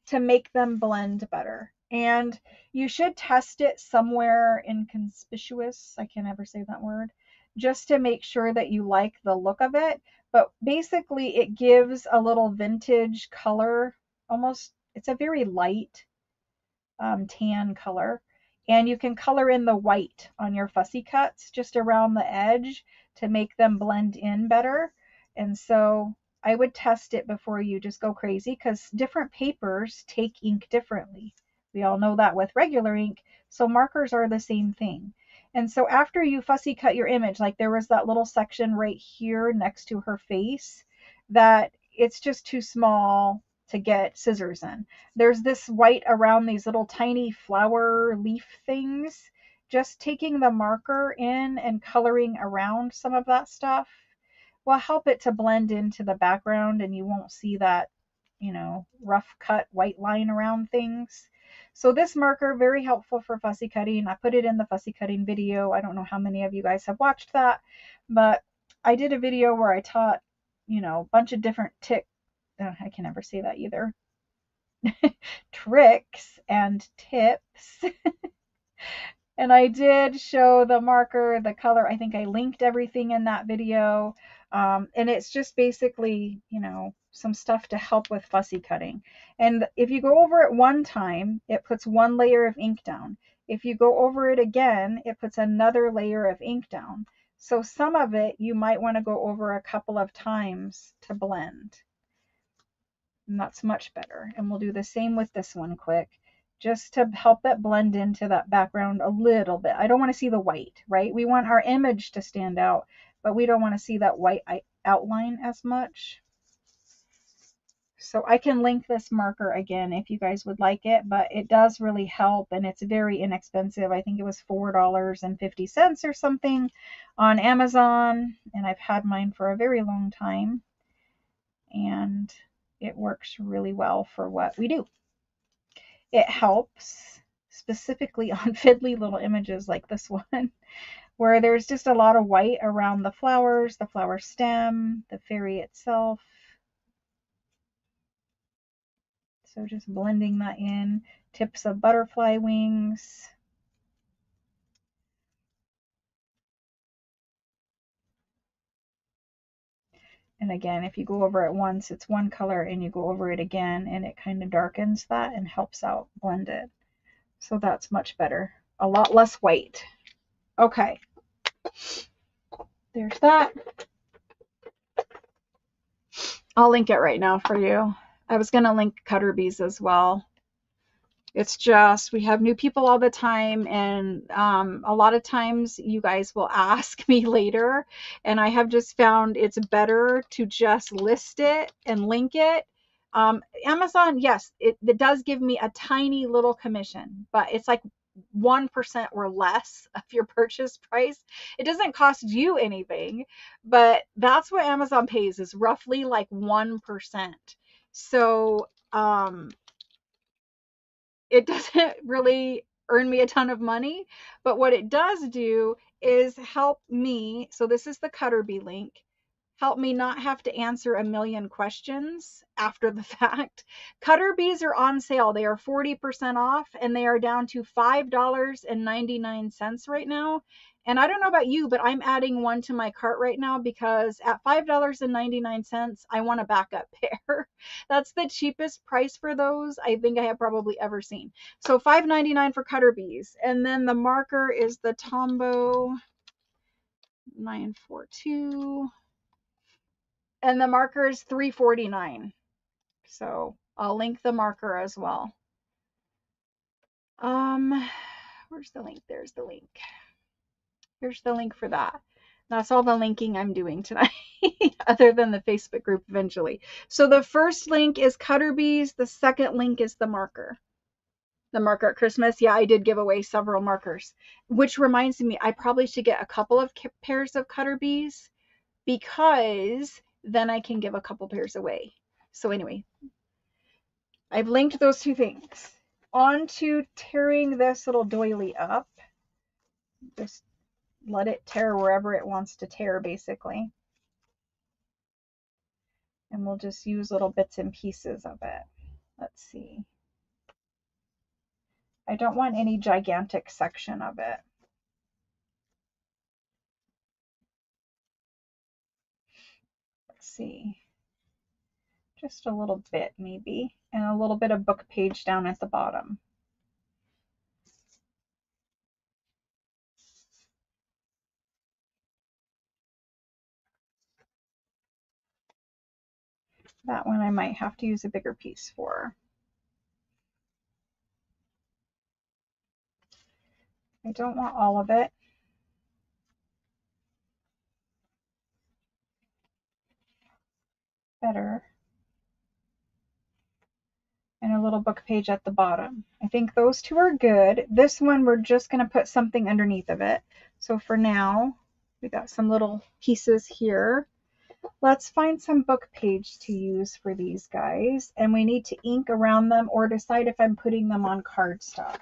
to make them blend better. And you should test it somewhere inconspicuous. I can't ever say that word. Just to make sure that you like the look of it. But basically it gives a little vintage color. Almost, it's a very light tan color. And you can color in the white on your fussy cuts just around the edge to make them blend in better. And so I would test it before you just go crazy because different papers take ink differently. We all know that with regular ink. So markers are the same thing. And so after you fussy cut your image, like there was that little section right here next to her face that it's just too small to get scissors in. There's this white around these little tiny flower leaf things. Just taking the marker in and coloring around some of that stuff will help it to blend into the background and you won't see that, rough cut white line around things. So this marker, very helpful for fussy cutting. I put it in the fussy cutting video. I don't know how many of you guys have watched that, but I did a video where I taught, a bunch of different I can never say that either. Tricks and tips. And I did show the marker, the color. I think I linked everything in that video. And it's just basically, some stuff to help with fussy cutting. And if you go over it one time, it puts one layer of ink down. If you go over it again, it puts another layer of ink down. So some of it you might want to go over a couple of times to blend. And that's much better. And we'll do the same with this one quick, just to help it blend into that background a little bit. I don't want to see the white, right? We want our image to stand out, but we don't want to see that white outline as much. So I can link this marker again if you guys would like it, but it does really help and it's very inexpensive. I think it was $4.50 or something on Amazon, and I've had mine for a very long time. And it works really well for what we do. It helps, specifically on fiddly little images like this one, where there's just a lot of white around the flowers, the flower stem, the fairy itself. So just blending that in, tips of butterfly wings. And again, if you go over it once, it's one color, and you go over it again, and it kind of darkens that and helps out blend it. So that's much better. A lot less white. Okay. There's that. I'll link it right now for you. I was going to link Cutter Bees as well. It's just, we have new people all the time, and a lot of times you guys will ask me later, and I have just found it's better to just list it and link it. Amazon, yes, it does give me a tiny little commission, but it's like 1% or less of your purchase price. It doesn't cost you anything, but that's what Amazon pays, is roughly like 1%. So, it doesn't really earn me a ton of money, but what it does do is help me. So this is the Cutter Bee link. Help me not have to answer a million questions after the fact. Cutter Bees are on sale. They are 40% off, and they are down to $5.99 right now. And I don't know about you, but I'm adding one to my cart right now because at $5.99, I want a backup pair. That's the cheapest price for those I think I have probably ever seen. So $5.99 for Cutter Bees. And then the marker is the Tombow 942. And the marker is $3.49. So I'll link the marker as well. Where's the link? There's the link. Here's the link for that. That's all the linking I'm doing tonight, other than the Facebook group eventually. So the first link is Cutter Bees. The second link is the marker. The marker at Christmas. Yeah, I did give away several markers, which reminds me, I probably should get a couple of pairs of Cutter Bees, because then I can give a couple pairs away. So anyway, I've linked those two things. On to tearing this little doily up. Just let it tear wherever it wants to tear, basically. And we'll just use little bits and pieces of it. Let's see. I don't want any gigantic section of it. Let's see. Just a little bit, maybe. And a little bit of book page down at the bottom. That one I might have to use a bigger piece for. I don't want all of it. Better. And a little book page at the bottom. I think those two are good. This one, we're just going to put something underneath of it. So for now, we got some little pieces here. Let's find some book page to use for these guys. And we need to ink around them or decide if I'm putting them on cardstock.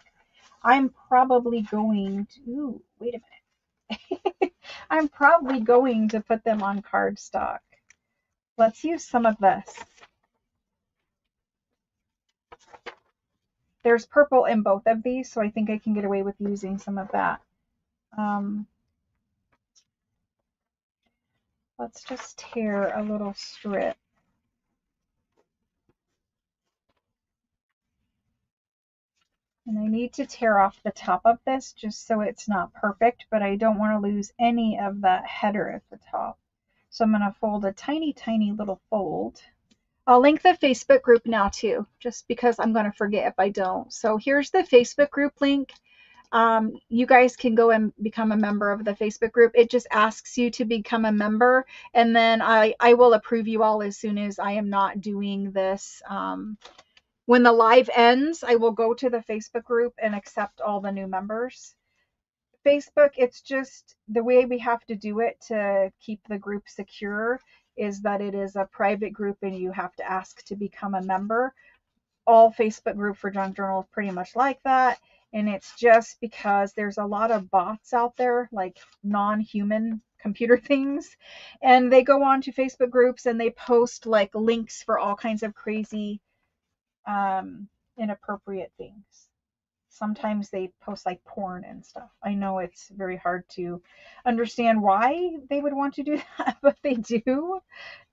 I'm probably going to, ooh, wait a minute. I'm probably going to put them on cardstock. Let's use some of this. There's purple in both of these, so I think I can get away with using some of that. Let's just tear a little strip. And I need to tear off the top of this just so it's not perfect, but I don't want to lose any of that header at the top. So I'm going to fold a tiny, tiny little fold. I'll link the Facebook group now too, just because I'm going to forget if I don't. So here's the Facebook group link. You guys can go and become a member of the Facebook group. It just asks you to become a member, and then I will approve you all as soon as I am not doing this. When the live ends, I will go to the Facebook group and accept all the new members. Facebook, it's just the way we have to do it to keep the group secure is that it is a private group and you have to ask to become a member. All Facebook group for Junk Journal is pretty much like that. And it's just because there's a lot of bots out there, like non-human computer things, and they go on to Facebook groups and they post like links for all kinds of crazy inappropriate things. Sometimes they post like porn and stuff. I know it's very hard to understand why they would want to do that, but they do.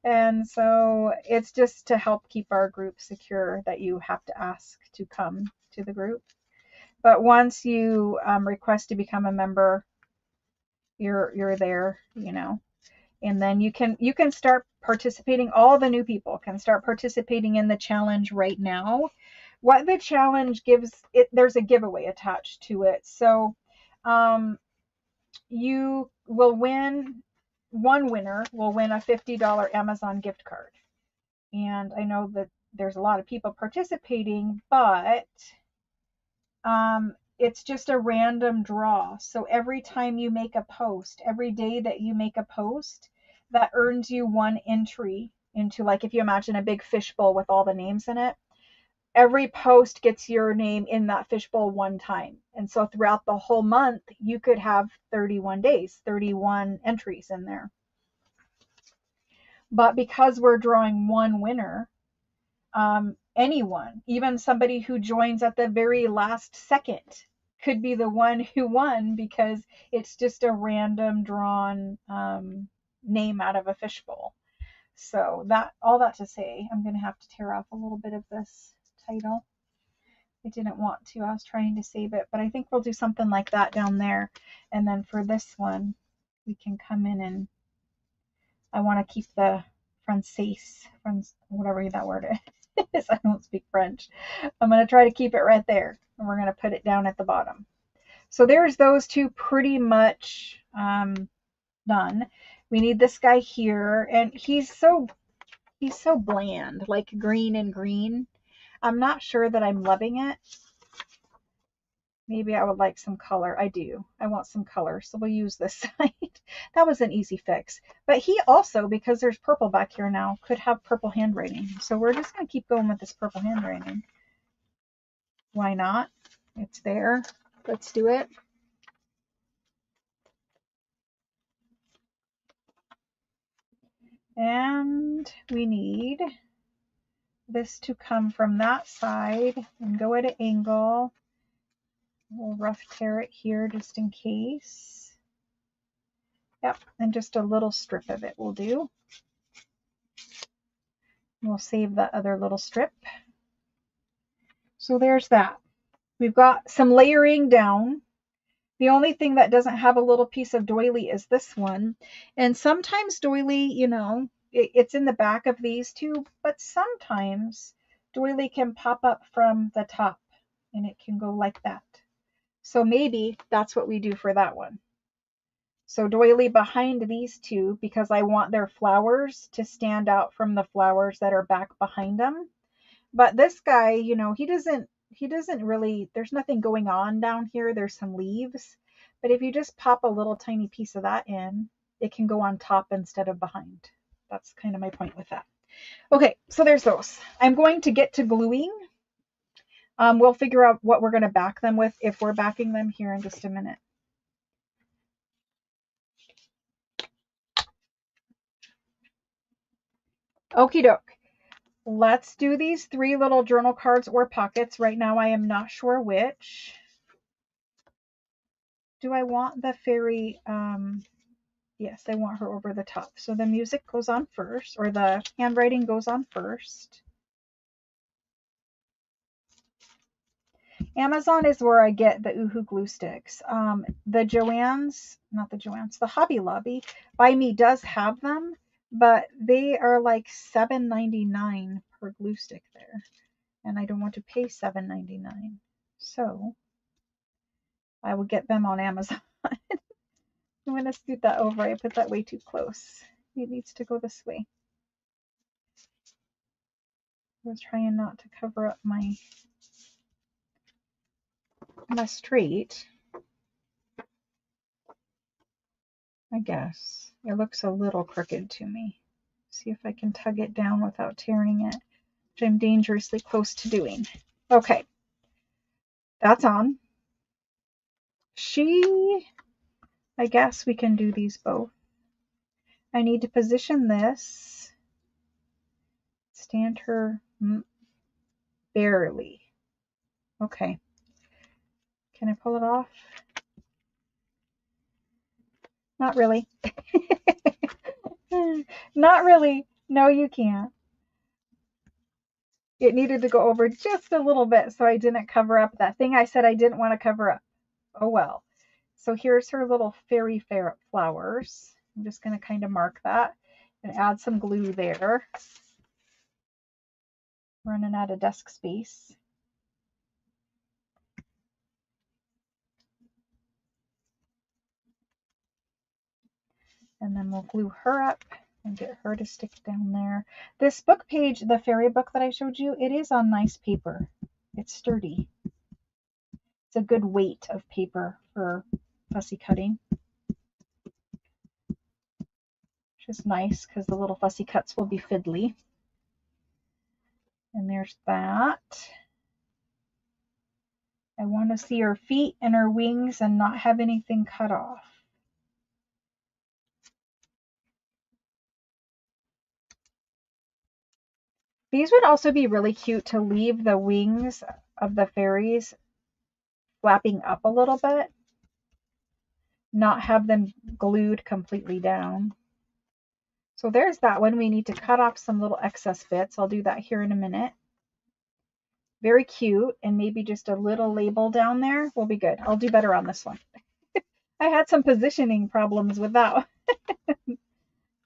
And so it's just to help keep our group secure that you have to ask to come to the group. But once you request to become a member, you're there, you know. And then you can start participating. All the new people can start participating in the challenge right now. What the challenge gives it, there's a giveaway attached to it. So you will win, one winner will win a $50 Amazon gift card. And I know that there's a lot of people participating, but it's just a random draw. So every time you make a post, every day that you make a post, that earns you one entry into, like, if you imagine a big fishbowl with all the names in it, every post gets your name in that fishbowl one time. And so throughout the whole month, you could have 31 days, 31 entries in there. But because we're drawing one winner, anyone, even somebody who joins at the very last second, could be the one who won, because it's just a random drawn name out of a fishbowl. So that, all that to say, I'm going to have to tear off a little bit of this title. I didn't want to. I was trying to save it, but I think we'll do something like that down there. And then for this one, we can come in and I want to keep the français, whatever that word is. I don't speak French. I'm going to try to keep it right there, and we're going to put it down at the bottom. So there's those two pretty much done. We need this guy here, and he's so bland, like green and green. I'm not sure that I'm loving it. Maybe I would like some color. I do. I want some color, so we'll use this side. That was an easy fix. But he also, because there's purple back here now, could have purple handwriting. So we're just going to keep going with this purple handwriting. Why not? It's there. Let's do it. And we need this to come from that side and go at an angle. We'll rough tear it here just in case. Yep, and just a little strip of it will do. We'll save that other little strip. So there's that. We've got some layering down. The only thing that doesn't have a little piece of doily is this one. And sometimes doily, you know, it's in the back of these two, but sometimes doily can pop up from the top and it can go like that. So maybe that's what we do for that one. So doily behind these two, because I want their flowers to stand out from the flowers that are back behind them. But this guy, you know, he doesn't really, there's nothing going on down here. There's some leaves. But if you just pop a little tiny piece of that in, it can go on top instead of behind. That's kind of my point with that. Okay, so there's those. I'm going to get to gluing. We'll figure out what we're going to back them with if we're backing them here in just a minute. Okie doke. Let's do these 3 little journal cards or pockets. Right now I am not sure which. Do I want the fairy? Yes, I want her over the top. So the music goes on first, or the handwriting goes on first. Amazon is where I get the Oohoo glue sticks. The Hobby Lobby by me does have them, but they are like $7.99 per glue stick there. And I don't want to pay $7.99. So I will get them on Amazon. I'm going to scoot that over. I put that way too close. It needs to go this way. I was trying not to cover up my straight. I guess. It looks a little crooked to me. See if I can tug it down without tearing it, which I'm dangerously close to doing. Okay. That's on. I guess we can do these both. I need to position this, stand her barely. Okay. Can I pull it off? Not really. Not really. No, you can't. It needed to go over just a little bit so I didn't cover up that thing I said I didn't want to cover up. Oh well. So here's her little fairy flowers. I'm just going to kind of mark that and add some glue there. Running out of desk space. And then we'll glue her up and get her to stick down there. This book page, the fairy book that I showed you, it is on nice paper. It's sturdy. It's a good weight of paper for fussy cutting. Which is nice because the little fussy cuts will be fiddly. And there's that. I want to see her feet and her wings and not have anything cut off. These would also be really cute to leave the wings of the fairies flapping up a little bit, not have them glued completely down. So there's that one. We need to cut off some little excess bits. I'll do that here in a minute. Very cute, and maybe just a little label down there will be good. I'll do better on this one. I had some positioning problems with that one.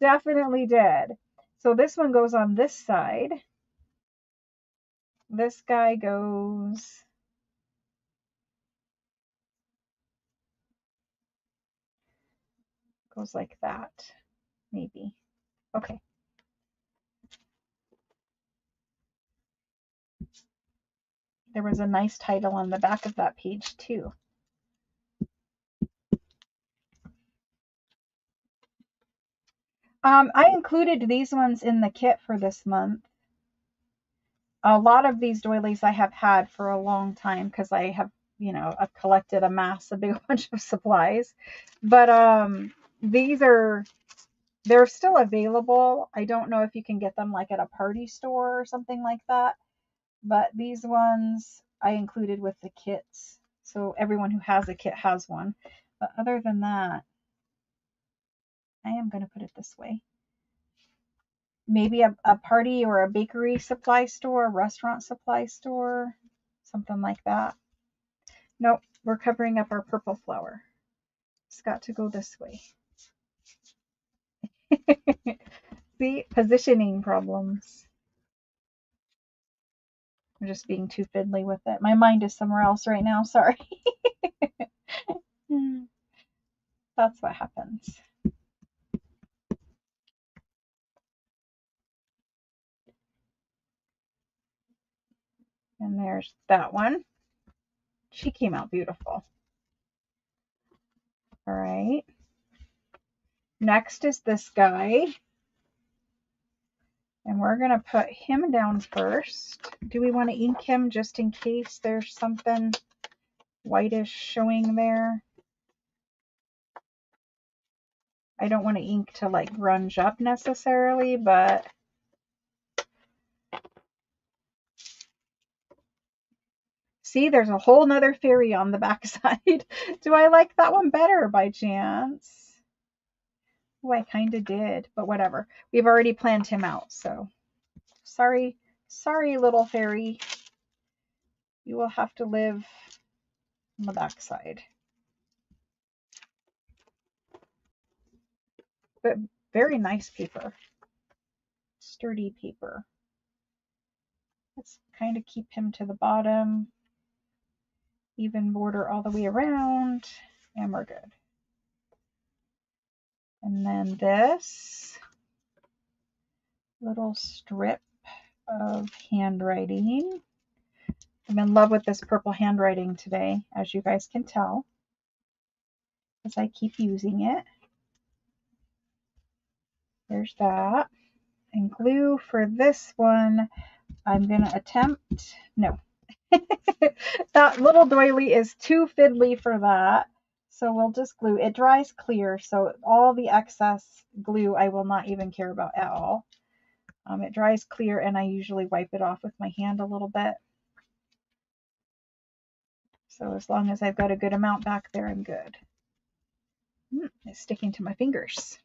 Definitely did. So this one goes on this side. This guy goes like that, maybe. Okay. There was a nice title on the back of that page too. I included these ones in the kit for this month. A lot of these doilies I have had for a long time because I have, I've collected a big bunch of supplies. But they're still available. I don't know if you can get them like at a party store or something like that. But these ones I included with the kits. So everyone who has a kit has one. But other than that, I am going to put it this way. Maybe a party or a bakery supply store, restaurant supply store, something like that. Nope, we're covering up our purple flower. It's got to go this way. See, positioning problems. I'm just being too fiddly with it. My mind is somewhere else right now, sorry. That's what happens. And there's that one. She came out beautiful. All right. Next is this guy. And we're going to put him down first. Do we want to ink him just in case there's something whitish showing there? I don't want to ink to like grunge up necessarily, but see, there's a whole nother fairy on the back side. Do I like that one better by chance? Oh, I kind of did, but whatever. We've already planned him out, so sorry, little fairy. You will have to live on the back side. But very nice paper. Sturdy paper. Let's kind of keep him to the bottom. Even border all the way around. And we're good. And then this little strip of handwriting. I'm in love with this purple handwriting today, as you guys can tell, as I keep using it. There's that. And glue for this one, I'm going to attempt, no. That little doily is too fiddly for that. So we'll just glue. It dries clear, so all the excess glue I will not even care about at all. It dries clear, and I usually wipe it off with my hand a little bit. So as long as I've got a good amount back there, I'm good. It's sticking to my fingers.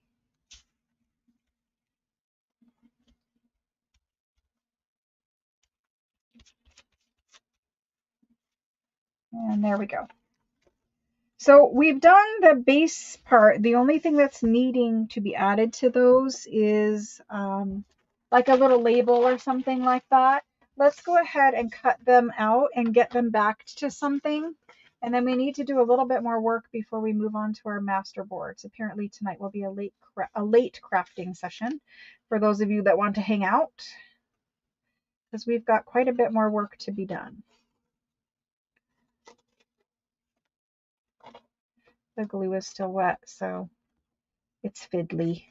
And there we go. So we've done the base part. The only thing that's needing to be added to those is like a little label or something like that. Let's go ahead and cut them out and get them back to something. And then we need to do a little bit more work before we move on to our master boards. Apparently tonight will be a late crafting session for those of you that want to hang out, because we've got quite a bit more work to be done. The glue is still wet, so it's fiddly.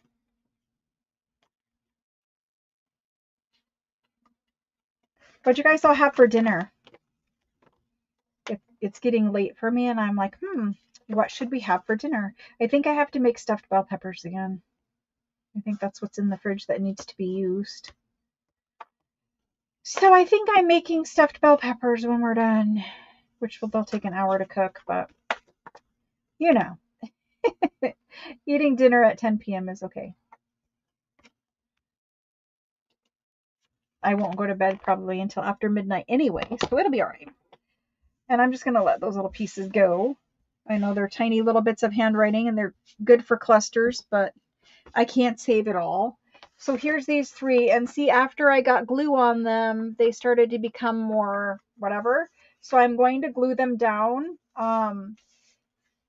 What'd you guys all have for dinner? It's getting late for me, and I'm like, what should we have for dinner? I think I have to make stuffed bell peppers again. I think that's what's in the fridge that needs to be used. So I think I'm making stuffed bell peppers when we're done, which they'll take an hour to cook, but you know, eating dinner at 10 p.m. is okay. I won't go to bed probably until after midnight anyway, so it'll be all right. And I'm just going to let those little pieces go. I know they're tiny little bits of handwriting and they're good for clusters, but I can't save it all. So here's these three, and see, after I got glue on them, they started to become more whatever. So I'm going to glue them down.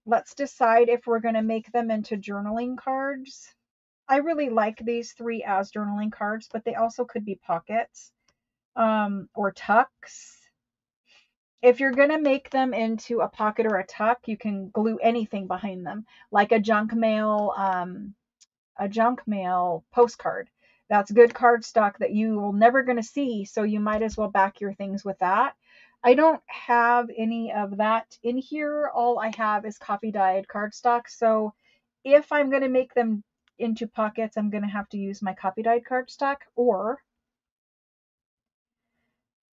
Let's decide if we're going to make them into journaling cards. I really like these three as journaling cards, but they also could be pockets or tucks. If you're going to make them into a pocket or a tuck, you can glue anything behind them, like a junk mail postcard. That's good cardstock that you will never going to see, so you might as well back your things with that. I don't have any of that in here. All I have is coffee dyed cardstock. So if I'm going to make them into pockets, I'm going to have to use my coffee dyed cardstock, or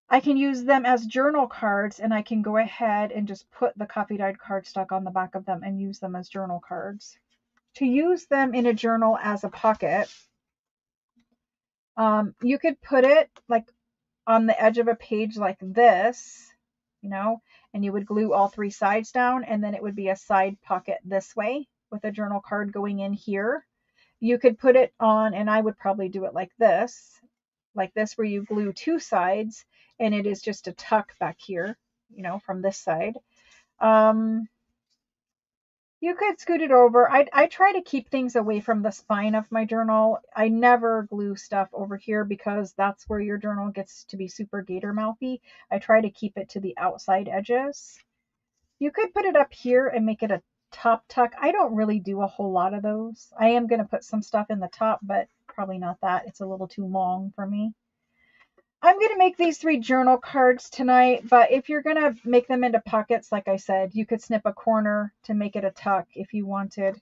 I can use them as journal cards, and I can go ahead and just put the coffee dyed cardstock on the back of them and use them as journal cards. To use them in a journal as a pocket, you could put it like on the edge of a page like this, and you would glue all three sides down, and then it would be a side pocket this way with a journal card going in here. You could put it on, and I would probably do it like this, where you glue two sides, and it is just a tuck back here, from this side. You could scoot it over. I try to keep things away from the spine of my journal. I never glue stuff over here because that's where your journal gets to be super gator mouthy. I try to keep it to the outside edges. You could put it up here and make it a top tuck. I don't really do a whole lot of those. I am going to put some stuff in the top, but probably not that. It's a little too long for me. I'm going to make these three journal cards tonight, but if you're going to make them into pockets, like I said, you could snip a corner to make it a tuck if you wanted.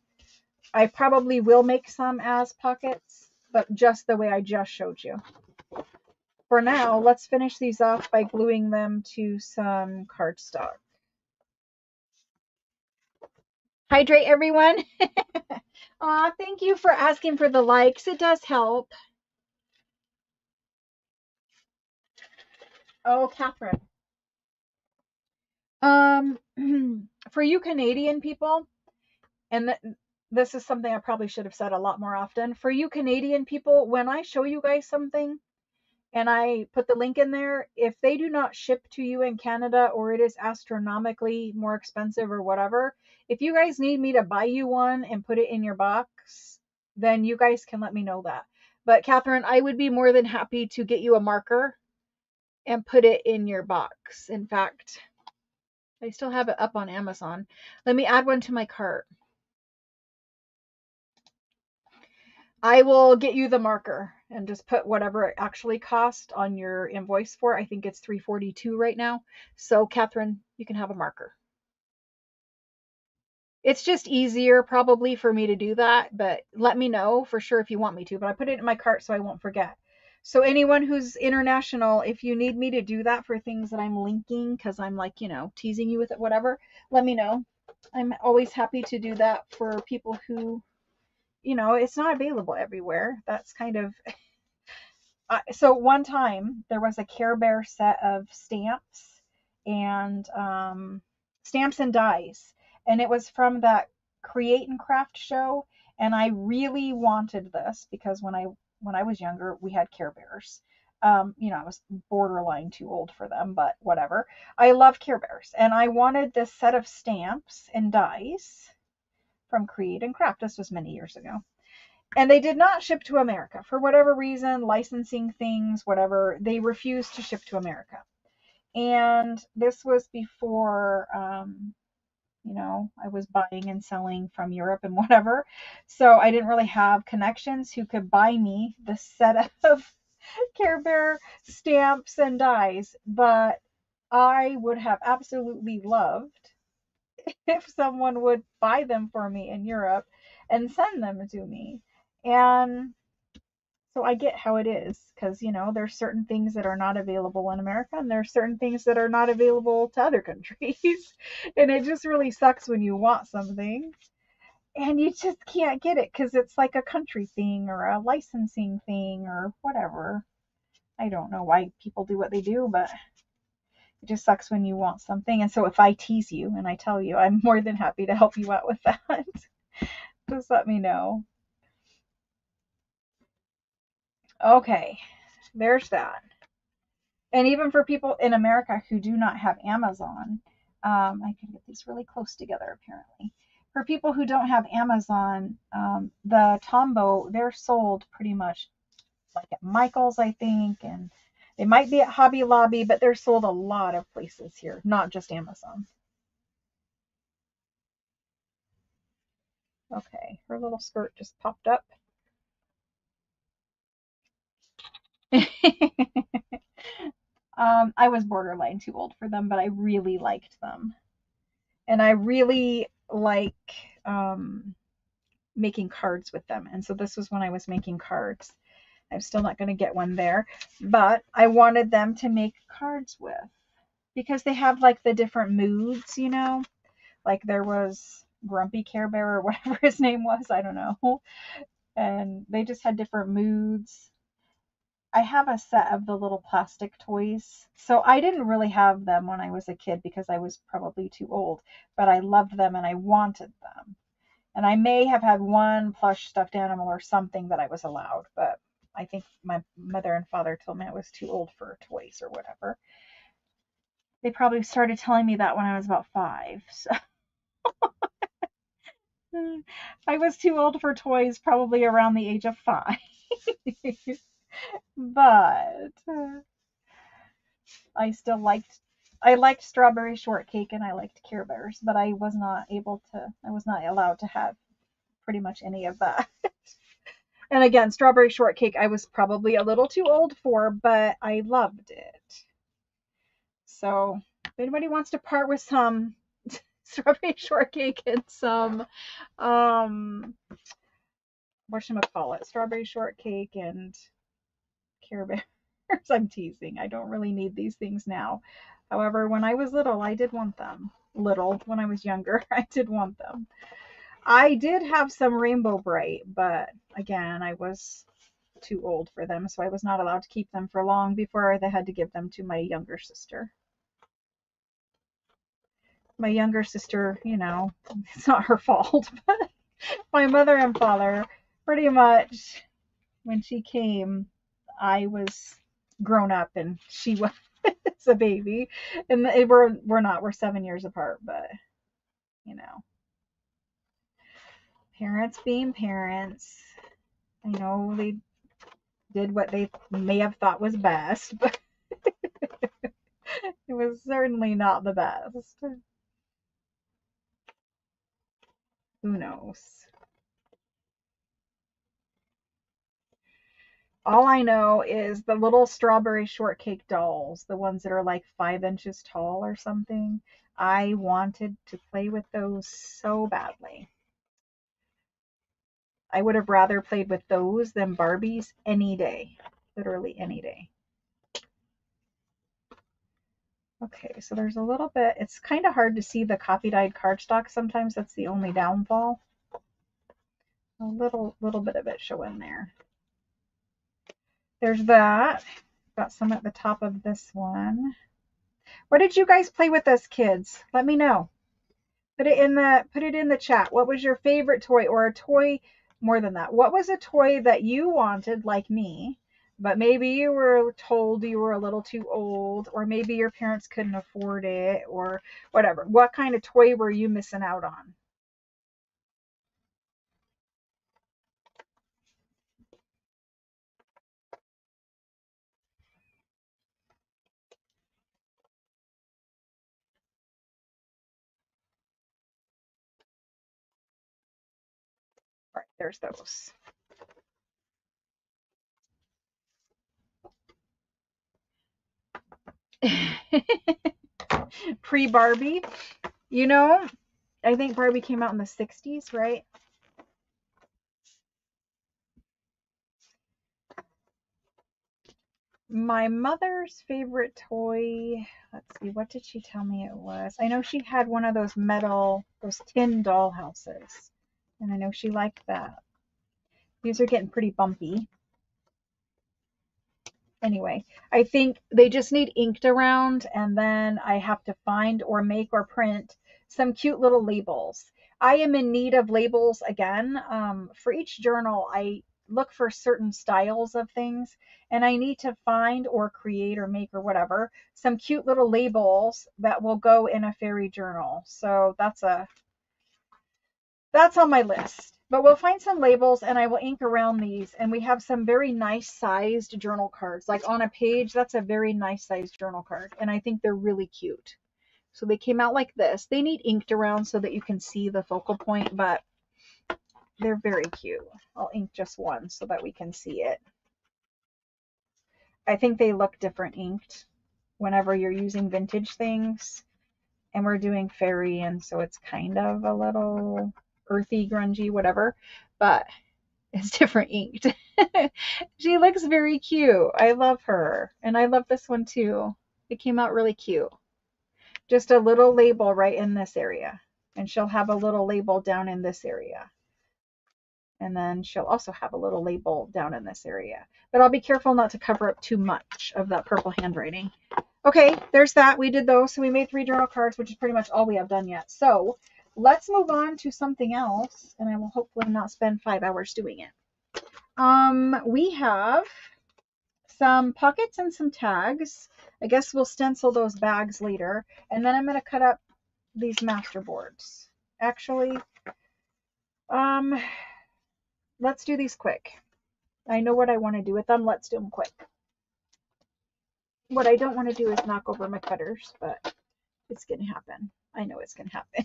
I probably will make some as pockets, but just the way I just showed you. For now, let's finish these off by gluing them to some cardstock. Hydrate, everyone. Aw, thank you for asking for the likes. It does help. Oh, Catherine. For you Canadian people, and this is something I probably should have said a lot more often. For you Canadian people, when I show you guys something and I put the link in there, if they do not ship to you in Canada, or it is astronomically more expensive or whatever, if you guys need me to buy you one and put it in your box, then you guys can let me know that. But Catherine, I would be more than happy to get you a marker and put it in your box. In fact, I still have it up on Amazon. Let me add one to my cart. I will get you the marker and just put whatever it actually cost on your invoice for. I think it's $342 right now. So Catherine, you can have a marker. It's just easier probably for me to do that, but let me know for sure if you want me to. But I put it in my cart so I won't forget. So anyone who's international, if you need me to do that for things that I'm linking because I'm like, teasing you with it, whatever, let me know. I'm always happy to do that for people who, it's not available everywhere. That's kind of so one time there was a Care Bear set of stamps and dies, and it was from that Create and Craft show, and I really wanted this because when I was younger we had Care Bears. I was borderline too old for them, but whatever. I love Care Bears, and I wanted this set of stamps and dies from Create and Craft. This was many years ago. And they did not ship to America for whatever reason, licensing things, whatever. They refused to ship to America. And this was before, I was buying and selling from Europe and whatever. So I didn't really have connections who could buy me the set of Care Bear stamps and dies. But I would have absolutely loved if someone would buy them for me in Europe and send them to me. And so I get how it is because, there's certain things that are not available in America and there's certain things that are not available to other countries. And it just really sucks when you want something and you just can't get it because it's like a country thing or a licensing thing or whatever. I don't know why people do what they do, but it just sucks when you want something. And so if I tease you and I tell you, I'm more than happy to help you out with that. Just let me know. Okay, there's that. And even for people in America who do not have Amazon, I can get these really close together apparently. For people who don't have Amazon, the Tombow, they're sold pretty much like at Michael's, I think, and they might be at Hobby Lobby, but they're sold a lot of places here, not just Amazon. Okay, her little skirt just popped up. I was borderline too old for them, but I really liked them. And I really like um, making cards with them. And so this was when I was making cards. I'm still not going to get one there, but I wanted them to make cards with because they have like the different moods, like there was Grumpy Care Bear or whatever his name was. I don't know. And they just had different moods. I have a set of the little plastic toys. So I didn't really have them when I was a kid because I was probably too old, but I loved them and I wanted them. And I may have had one plush stuffed animal or something that I was allowed, but I think my mother and father told me I was too old for toys or whatever. They probably started telling me that when I was about 5. So I was too old for toys probably around the age of 5. But I still liked strawberry shortcake and I liked Care Bears, but I was not allowed to have pretty much any of that. And again, strawberry shortcake I was probably a little too old for, but I loved it. So if anybody wants to part with some strawberry shortcake and some whatchamacallit, strawberry shortcake and Care Bears. I'm teasing. I don't really need these things now. However, when I was little, I did want them. When I was younger, I did want them. I did have some Rainbow Bright, but again, I was too old for them, so I was not allowed to keep them for long before they had to give them to my younger sister. My younger sister, it's not her fault, but my mother and father, pretty much, when she came, I was grown up and she was a baby. And we're 7 years apart, but you know, parents being parents, I know they did what they may have thought was best, but it was certainly not the best. Who knows? All I know is the little strawberry shortcake dolls, the ones that are like 5 inches tall or something. I wanted to play with those so badly. I would have rather played with those than Barbies any day. Literally any day. Okay, so there's a little bit, it's kind of hard to see the copy dyed cardstock sometimes. That's the only downfall. A little bit of it showing there. There's that. Got some at the top of this one. What did you guys play with as kids? Let me know. Put it in the chat. What was your favorite toy, or a toy more than that? What was a toy that you wanted like me, but maybe you were told you were a little too old, or maybe your parents couldn't afford it, or whatever. What kind of toy were you missing out on? All right, there's those. Pre-Barbie. You know, I think Barbie came out in the 60s, right? My mother's favorite toy, let's see, what did she tell me it was? I know she had one of those those tin doll houses. And I know she liked that. These are getting pretty bumpy. Anyway, I think they just need inked around, and then I have to find or make or print some cute little labels. I am in need of labels again. For each journal, I look for certain styles of things, and I need to find or create or make or whatever some cute little labels that will go in a fairy journal. So that's on my list. But we'll find some labels and I will ink around these. And we have some very nice sized journal cards. Like on a page, that's a very nice sized journal card. And I think they're really cute. So they came out like this. They need inked around so that you can see the focal point, but they're very cute. I'll ink just one so that we can see it. I think they look different inked whenever you're using vintage things. And we're doing fairy, and so it's kind of a little earthy, grungy, whatever. But it's different inked. She looks very cute. I love her. And I love this one too. It came out really cute. Just a little label right in this area. And she'll have a little label down in this area. And then she'll also have a little label down in this area. But I'll be careful not to cover up too much of that purple handwriting. Okay, there's that. We did those. So we made 3 journal cards, which is pretty much all we have done yet. So let's move on to something else. And I will hopefully not spend 5 hours doing it. We have some pockets and some tags. I guess we'll stencil those bags later. And then I'm going to cut up these master boards. Actually, let's do these quick. I know what I want to do with them. Let's do them quick. What I don't want to do is knock over my cutters, but it's going to happen. I know it's going to happen.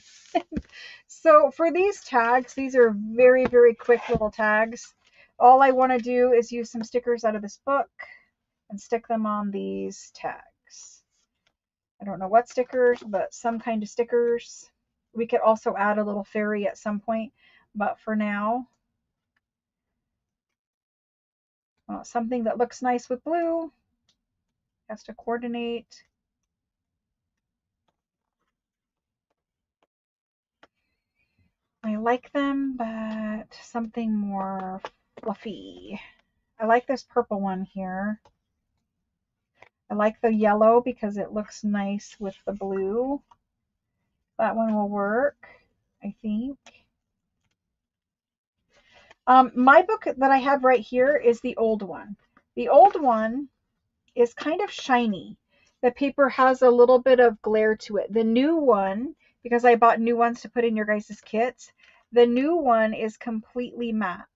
So for these tags, these are very, very quick little tags. All I want to do is use some stickers out of this book and stick them on these tags. I don't know what stickers, but some kind of stickers. We could also add a little fairy at some point, but for now, something that looks nice with blue has to coordinate. I like them, but something more fluffy. I like this purple one here. I like the yellow because it looks nice with the blue. That one will work, I think. My book that I have right here is the old one. The old one is kind of shiny. The paper has a little bit of glare to it. The new one, because I bought new ones to put in your guys' kits, the new one is completely matte.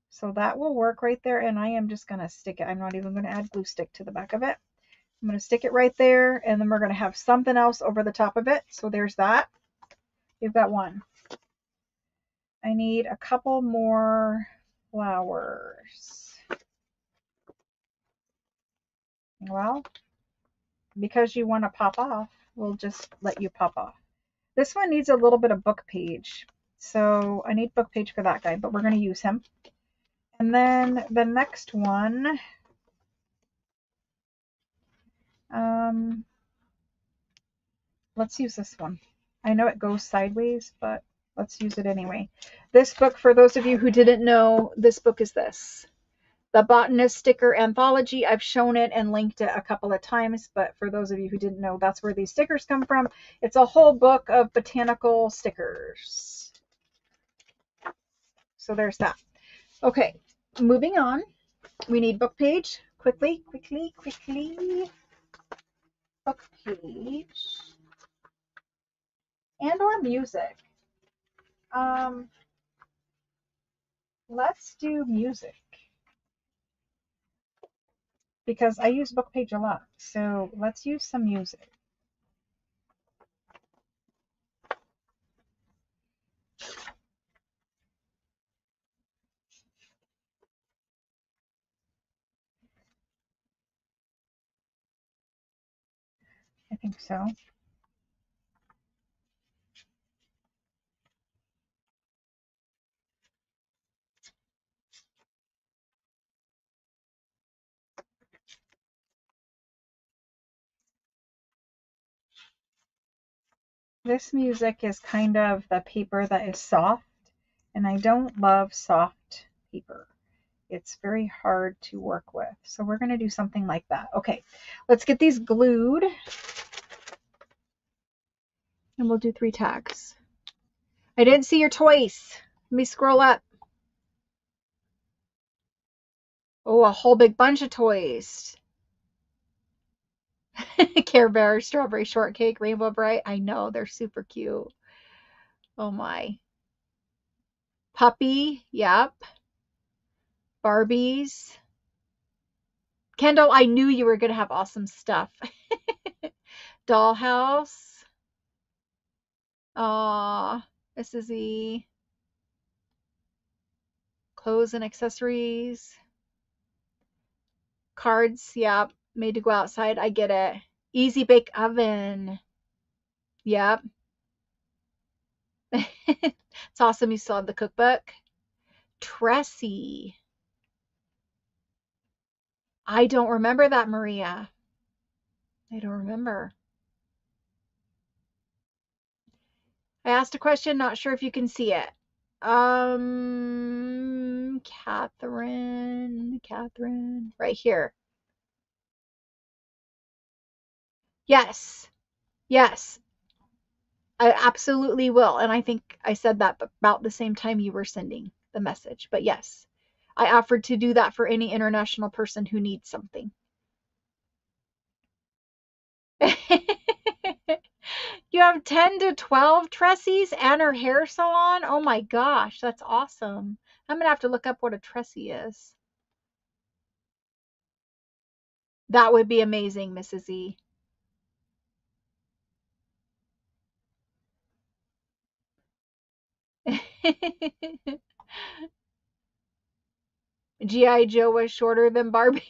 So that will work right there, and I am just going to stick it. I'm not even going to add glue stick to the back of it. I'm going to stick it right there, and then we're going to have something else over the top of it. So there's that. We've got one. I need a couple more flowers. Well, because you want to pop off, we'll just let you pop off. This one needs a little bit of book page. So I need book page for that guy, but we're going to use him. And then the next one, let's use this one. I know it goes sideways, but let's use it anyway. This book, for those of you who didn't know, this book is this. The Botanist Sticker Anthology. I've shown it and linked it a couple of times, but for those of you who didn't know, that's where these stickers come from. It's a whole book of botanical stickers. So there's that. Okay, moving on. We need book page. Quickly. Book page. And or music. Let's do music. Because I use book page a lot. So let's use some music. I think so. This music is kind of the paper that is soft, and I don't love soft paper. It's very hard to work with. So we're going to do something like that. Okay, let's get these glued, and we'll do 3 tags. I didn't see your toys. Let me scroll up. Oh, a whole big bunch of toys. Care Bear, Strawberry Shortcake, Rainbow Bright. I know, they're super cute. Oh my. Puppy, yep. Barbies. Kendall, I knew you were going to have awesome stuff. Dollhouse. Aw, this is the clothes and accessories. Cards, yep. Made to go outside. I get it. Easy Bake Oven. Yep. It's awesome you still have the cookbook. Tressie. I don't remember that, Maria. I don't remember. I asked a question, not sure if you can see it. Catherine, right here. Yes, yes, I absolutely will. And I think I said that about the same time you were sending the message. But yes, I offered to do that for any international person who needs something. You have 10 to 12 Tressies and her hair salon? Oh my gosh, that's awesome. I'm going to have to look up what a Tressie is. That would be amazing, Mrs. E. G.I. Joe was shorter than Barbie.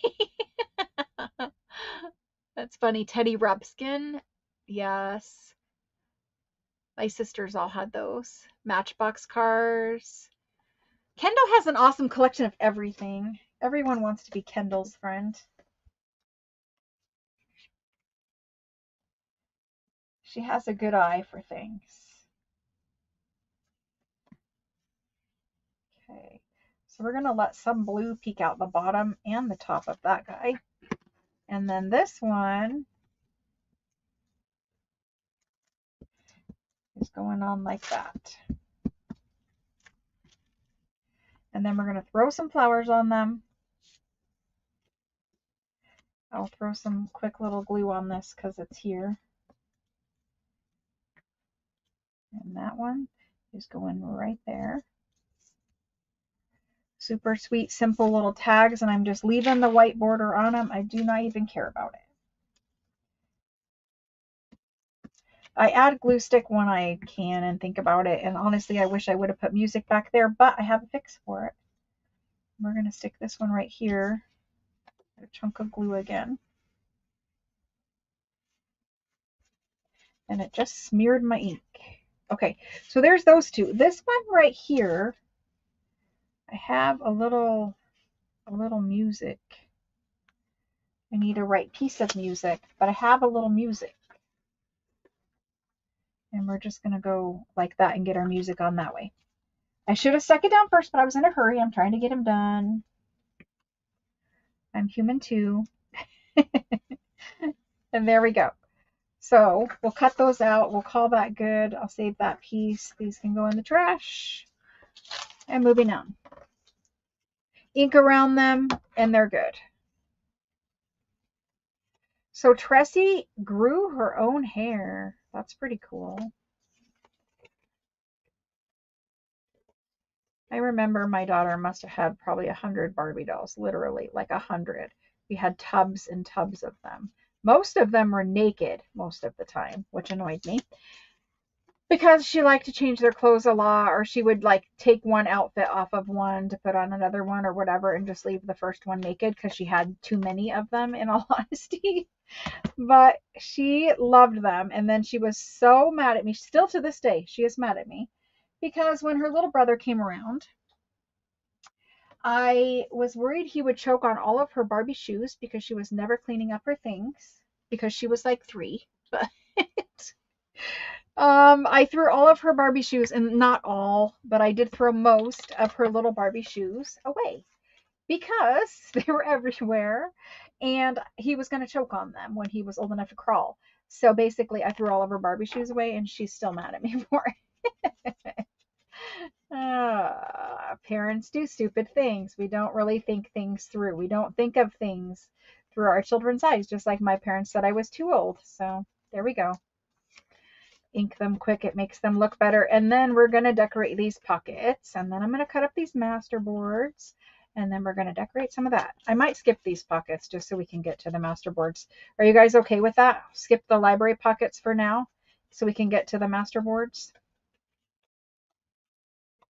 That's funny. Teddy Ruxpin. Yes. My sisters all had those. Matchbox cars. Kendall has an awesome collection of everything. Everyone wants to be Kendall's friend. She has a good eye for things. Okay. So we're going to let some blue peek out the bottom and the top of that guy. And then this one is going on like that. And then we're going to throw some flowers on them. I'll throw some quick little glue on this because it's here. And that one is going right there. Super sweet, simple little tags, and I'm just leaving the white border on them. I do not even care about it. I add glue stick when I can and think about it, and honestly, I wish I would have put music back there, but I have a fix for it. We're going to stick this one right here. A chunk of glue again. and it just smeared my ink. Okay, so there's those two. This one right here, I have a little music. I need a right piece of music, but I have a little music. And we're just going to go like that and get our music on that way. I should have stuck it down first, but I was in a hurry. I'm trying to get them done. I'm human too. And there we go. So we'll cut those out. We'll call that good. I'll save that piece. These can go in the trash. And moving on. Ink around them, and they're good. So Tressie grew her own hair. That's pretty cool. I remember my daughter must have had probably 100 Barbie dolls, literally like 100. We had tubs and tubs of them. Most of them were naked most of the time, which annoyed me because she liked to change their clothes a lot, or she would like take one outfit off of one to put on another one or whatever and just leave the first one naked because she had too many of them, in all honesty. But she loved them, and then she was so mad at me. Still to this day, she is mad at me because when her little brother came around, I was worried he would choke on all of her Barbie shoes because she was never cleaning up her things because she was like 3. But I threw all of her Barbie shoes, and not all, but I did throw most of her little Barbie shoes away because they were everywhere and he was going to choke on them when he was old enough to crawl. So basically, I threw all of her Barbie shoes away, and she's still mad at me for it. Parents do stupid things. We don't really think things through. We don't think of things through our children's eyes, just like my parents said I was too old. So there we go. Ink them quick. It makes them look better. And then we're going to decorate these pockets. And then I'm going to cut up these master boards. And then we're going to decorate some of that. I might skip these pockets just so we can get to the master boards. Are you guys okay with that? Skip the library pockets for now so we can get to the master boards.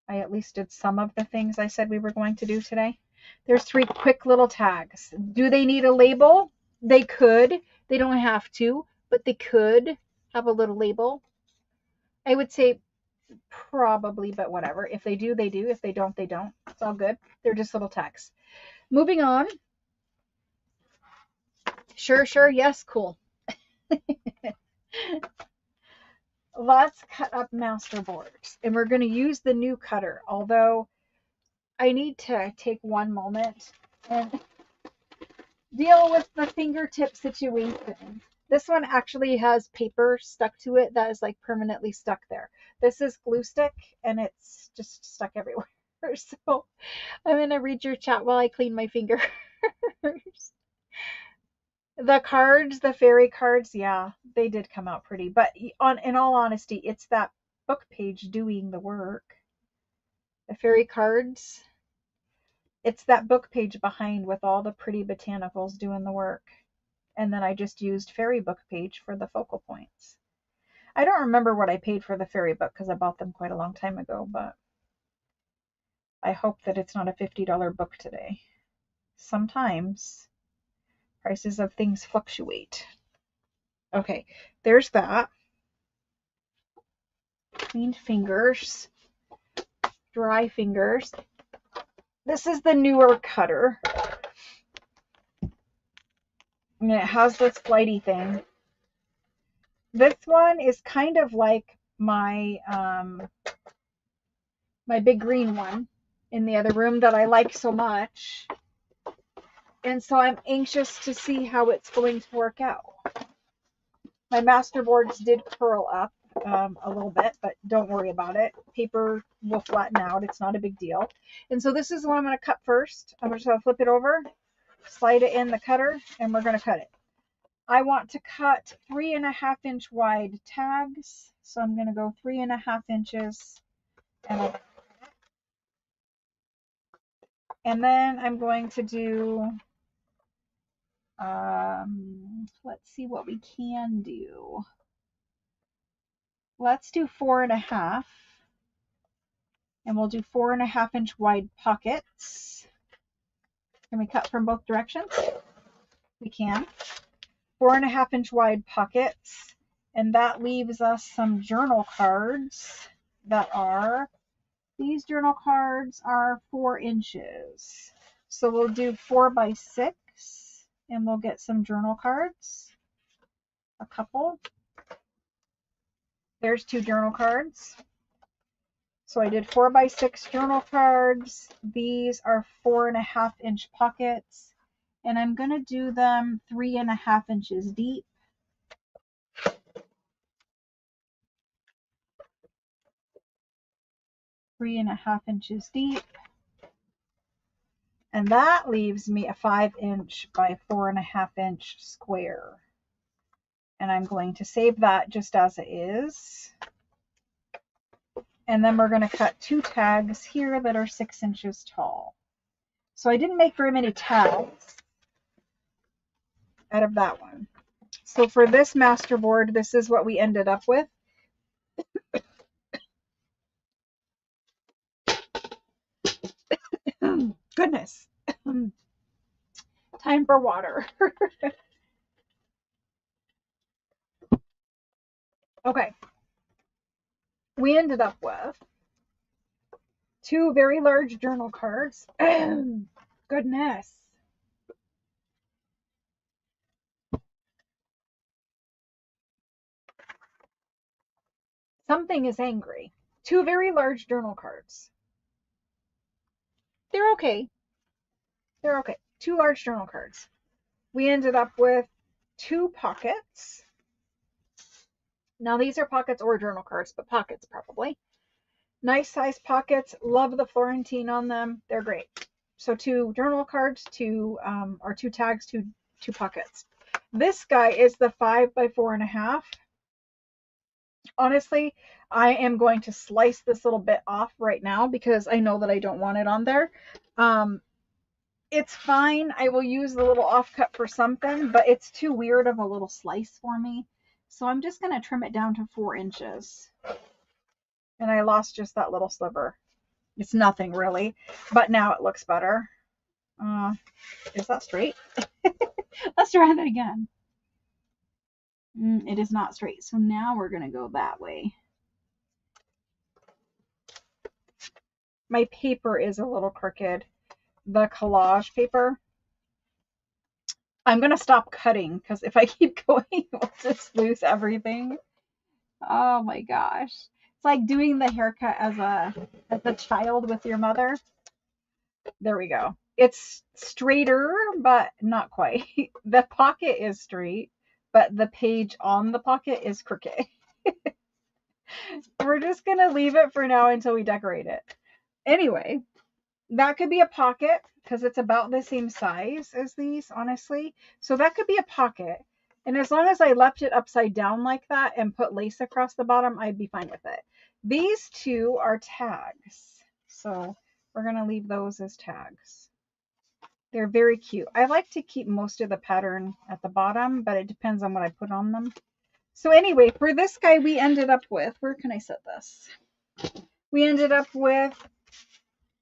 I at least did some of the things I said we were going to do today. There's 3 quick little tags. Do they need a label? They could. They don't have to, but they could have a little label. I would say probably, but whatever. If they do, they do. If they don't, they don't. It's all good. They're just little tags. Moving on. Sure, yes, cool. Let's cut up master boards. And we're going to use the new cutter, although I need to take one moment and deal with the fingertip situation. This one actually has paper stuck to it that is like permanently stuck there. This is glue stick and it's just stuck everywhere. So I'm going to read your chat while I clean my fingers. The cards, the fairy cards, yeah, they did come out pretty. But in all honesty, it's that book page doing the work. The fairy cards, it's that book page behind with all the pretty botanicals doing the work. And then I just used fairy book page for the focal points. I don't remember what I paid for the fairy book because I bought them quite a long time ago, but I hope that it's not a $50 book today. Sometimes prices of things fluctuate. Okay, there's that. Cleaned fingers, dry fingers. This is the newer cutter. And it has this flighty thing. This one is kind of like my my big green one in the other room that I like so much. And so I'm anxious to see how it's going to work out. My master boards did curl up a little bit, but don't worry about it. Paper will flatten out. It's not a big deal. And so this is what I'm going to cut first. I'm just going to flip it over, slide it in the cutter, and we're going to cut it. I want to cut 3.5 inch wide tags. So I'm going to go 3.5 inches. And then I'm going to do, let's see what we can do. Let's do 4.5. And we'll do 4.5 inch wide pockets. Can we cut from both directions? We can. 4.5 inch wide pockets. And that leaves us some journal cards that are, these journal cards are 4 inches. So we'll do 4 by 6 and we'll get some journal cards, a couple. There's 2 journal cards. So I did 4 by 6 journal cards. These are 4.5 inch pockets, and I'm going to do them 3.5 inches deep. Three and a half inches deep. And that leaves me a 5 inch by 4.5 inch square. And I'm going to save that just as it is. And then we're going to cut 2 tags here that are 6 inches tall. So I didn't make very many tags out of that one. So for this masterboard, this is what we ended up with. Goodness. Time for water. Okay. We ended up with 2 very large journal cards. Goodness. Something is angry. 2 very large journal cards. They're okay. They're okay. 2 large journal cards. We ended up with 2 pockets. Now these are pockets or journal cards, but pockets probably. Nice size pockets. Love the Florentine on them. They're great. So 2 journal cards, 2 tags, 2 pockets. This guy is the 5 by 4.5. Honestly, I am going to slice this little bit off right now because I know that I don't want it on there. It's fine. I will use the little offcut for something, but it's too weird of a little slice for me. So I'm just going to trim it down to 4 inches. And I lost just that little sliver. It's nothing really, but now it looks better. Is that straight? Let's try that again. It is not straight. So now we're going to go that way. My paper is a little crooked. The collage paper. I'm going to stop cutting because if I keep going, we'll just lose everything. Oh my gosh. It's like doing the haircut as a child with your mother. There we go. It's straighter, but not quite. The pocket is straight, but the page on the pocket is crooked. We're just going to leave it for now until we decorate it. Anyway, that could be a pocket because it's about the same size as these, honestly. So that could be a pocket. And as long as I left it upside down like that and put lace across the bottom, I'd be fine with it. These 2 are tags. So we're going to leave those as tags. They're very cute. I like to keep most of the pattern at the bottom, but it depends on what I put on them. So anyway, for this guy, we ended up with, where can I set this? We ended up with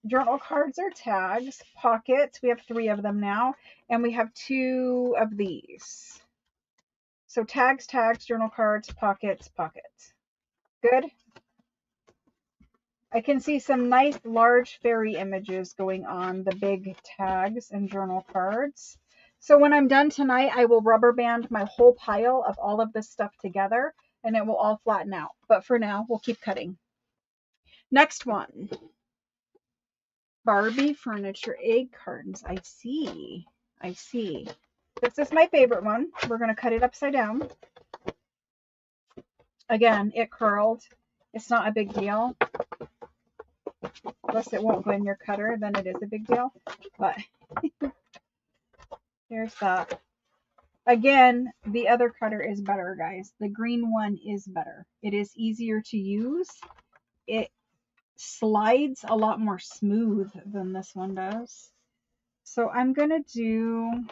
journal cards or tags, pockets. We have 3 of them now, and we have 2 of these. So tags, tags, journal cards, pockets, pockets. Good. I can see some nice large fairy images going on the big tags and journal cards. So when I'm done tonight, I will rubber band my whole pile of all of this stuff together and it will all flatten out. But for now, we'll keep cutting. Next one. Barbie furniture egg cartons. I see. I see. This is my favorite one. We're going to cut it upside down. Again, it curled. It's not a big deal. Plus it won't go in your cutter, then it is a big deal. But there's that. Again, the other cutter is better, guys. The green one is better. It is easier to use. It slides a lot more smooth than this one does. So I'm gonna do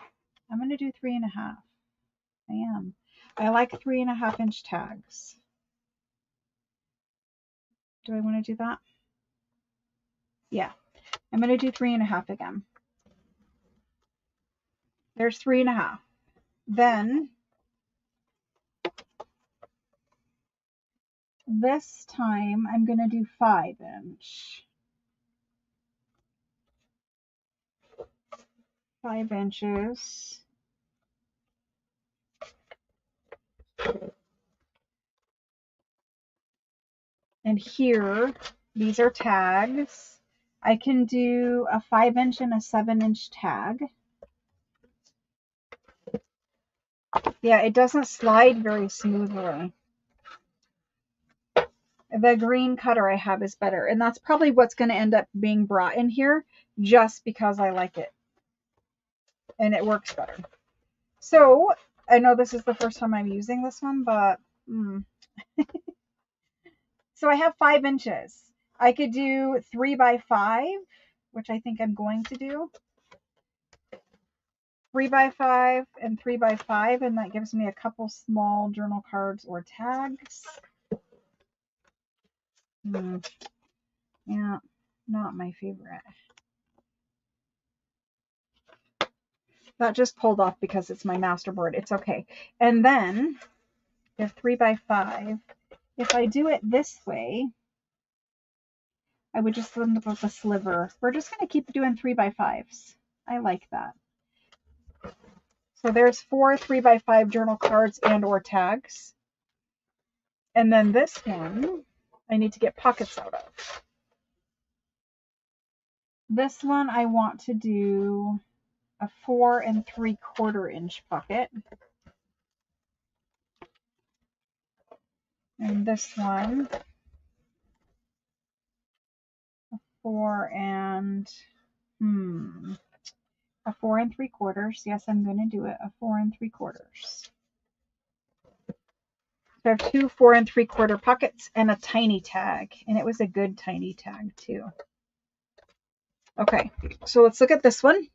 3.5. I am. I like 3.5 inch tags. Do I want to do that? Yeah. I'm gonna do 3.5 again. There's 3.5. Then This time I'm going to do 5-inch. 5 inches. And here, these are tags. I can do a 5-inch and a 7-inch tag. Yeah, it doesn't slide very smoothly. The green cutter I have is better, and that's probably what's going to end up being brought in here just because I like it and it works better. So I know this is the first time I'm using this one, but so I have 5 inches. I could do 3 by 5, which I think I'm going to do. 3 by 5 and 3 by 5, and that gives me a couple small journal cards or tags. Yeah, not my favorite. That just pulled off because it's my masterboard. It's okay. And then if 3 by 5, if I do it this way, I would just end up with a sliver. We're just going to keep doing 3 by 5s. I like that. So there's 4 3 by 5 journal cards and or tags. And then this one, I need to get pockets out of. This one I want to do a 4 3/4 inch pocket. And this one, a 4 3/4. Yes, I'm going to do it, a 4 3/4. So I have 2 4 3/4 pockets and a tiny tag, and it was a good tiny tag too. Okay, so let's look at this one.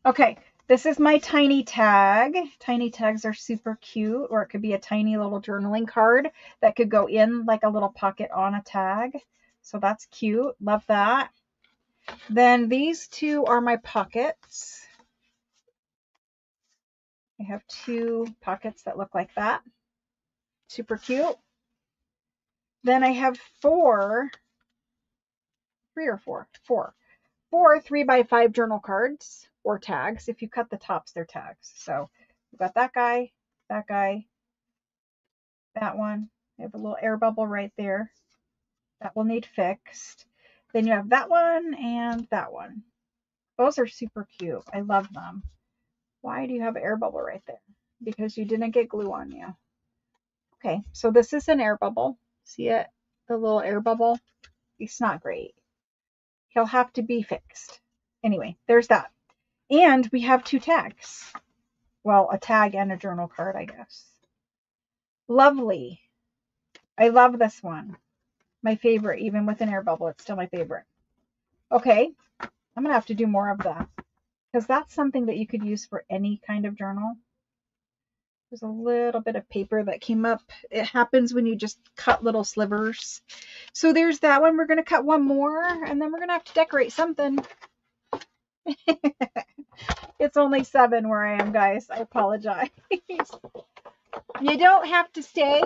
Okay, this is my tiny tag. Tiny tags are super cute, or it could be a tiny little journaling card that could go in like a little pocket on a tag. So that's cute. Love that. Then these two are my pockets. I have 2 pockets that look like that. Super cute. Then I have 4 3 by 5 journal cards or tags. If you cut the tops, they're tags. So we've got that guy, that one. I have a little air bubble right there. That will need fixed. Then you have that one and that one. Those are super cute. I love them. Why do you have an air bubble right there? Because you didn't get glue on you. Okay, so this is an air bubble. See it? The little air bubble? It's not great. He'll have to be fixed. Anyway, there's that. And we have 2 tags. Well, a tag and a journal card, I guess. Lovely. I love this one. My favorite, even with an air bubble, it's still my favorite. Okay, I'm going to have to do more of that because that's something that you could use for any kind of journal. There's a little bit of paper that came up. It happens when you just cut little slivers. So there's that one. We're going to cut one more, and then we're going to have to decorate something. It's only 7 where I am, guys. I apologize. You don't have to stay.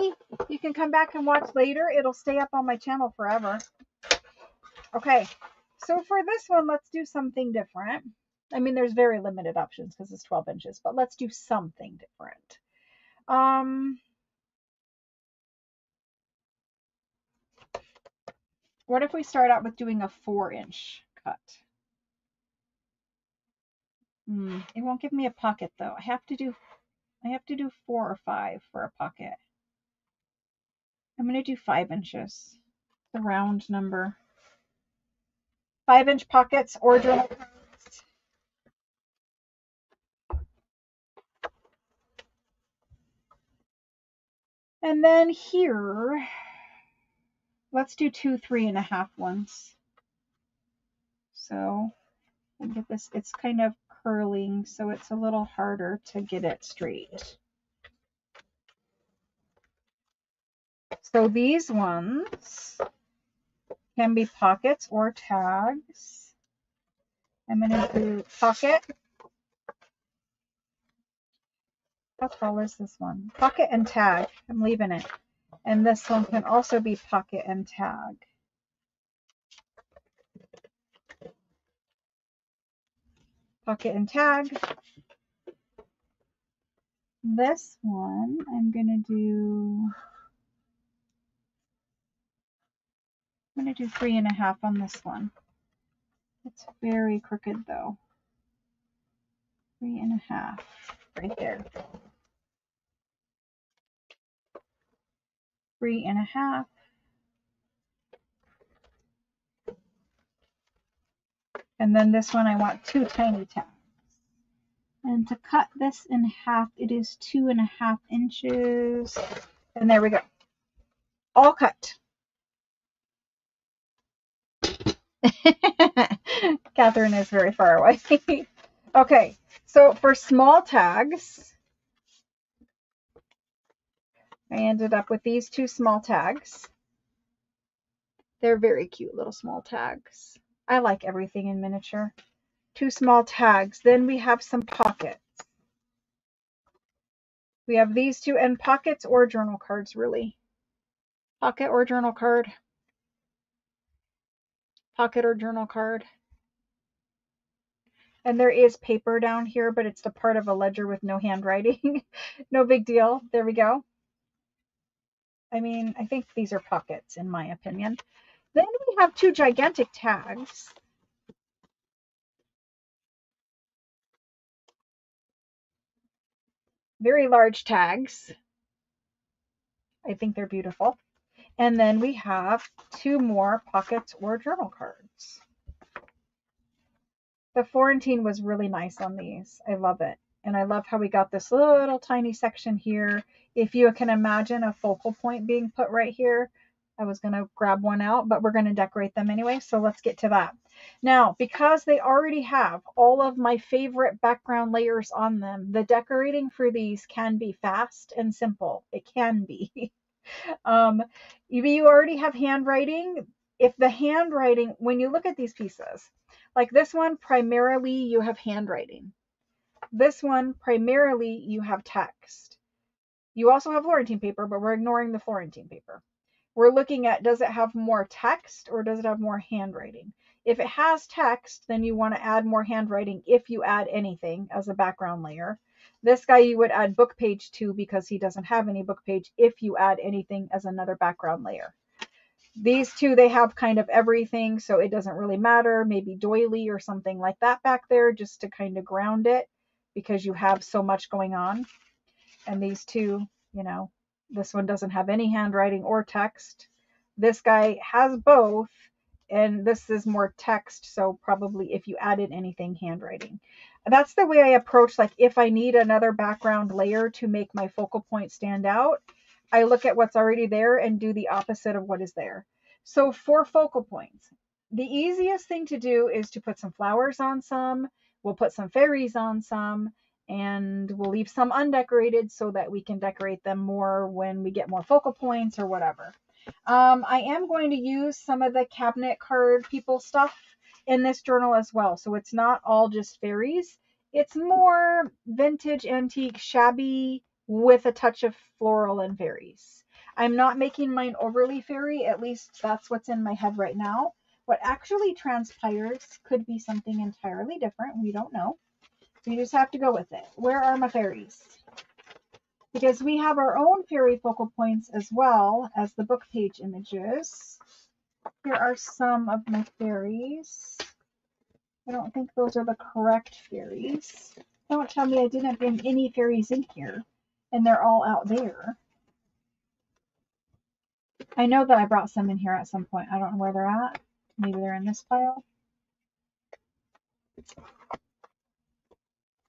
You can come back and watch later. It'll stay up on my channel forever. Okay, so for this one, let's do something different. I mean, there's very limited options because it's 12 inches, but let's do something different. What if we start out with doing a 4-inch cut? It won't give me a pocket though. I have to do 4 or 5 for a pocket. I'm going to do 5 inches. The round number. 5-inch pockets or journal cards. And then here, let's do 2 3.5 ones. So we'll get this, it's kind of curling, so it's a little harder to get it straight. So these ones can be pockets or tags. I'm going to do pocket. How tall is this one? Pocket and tag. I'm leaving it. And this one can also be pocket and tag. Pocket and tag. This one, I'm going to do 3.5 on this one. It's very crooked though. 3.5 right there. 3.5. And then this one I want 2 tiny tags. And to cut this in half, it is 2.5 inches. And there we go. All cut. Catherine is very far away. Okay, so for small tags, I ended up with these 2 small tags. They're very cute little small tags. I like everything in miniature. 2 small tags. Then we have some pockets. We have these 2 and pockets or journal cards, really. Pocket or journal card. Pocket or journal card. And there is paper down here, but it's the part of a ledger with no handwriting. No big deal. There we go. I mean, I think these are pockets in my opinion. Then we have 2 gigantic tags. Very large tags. I think they're beautiful. And then we have 2 more pockets or journal cards. The Florentine was really nice on these. I love it. And I love how we got this little tiny section here. If you can imagine a focal point being put right here, I was going to grab one out, but we're going to decorate them anyway. So let's get to that. Now, because they already have all of my favorite background layers on them, the decorating for these can be fast and simple. It can be. You already have handwriting. If the handwriting, when you look at these pieces, like this one, primarily you have handwriting. This one, primarily you have text. You also have Florentine paper, but we're ignoring the Florentine paper. We're looking at, does it have more text or does it have more handwriting? If it has text, then you want to add more handwriting if you add anything as a background layer. This guy you would add book page to because he doesn't have any book page if you add anything as another background layer. These 2, they have kind of everything, so it doesn't really matter. Maybe doily or something like that back there just to kind of ground it because you have so much going on. And these 2, you know, this one doesn't have any handwriting or text. This guy has both, and this is more text, so probably if you added anything, handwriting. That's the way I approach, like if I need another background layer to make my focal point stand out, I look at what's already there and do the opposite of what is there. So for focal points, the easiest thing to do is to put some flowers on some. We'll put some fairies on some, and we'll leave some undecorated so that we can decorate them more when we get more focal points or whatever. I am going to use some of the cabinet card people stuff in this journal as well. So it's not all just fairies. It's more vintage, antique, shabby with a touch of floral and fairies. I'm not making mine overly fairy. At least that's what's in my head right now. What actually transpires could be something entirely different. We don't know. So you just have to go with it. Where are my fairies? Because we have our own fairy focal points as well as the book page images. Here are some of my fairies. I don't think those are the correct fairies. Don't tell me I didn't bring any fairies in here and they're all out there. I know that I brought some in here at some point. I don't know where they're at. Maybe they're in this pile.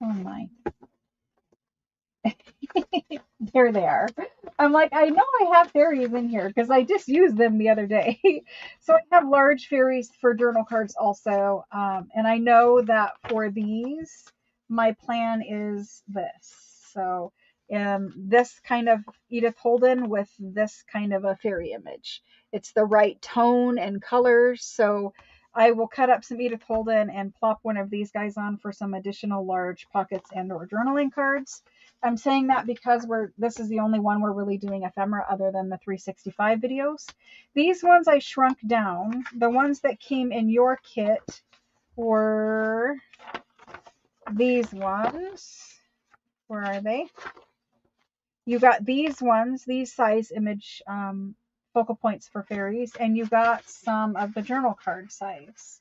Oh my. There they are. I'm like, I know I have fairies in here because I just used them the other day. So I have large fairies for journal cards also. And I know that for these, my plan is this. So this kind of Edith Holden with this kind of a fairy image. It's the right tone and colors. So I will cut up some Edith Holden and plop one of these guys on for some additional large pockets and or journaling cards. I'm saying that because this is the only one we're really doing ephemera other than the 365 videos. These ones I shrunk down. The ones that came in your kit were these ones. Where are they? You got these ones, these size image focal points for fairies, and you got some of the journal card size.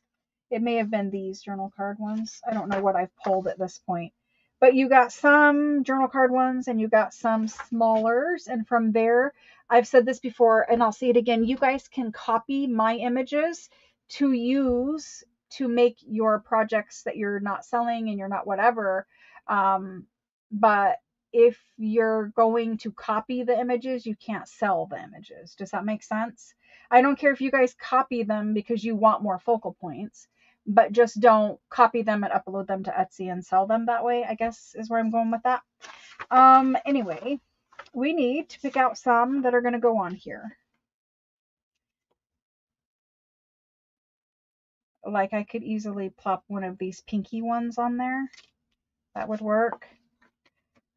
It may have been these journal card ones. I don't know what I've pulled at this point. But you got some journal card ones and you got some smallers. And from there, I've said this before and I'll say it again. You guys can copy my images to use to make your projects that you're not selling and you're not whatever. But if you're going to copy the images, you can't sell the images. Does that make sense? I don't care if you guys copy them because you want more focal points, but just don't copy them and upload them to Etsy and sell them that way, I guess is where I'm going with that. Anyway, we need to pick out some that are going to go on here. Like I could easily plop one of these pinky ones on there. That would work.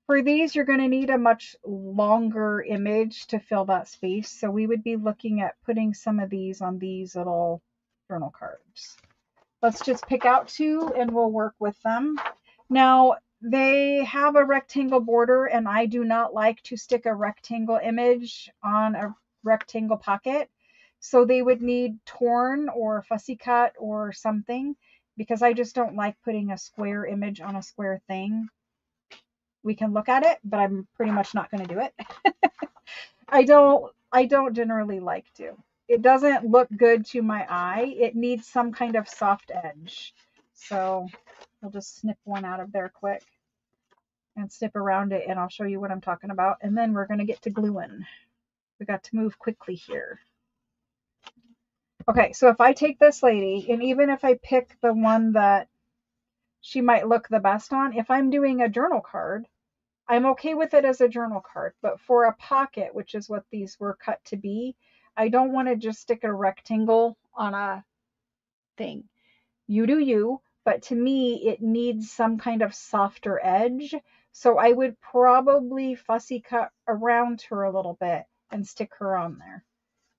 For these, you're going to need a much longer image to fill that space. So we would be looking at putting some of these on these little journal cards. Let's just pick out two and we'll work with them. Now, they have a rectangle border and I do not like to stick a rectangle image on a rectangle pocket. So they would need torn or fussy cut or something because I just don't like putting a square image on a square thing. We can look at it, but I'm pretty much not going to do it. I don't generally like to. It doesn't look good to my eye. It needs some kind of soft edge. So we'll just snip one out of there quick and snip around it and I'll show you what I'm talking about. And then we're going to get to gluing. We got to move quickly here. Okay, so if I take this lady and even if I pick the one that she might look the best on, if I'm doing a journal card, I'm okay with it as a journal card, but for a pocket, which is what these were cut to be, I don't want to just stick a rectangle on a thing. You do you, but to me, it needs some kind of softer edge. So I would probably fussy cut around her a little bit and stick her on there.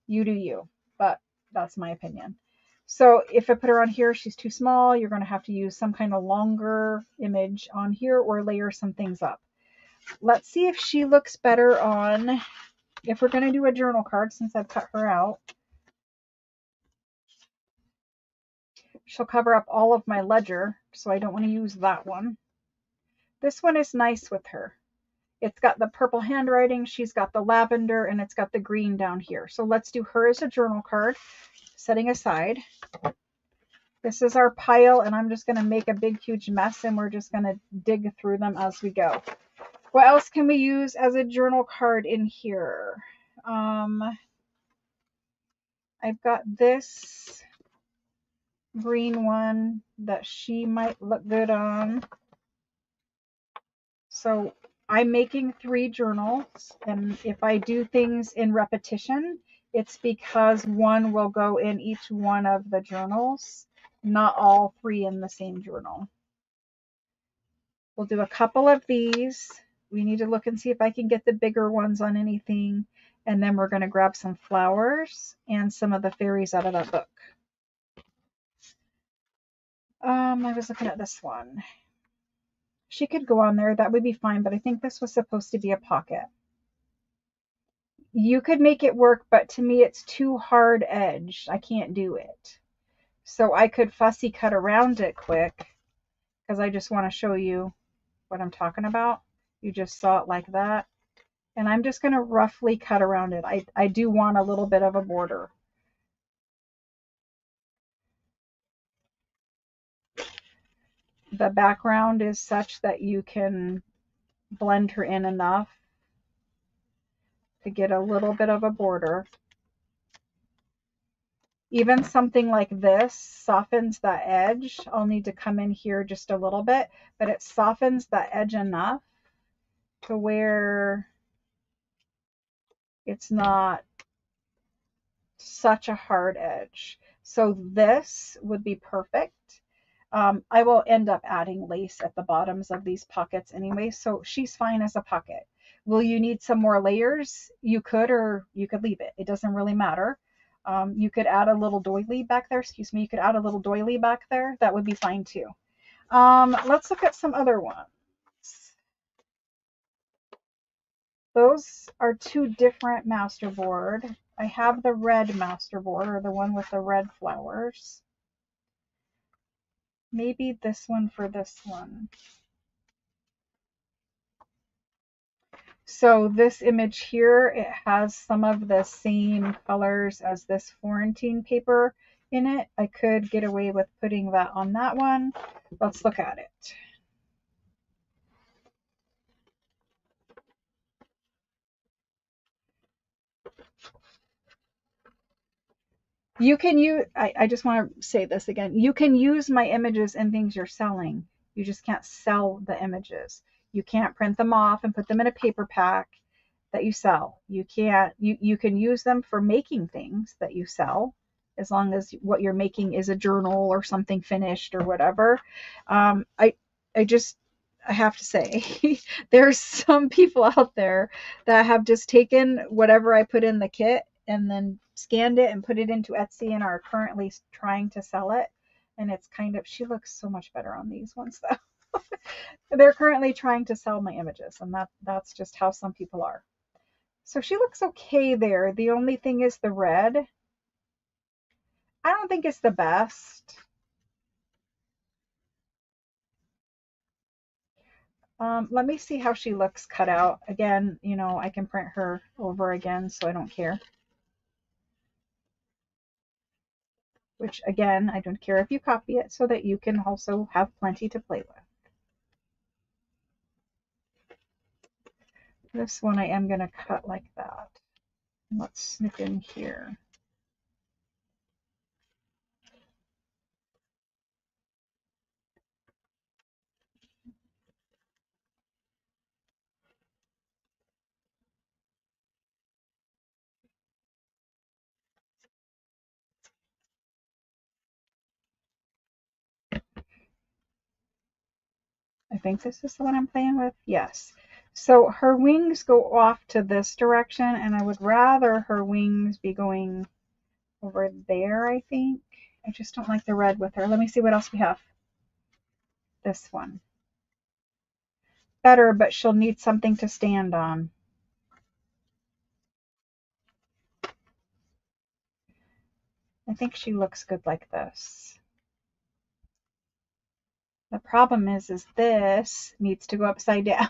You do you, but that's my opinion. So if I put her on here, she's too small. You're going to have to use some kind of longer image on here or layer some things up. Let's see if she looks better on, if we're going to do a journal card, since I've cut her out. She'll cover up all of my ledger, so I don't want to use that one. This one is nice with her. It's got the purple handwriting, she's got the lavender, and it's got the green down here. So let's do her as a journal card, setting aside. This is our pile, and I'm just going to make a big, huge mess, and we're just going to dig through them as we go. What else can we use as a journal card in here? I've got this green one that she might look good on. So I'm making 3 journals, and if I do things in repetition, it's because one will go in each one of the journals, not all 3 in the same journal. We'll do a couple of these. We need to look and see if I can get the bigger ones on anything. And then we're going to grab some flowers and some of the fairies out of that book. I was looking at this one. She could go on there. That would be fine. But I think this was supposed to be a pocket. You could make it work, but to me it's too hard edged. I can't do it. So I could fussy cut around it quick because I just want to show you what I'm talking about. You just saw it like that. And I'm just going to roughly cut around it. I do want a little bit of a border. The background is such that you can blend her in enough to get a little bit of a border. Even something like this softens that edge. I'll need to come in here just a little bit, but it softens that edge enough to where it's not such a hard edge. So this would be perfect. I will end up adding lace at the bottoms of these pockets anyway, so she's fine as a pocket. Will you need some more layers? You could, or you could leave it. It doesn't really matter. You could add a little doily back there. Excuse me. You could add a little doily back there. That would be fine too. Let's look at some other ones. Those are two different masterboard. I have the red masterboard, or the one with the red flowers. Maybe this one for this one. So this image here, it has some of the same colors as this Florentine paper in it. I could get away with putting that on that one. Let's look at it. You can use, I just want to say this again. You can use my images in things you're selling. You just can't sell the images. You can't print them off and put them in a paper pack that you sell. You can't, you can use them for making things that you sell, as long as what you're making is a journal or something finished or whatever. I just, I have to say, there's some people out there that have just taken whatever I put in the kit and then scanned it and put it into Etsy and are currently trying to sell it. And it's kind of, she looks so much better on these ones though. They're currently trying to sell my images, and that's just how some people are. So she looks okay there. The only thing is the red. I don't think it's the best. Let me see how she looks cut out. Again, you know, I can print her over again, so I don't care. Which, again, I don't care if you copy it, so that you can also have plenty to play with. This one I am going to cut like that. Let's snip in here. I think this is the one I'm playing with. Yes. So her wings go off to this direction, and I would rather her wings be going over there, I think. I just don't like the red with her. Let me see what else we have. This one. Better, but she'll need something to stand on. I think she looks good like this. The problem is this needs to go upside down.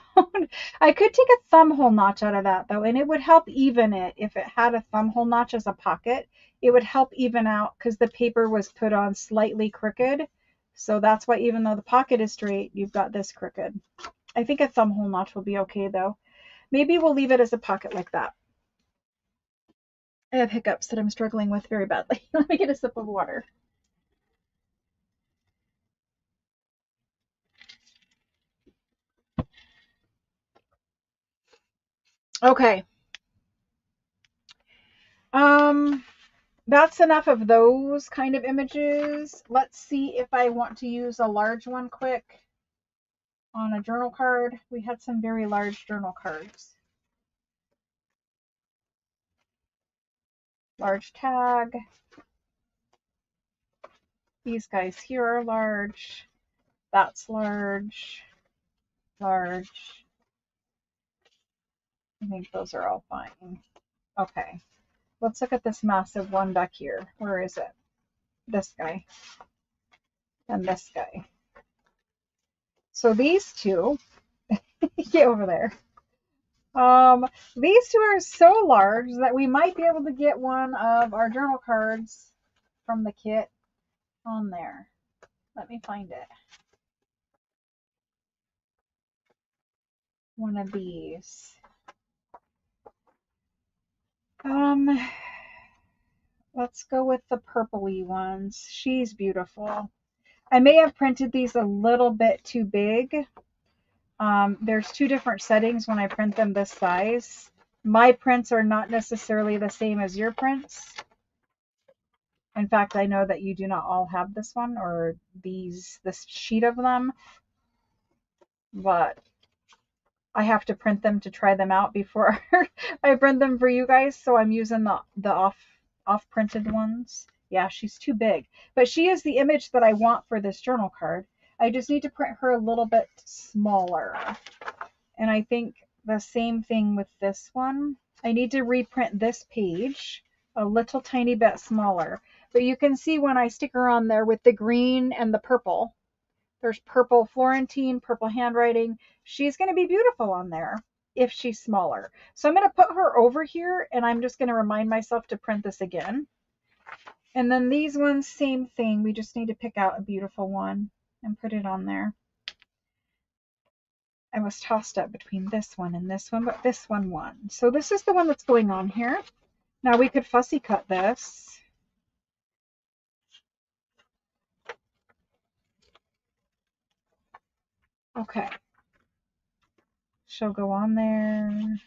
I could take a thumb hole notch out of that though, and it would help even it. If it had a thumb hole notch as a pocket, it would help even out because the paper was put on slightly crooked. So that's why, even though the pocket is straight, you've got this crooked. I think a thumb hole notch will be okay though. Maybe we'll leave it as a pocket like that. I have hiccups that I'm struggling with very badly. Let me get a sip of water. Okay. Um, that's enough of those kind of images. Let's see if I want to use a large one quick on a journal card. We had some very large journal cards. Large tag. These guys here are large. That's large. Large. I think those are all fine. Okay. Let's look at this massive one back here. Where is it? This guy. And this guy. So these two, get over there. These two are so large that we might be able to get one of our journal cards from the kit on there. Let me find it. One of these. Let's go with the purpley ones. She's beautiful. I may have printed these a little bit too big. There's two different settings when I print them this size. My prints are not necessarily the same as your prints. In fact, I know that you do not all have this one or this sheet of them, but I have to print them to try them out before I print them for you guys. So I'm using the off printed ones. Yeah, she's too big, but she is the image that I want for this journal card. I just need to print her a little bit smaller. And I think the same thing with this one. I need to reprint this page a little tiny bit smaller. But you can see when I stick her on there with the green and the purple, there's purple Florentine, purple handwriting. She's going to be beautiful on there if she's smaller. So I'm going to put her over here, and I'm just going to remind myself to print this again. And then these ones, same thing. We just need to pick out a beautiful one and put it on there. I was tossed up between this one and this one, but this one won. So this is the one that's going on here. Now we could fussy cut this. Okay. She'll go on there.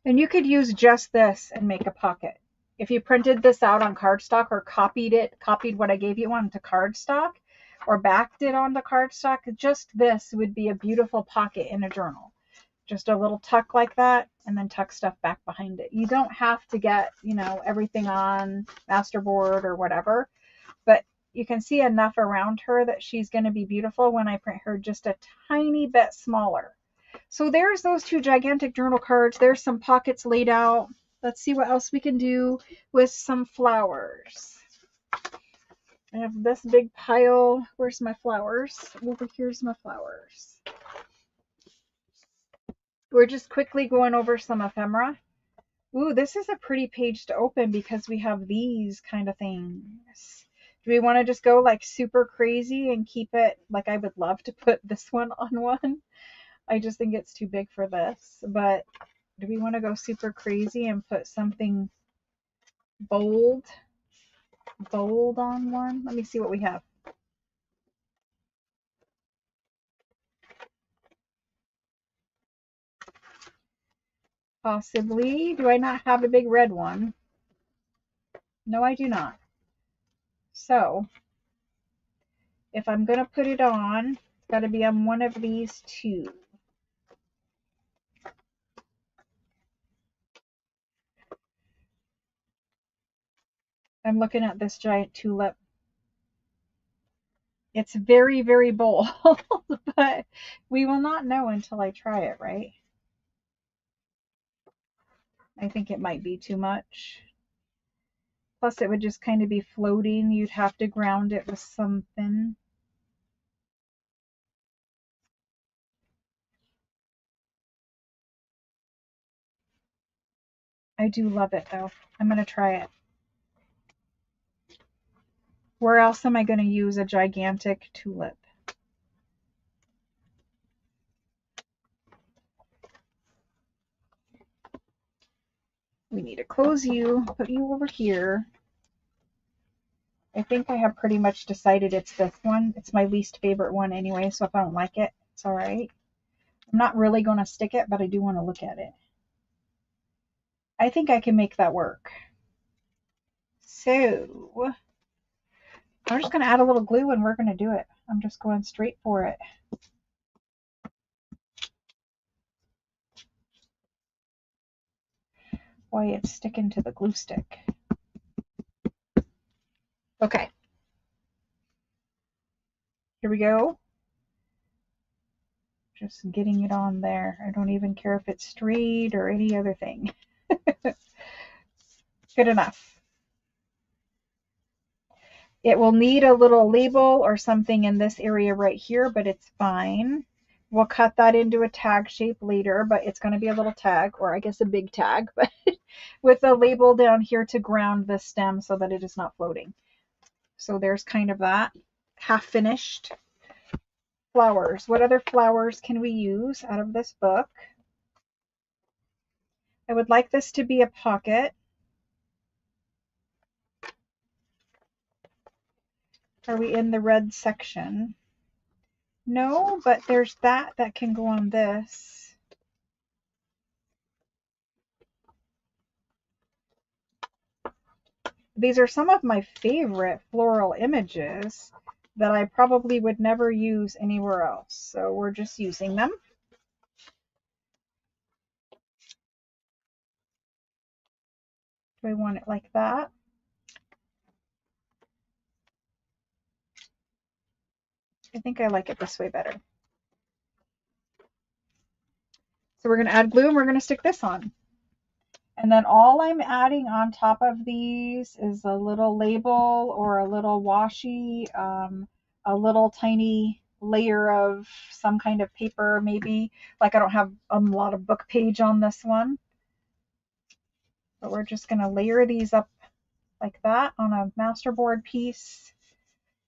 And you could use just this and make a pocket. If you printed this out on cardstock or copied what I gave you onto cardstock or backed it onto cardstock, just this would be a beautiful pocket in a journal. Just a little tuck like that, and then tuck stuff back behind it. You don't have to get, everything on masterboard or whatever, but you can see enough around her that she's going to be beautiful when I print her just a tiny bit smaller. So there's those two gigantic journal cards. There's some pockets laid out. Let's see what else we can do with some flowers. I have this big pile. Where's my flowers? Over here's my flowers. We're just quickly going over some ephemera. Ooh, this is a pretty page to open because we have these kind of things. Do we want to just go like super crazy and keep it, like I would love to put this one on one. I just think it's too big for this. But do we want to go super crazy and put something bold on one? Let me see what we have. Possibly. Do I not have a big red one? No, I do not. So if I'm going to put it on, it's got to be on one of these two. I'm looking at this giant tulip. It's very, very bold, but we will not know until I try it, right? I think it might be too much. Plus, it would just kind of be floating. You'd have to ground it with something. I do love it, though. I'm going to try it. Where else am I going to use a gigantic tulip? We need to close you, put you over here. I think I have pretty much decided it's this one. It's my least favorite one anyway, so if I don't like it, it's all right. I'm not really going to stick it, but I do want to look at it. I think I can make that work. So I'm just going to add a little glue and we're going to do it. I'm just going straight for it. Boy, it's sticking to the glue stick. Okay. Here we go. Just getting it on there. I don't even care if it's straight or any other thing. Good enough. It will need a little label or something in this area right here, but it's fine. We'll cut that into a tag shape later, but it's going to be a little tag, or I guess a big tag, but with a label down here to ground the stem so that it is not floating. So there's kind of that. Half finished. Flowers. What other flowers can we use out of this book? I would like this to be a pocket. Are we in the red section? No, but there's that can go on this. these are some of my favorite floral images that I probably would never use anywhere else. So we're just using them. Do I want it like that? I think I like it this way better. So we're going to add glue and we're going to stick this on. And then all I'm adding on top of these is a little label or a little washi, a little tiny layer of some kind of paper, maybe. Like I don't have a lot of book page on this one. But we're just going to layer these up like that on a masterboard piece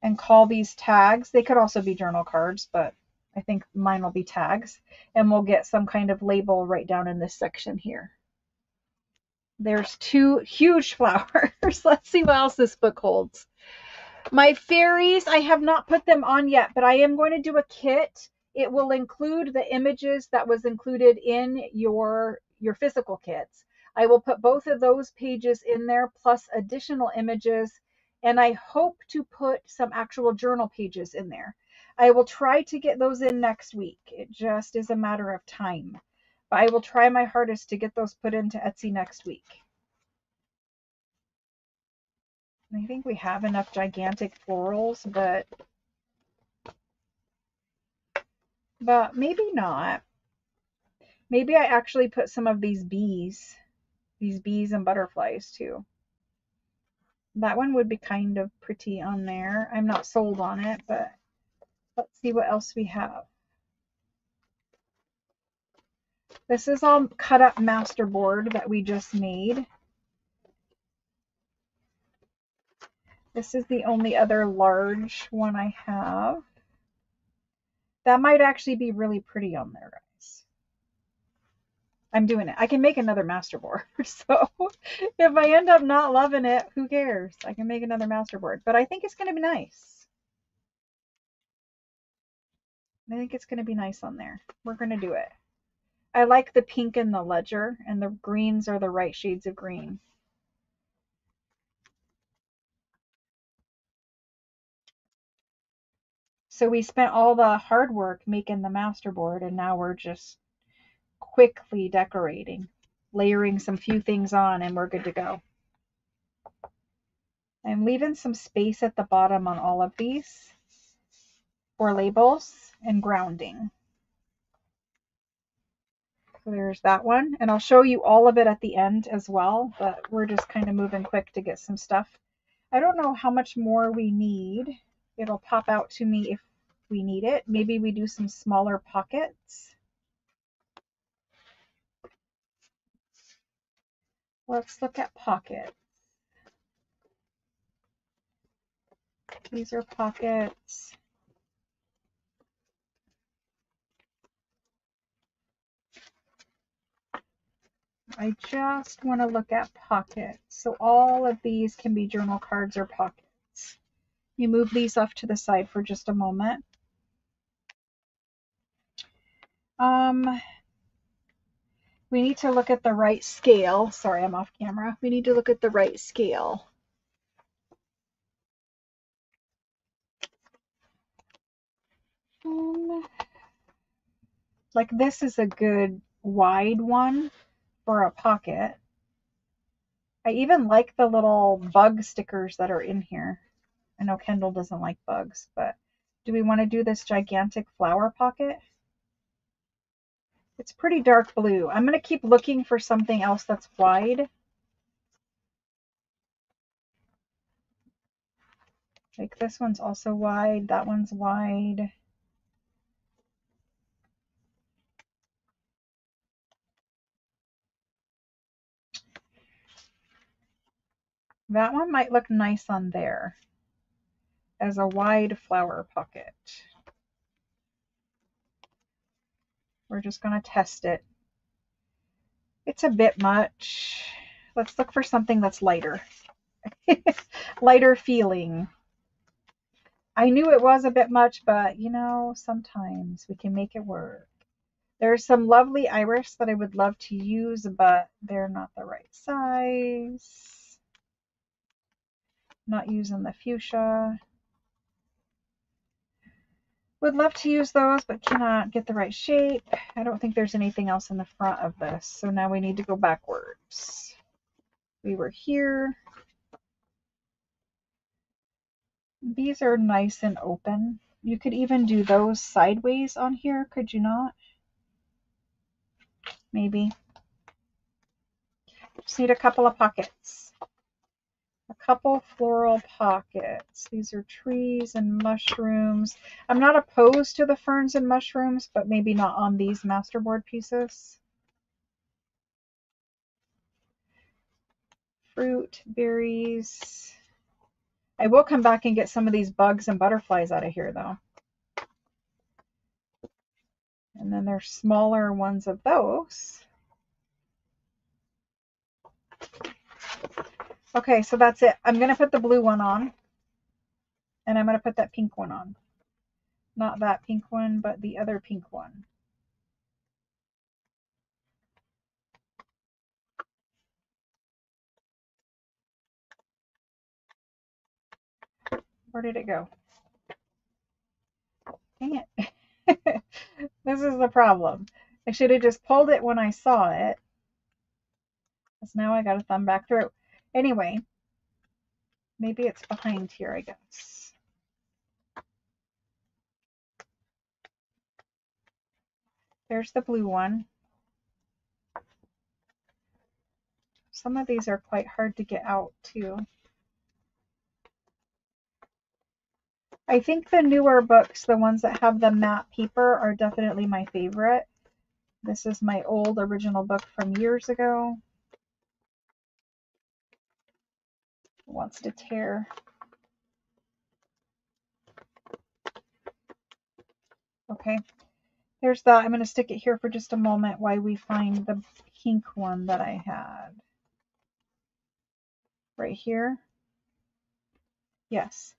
and call these tags. They could also be journal cards, but I think mine will be tags. And we'll get some kind of label right down in this section here. There's two huge flowers. Let's see what else this book holds. My fairies, I have not put them on yet, but I am going to do a kit. It will include the images that was included in your physical kits. I will put both of those pages in there plus additional images, and I hope to put some actual journal pages in there. I will try to get those in next week. It just is a matter of time. But I will try my hardest to get those put into Etsy next week. I think we have enough gigantic florals, but maybe not. Maybe I actually put some of these bees and butterflies too. That one would be kind of pretty on there. I'm not sold on it, but let's see what else we have. This is all cut up masterboard that we just made. This is the only other large one I have. That might actually be really pretty on there, guys. I'm doing it. I can make another masterboard. So if I end up not loving it, who cares? I can make another masterboard. But I think it's going to be nice. I think it's going to be nice on there. We're going to do it. I like the pink and the ledger, and the greens are the right shades of green. So we spent all the hard work making the masterboard, and now we're just quickly decorating, layering some few things on, and we're good to go. I'm leaving some space at the bottom on all of these for labels and grounding. So there's that one, and I'll show you all of it at the end as well, but we're just kind of moving quick to get some stuff. I don't know how much more we need. It'll pop out to me if we need it. Maybe we do some smaller pockets. Let's look at pockets. These are pockets. I just want to look at pockets. So all of these can be journal cards or pockets. You move these off to the side for just a moment. We need to look at the right scale. Sorry, I'm off camera. We need to look at the right scale. Like this is a good wide one for a pocket. I even like the little bug stickers that are in here. I know Kendall doesn't like bugs, but do we want to do this gigantic flower pocket? It's pretty dark blue. I'm going to keep looking for something else that's wide. Like this one's also wide. That one's wide. That one might look nice on there as a wide flower pocket. We're just going to test it. It's a bit much. Let's look for something that's lighter. Lighter feeling. I knew it was a bit much, but you know, sometimes we can make it work. There's some lovely iris that I would love to use, but they're not the right size. Not using the fuchsia. Would love to use those, but cannot get the right shape. I don't think there's anything else in the front of this, so now we need to go backwards. We were here. These are nice and open. You could even do those sideways on here, could you not? Maybe. Just need a couple of pockets. A couple floral pockets. These are trees and mushrooms. I'm not opposed to the ferns and mushrooms, but maybe not on these masterboard pieces. Fruit, berries. I will come back and get some of these bugs and butterflies out of here though. And then there's smaller ones of those. Okay, so that's it. I'm going to put the blue one on. And I'm going to put that pink one on. Not that pink one, but the other pink one. Where did it go? Dang it. This is the problem. I should have just pulled it when I saw it. Because now I got to thumb back through. Anyway, maybe it's behind here, I guess. There's the blue one. Some of these are quite hard to get out too. I think the newer books, the ones that have the matte paper, are definitely my favorite. This is my old original book from years ago. It wants to tear. Okay, there's that. I'm going to stick it here for just a moment while we find the pink one that I had. Right here. Yes,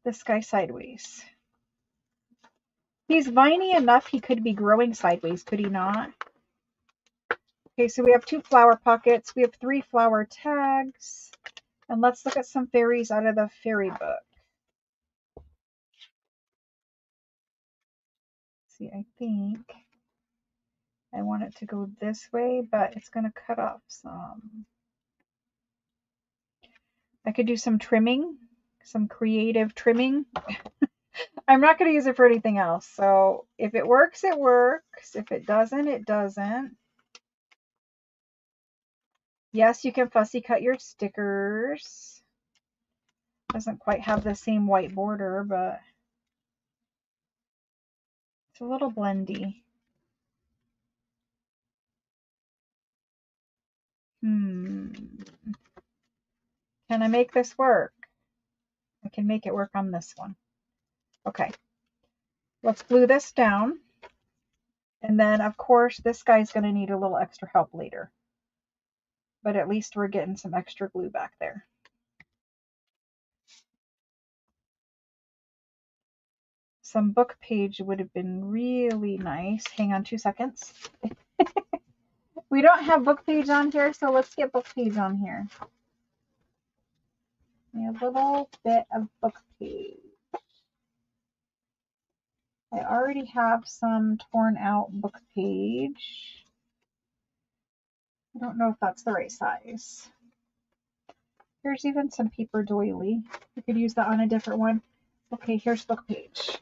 this guy sideways. He's viney enough he could be growing sideways, could he not? Okay, so we have 2 flower pockets. We have 3 flower tags. And let's look at some fairies out of the fairy book. See, I think I want it to go this way, but it's going to cut off some. I could do some trimming, some creative trimming. I'm not going to use it for anything else. So if it works, it works. If it doesn't, it doesn't. Yes, you can fussy cut your stickers. Doesn't quite have the same white border, but it's a little blendy. Can I make this work? I can make it work on this one. Okay. Let's glue this down. And then, of course, this guy's going to need a little extra help later. But at least we're getting some extra glue back there. Some book page would have been really nice. Hang on 2 seconds. We don't have book page on here, so let's get book page on here. A little bit of book page. I already have some torn out book page. I don't know if that's the right size. There's even some paper doily. We could use that on a different one. Okay, here's book page.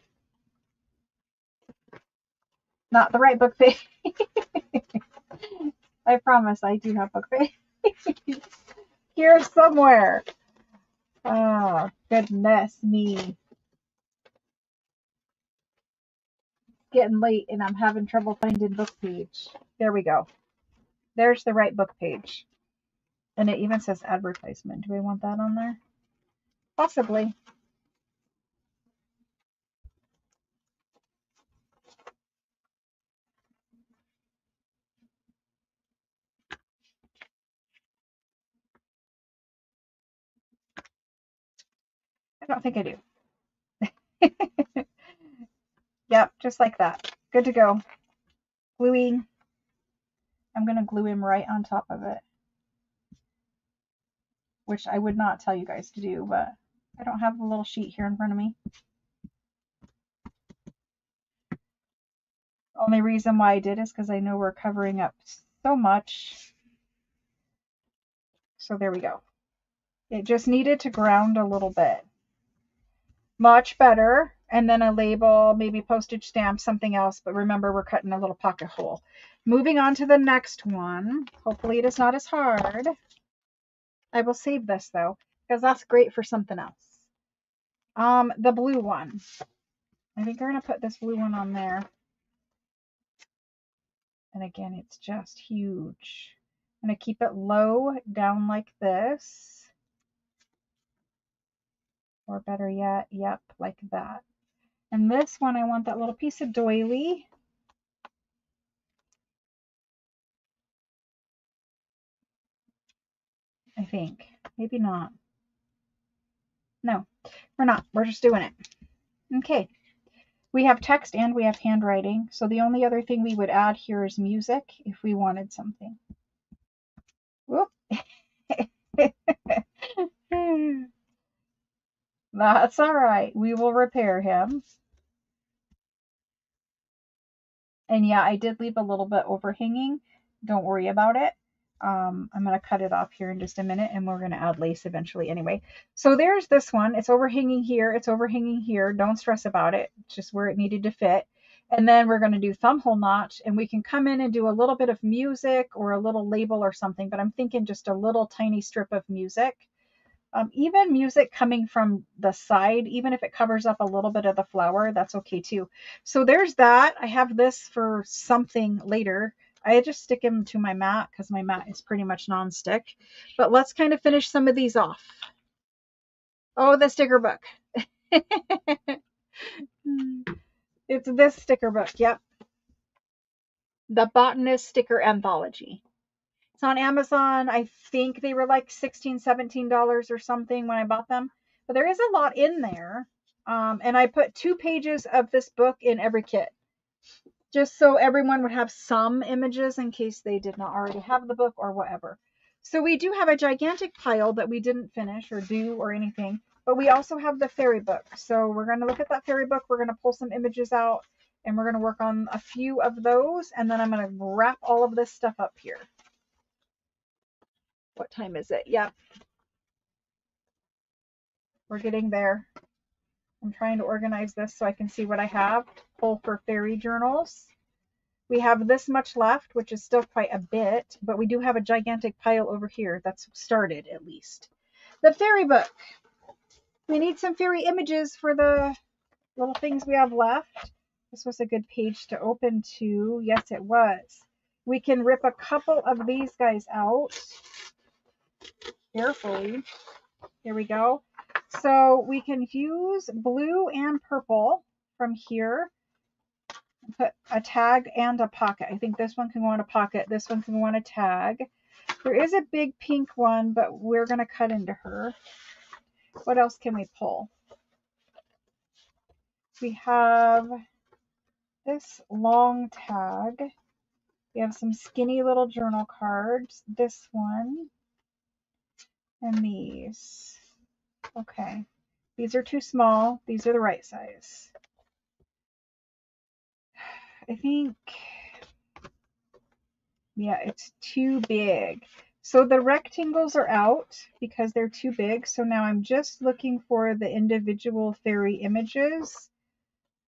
Not the right book page. I promise I do have book page. Here somewhere. Oh, goodness me. It's getting late and I'm having trouble finding book page. There we go. There's the right book page. And it even says advertisement. Do I want that on there? Possibly. I don't think I do. Yep, just like that. Good to go. Gluing. I'm going to glue him right on top of it. Which I would not tell you guys to do, but I don't have the little sheet here in front of me. Only reason why I did is because I know we're covering up so much. So there we go. It just needed to ground a little bit. Much better. And then a label, maybe postage stamp, something else. But remember, we're cutting a little pocket hole. Moving on to the next one. Hopefully it is not as hard. I will save this though, because that's great for something else. The blue one. I think we're going to put this blue one on there. And again, it's just huge. I'm going to keep it low down like this. Or better yet, yep, like that. And this one, I want that little piece of doily. I think. Maybe not. No, we're not. We're just doing it. Okay. We have text and we have handwriting. So the only other thing we would add here is music if we wanted something. Whoop. That's all right. We will repair him. And yeah, I did leave a little bit overhanging. Don't worry about it. I'm going to cut it off here in just a minute and we're going to add lace eventually anyway. So there's this one. It's overhanging here. It's overhanging here. Don't stress about it. It's just where it needed to fit. And then we're going to do thumb hole notch and we can come in and do a little bit of music or a little label or something, but I'm thinking just a little tiny strip of music. Even music coming from the side, even if it covers up a little bit of the flower, that's okay too. So there's that. I have this for something later. I just stick them to my mat because my mat is pretty much non-stick. But let's kind of finish some of these off. Oh, the sticker book. It's this sticker book. Yep. The Botanist Sticker Anthology. It's on Amazon. I think they were like $16, $17 or something when I bought them. But there is a lot in there. And I put 2 pages of this book in every kit. Just so everyone would have some images in case they did not already have the book or whatever. So we do have a gigantic pile that we didn't finish or do or anything. But we also have the fairy book. So we're going to look at that fairy book. We're going to pull some images out. And we're going to work on a few of those. And then I'm going to wrap all of this stuff up here. What time is it? Yep. We're getting there. I'm trying to organize this so I can see what I have. Pull for fairy journals. We have this much left, which is still quite a bit, but we do have a gigantic pile over here that's started at least. The fairy book. We need some fairy images for the little things we have left. This was a good page to open to. Yes, it was. We can rip a couple of these guys out carefully. Here we go. So we can use blue and purple from here. Put a tag and a pocket. I think this one can go on a pocket. This one can go on a tag. There is a big pink one, but we're going to cut into her. What else can we pull? We have this long tag. We have some skinny little journal cards. This one. And these. Okay. These are too small. These are the right size. I think, yeah, it's too big. So the rectangles are out because they're too big. So now I'm just looking for the individual fairy images.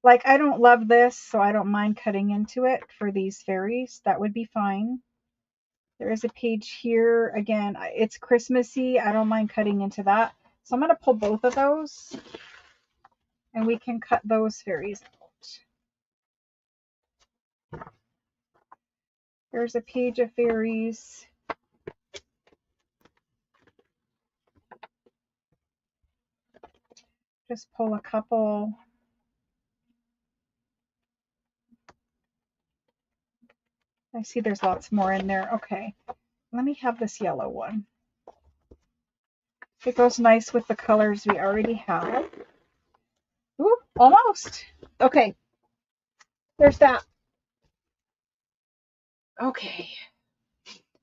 Like, I don't love this, so I don't mind cutting into it for these fairies. That would be fine. There is a page here. Again, it's Christmassy. I don't mind cutting into that. So I'm going to pull both of those and we can cut those fairies out. There's a page of fairies. Just pull a couple. I see there's lots more in there. Okay, let me have this yellow one. It goes nice with the colors we already have. Ooh, almost. Okay, there's that. Okay.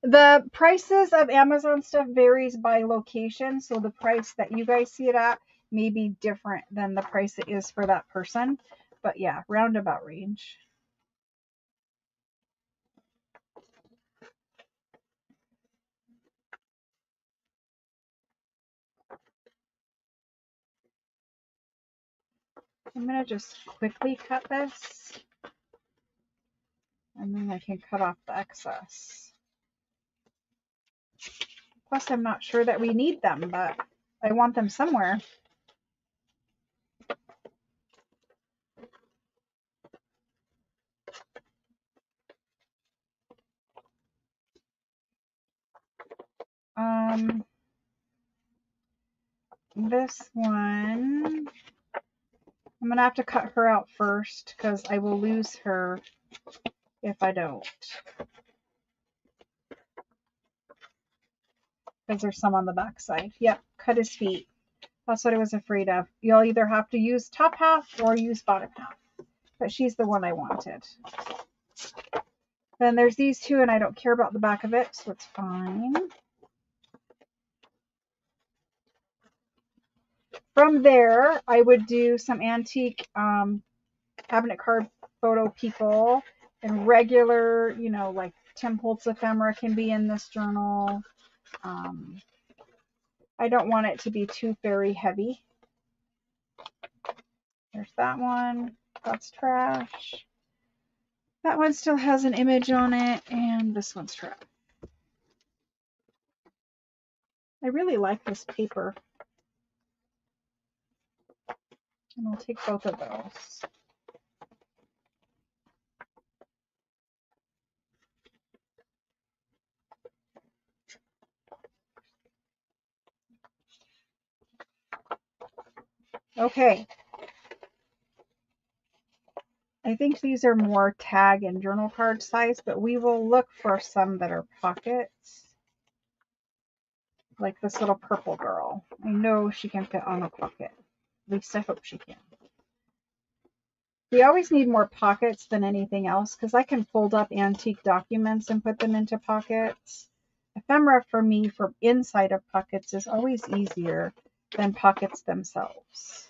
The prices of Amazon stuff varies by location, so the price that you guys see it at maybe different than the price it is for that person. But yeah, roundabout range. I'm going to just quickly cut this, and then I can cut off the excess. Plus, I'm not sure that we need them, but I want them somewhere. This one, I'm going to have to cut her out first because I will lose her if I don't. Because there's some on the back side. Yep, cut his feet. That's what I was afraid of. You'll either have to use top half or use bottom half. But she's the one I wanted. Then there's these two, and I don't care about the back of it, so it's fine. From there, I would do some antique cabinet card photo people and regular, you know, like Tim Holtz ephemera can be in this journal. I don't want it to be too very heavy. There's that one. That's trash. That one still has an image on it, and this one's trash. I really like this paper. And I'll take both of those. Okay. I think these are more tag and journal card size, but we will look for some that are pockets. Like this little purple girl. I know she can fit on a pocket. At least I hope she can. We always need more pockets than anything else because I can fold up antique documents and put them into pockets. Ephemera for me for inside of pockets is always easier than pockets themselves.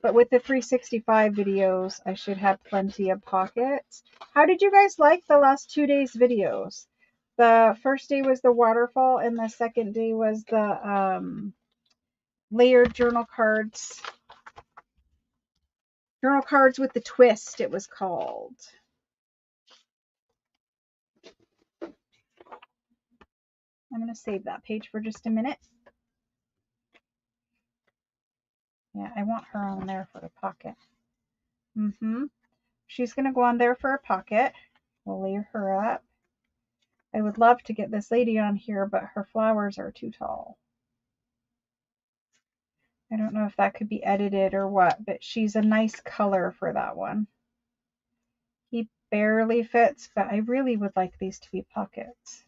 But with the 365 videos, I should have plenty of pockets. How did you guys like the last 2 days videos? The first day was the waterfall and the second day was the layered journal cards. Journal cards with the twist, it was called. I'm going to save that page for just a minute. Yeah, I want her on there for a pocket. She's going to go on there for a pocket. We'll layer her up. I would love to get this lady on here, but her flowers are too tall. I don't know if that could be edited or what, but she's a nice color for that one. He barely fits, but I really would like these to be pockets.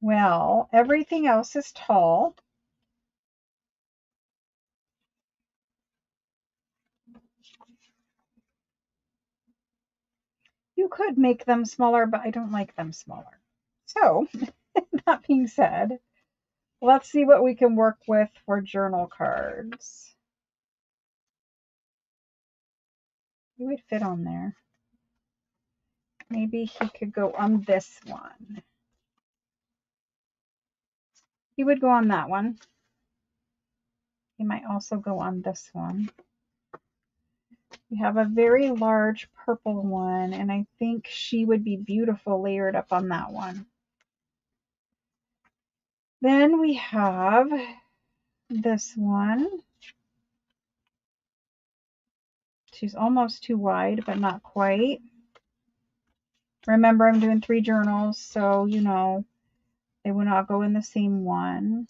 Well, everything else is tall. You could make them smaller, but I don't like them smaller. So, that being said, let's see what we can work with for journal cards. He would fit on there. Maybe he could go on this one. He would go on that one. He might also go on this one. We have a very large purple one, and I think she would be beautiful layered up on that one. Then we have this one. She's almost too wide, but not quite. Remember, I'm doing 3 journals, so, you know, they will not go in the same one.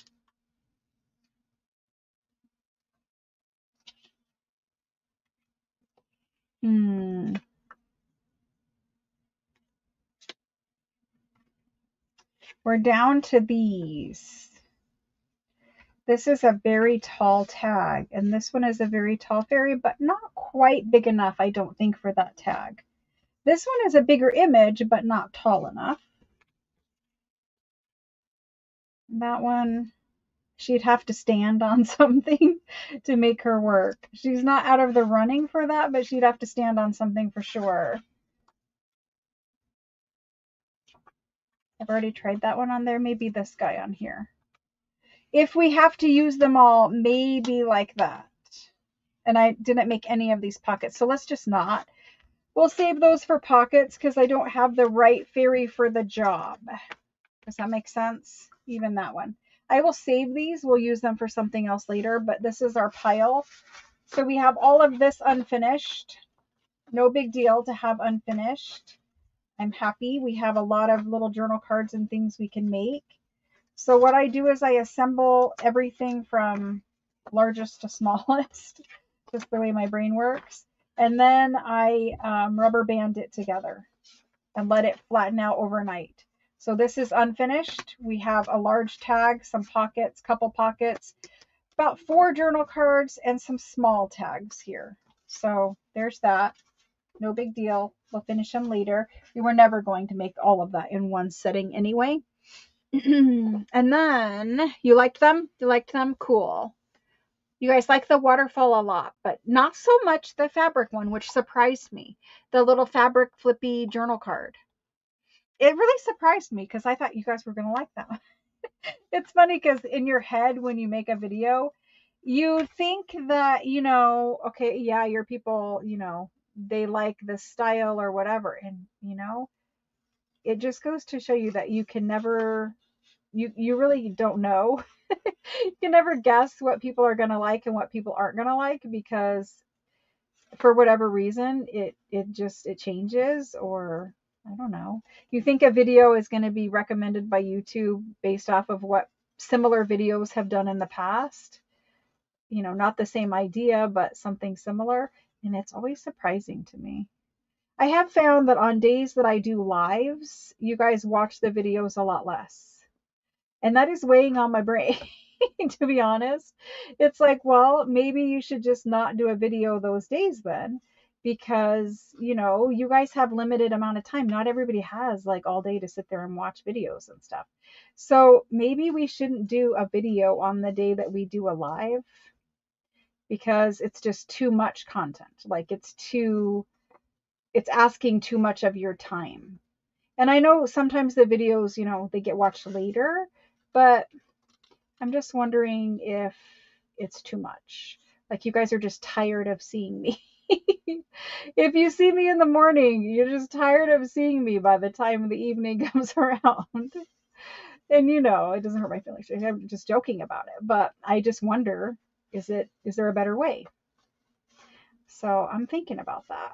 We're down to these. This is a very tall tag, and this one is a very tall fairy, but not quite big enough, I don't think, for that tag. This one is a bigger image, but not tall enough. That one, she'd have to stand on something to make her work. She's not out of the running for that, but she'd have to stand on something for sure. I've already tried that one on there. Maybe this guy on here. If we have to use them all, maybe like that. And I didn't make any of these pockets, so let's just not. We'll save those for pockets because I don't have the right fairy for the job. Does that make sense? Even that one. I will save these. We'll use them for something else later, but this is our pile. So we have all of this unfinished. No big deal to have unfinished. I'm happy. We have a lot of little journal cards and things we can make. So what I do is I assemble everything from largest to smallest, just the way my brain works. And then I rubber band it together and let it flatten out overnight. So this is unfinished. We have a large tag, some pockets, couple pockets, about 4 journal cards, and some small tags here. So there's that. No big deal. We'll finish them later. We were never going to make all of that in one setting anyway. And then, you liked them? You liked them? Cool. You guys like the waterfall a lot, but not so much the fabric one, which surprised me. The little fabric flippy journal card. It really surprised me because I thought you guys were going to like that one. It's funny because in your head, when you make a video, you think that, okay, yeah, your people, they like this style or whatever. And, it just goes to show you that you can never, you really don't know. You can never guess what people are going to like and what people aren't going to like because for whatever reason, it changes, or I don't know. You think a video is going to be recommended by YouTube based off of what similar videos have done in the past. Not the same idea, but something similar. And it's always surprising to me. I have found that on days that I do lives, you guys watch the videos a lot less. And that is weighing on my brain, to be honest. It's like, well, maybe you should just not do a video those days then, because, you guys have limited amount of time. Not everybody has like all day to sit there and watch videos and stuff. So maybe we shouldn't do a video on the day that we do a live because it's just too much content. Like it's asking too much of your time. And I know sometimes the videos, they get watched later, but I'm just wondering if it's too much. Like you guys are just tired of seeing me. If you see me in the morning, you're just tired of seeing me by the time the evening comes around. And it doesn't hurt my feelings. I'm just joking about it. But I just wonder, is there a better way? So I'm thinking about that.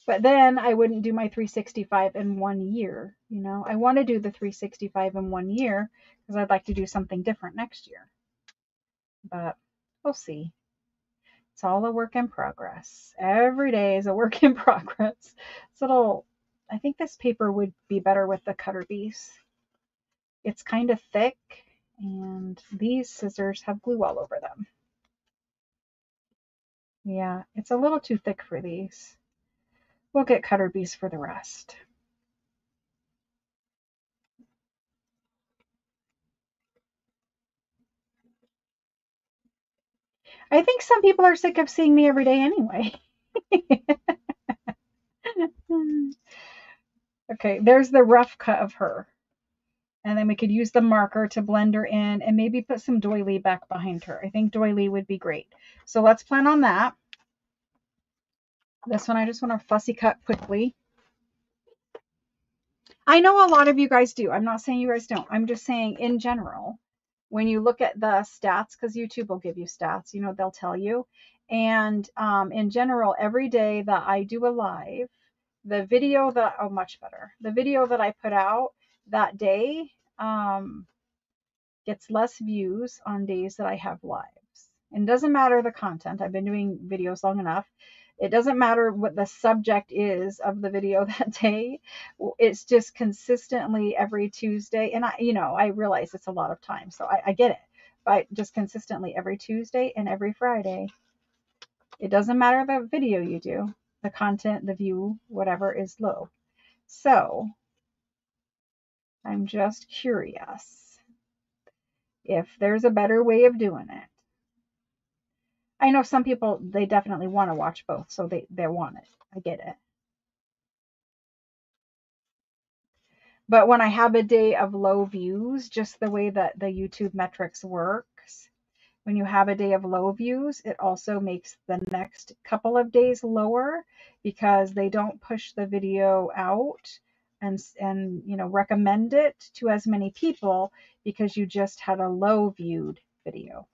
But then I wouldn't do my 365 in 1 year. I want to do the 365 in 1 year because I'd like to do something different next year. But we'll see. It's all a work in progress. Every day is a work in progress. So I think this paper would be better with the cutter piece. It's kind of thick and these scissors have glue all over them. Yeah, it's a little too thick for these. We'll get cutter bees for the rest. I think some people are sick of seeing me every day anyway. Okay, there's the rough cut of her. And then we could use the marker to blend her in and maybe put some doily back behind her. I think doily would be great. So let's plan on that. This one I just want to fussy cut quickly. I know a lot of you guys do. I'm not saying you guys don't. I'm just saying in general, when you look at the stats, because YouTube will give you stats, they'll tell you. And in general, every day that I do a live, the video that, oh, much better. The video that I put out that day gets less views on days that I have lives. And it doesn't matter the content. I've been doing videos long enough. It doesn't matter what the subject is of the video that day. It's just consistently every Tuesday. And I realize it's a lot of time, so I get it. But just consistently every Tuesday and every Friday. It doesn't matter the video you do. the content, the view, whatever is low. So I'm just curious if there's a better way of doing it. I know some people, they definitely want to watch both, so they want it. I get it. But when I have a day of low views, just the way that the YouTube metrics works, when you have a day of low views, it also makes the next couple of days lower because they don't push the video out and recommend it to as many people because you just had a low viewed video.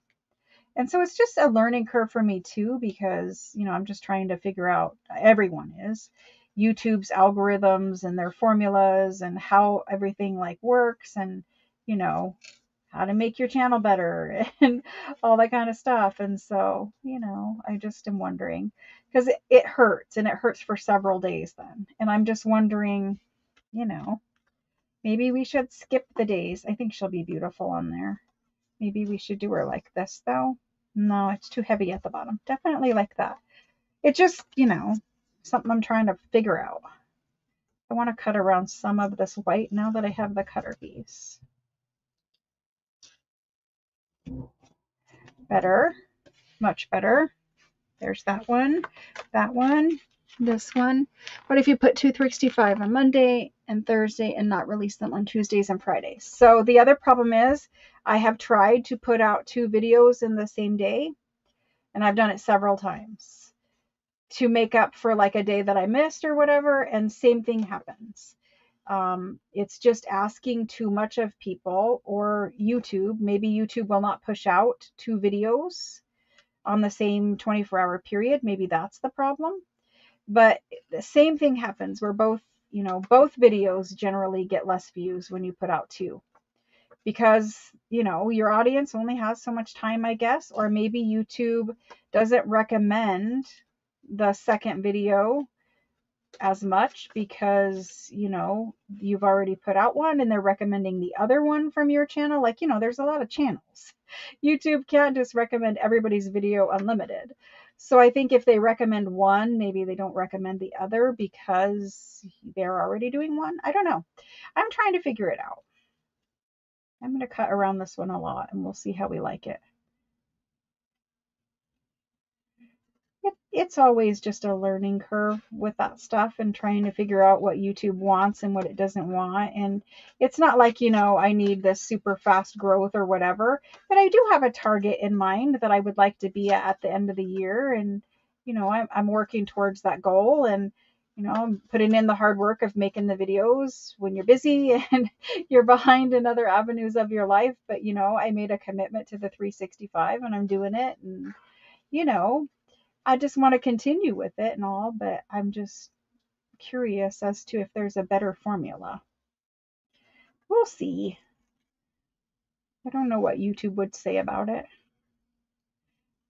And so it's just a learning curve for me too, because, I'm just trying to figure out, everyone is, YouTube's algorithms and their formulas and how everything like works and, how to make your channel better and all that kind of stuff. And so, I just am wondering because it hurts and it hurts for several days then. And I'm just wondering, maybe we should skip the days. I think she'll be beautiful on there. Maybe we should do her like this though. No, it's too heavy at the bottom. Definitely like that. It just, something I'm trying to figure out. I want to cut around some of this white now that I have the cutter piece. Better, much better. There's that one, this one. What if you put 265 on Monday and Thursday and not release them on Tuesdays and Fridays? So the other problem is I have tried to put out 2 videos in the same day, and I've done it several times to make up for like a day that I missed or whatever, and same thing happens. It's just asking too much of people, or YouTube. Maybe YouTube will not push out 2 videos on the same 24-hour period. Maybe that's the problem. But the same thing happens where both videos generally get less views when you put out 2. Because, your audience only has so much time, I guess, or maybe YouTube doesn't recommend the second video as much because, you've already put out one and they're recommending the other one from your channel. Like, there's a lot of channels. YouTube can't just recommend everybody's video unlimited. So I think if they recommend one, maybe they don't recommend the other because they're already doing one. I don't know. I'm trying to figure it out. I'm going to cut around this one a lot and we'll see how we like it. It's always just a learning curve with that stuff and trying to figure out what YouTube wants and what it doesn't want. And it's not like, I need this super fast growth or whatever, but I do have a target in mind that I would like to be at the end of the year. And, I'm working towards that goal, and, I'm putting in the hard work of making the videos when you're busy and you're behind in other avenues of your life. But, I made a commitment to the 365 and I'm doing it. And, I just want to continue with it and all, but I'm just curious as to if there's a better formula. We'll see. I don't know what YouTube would say about it.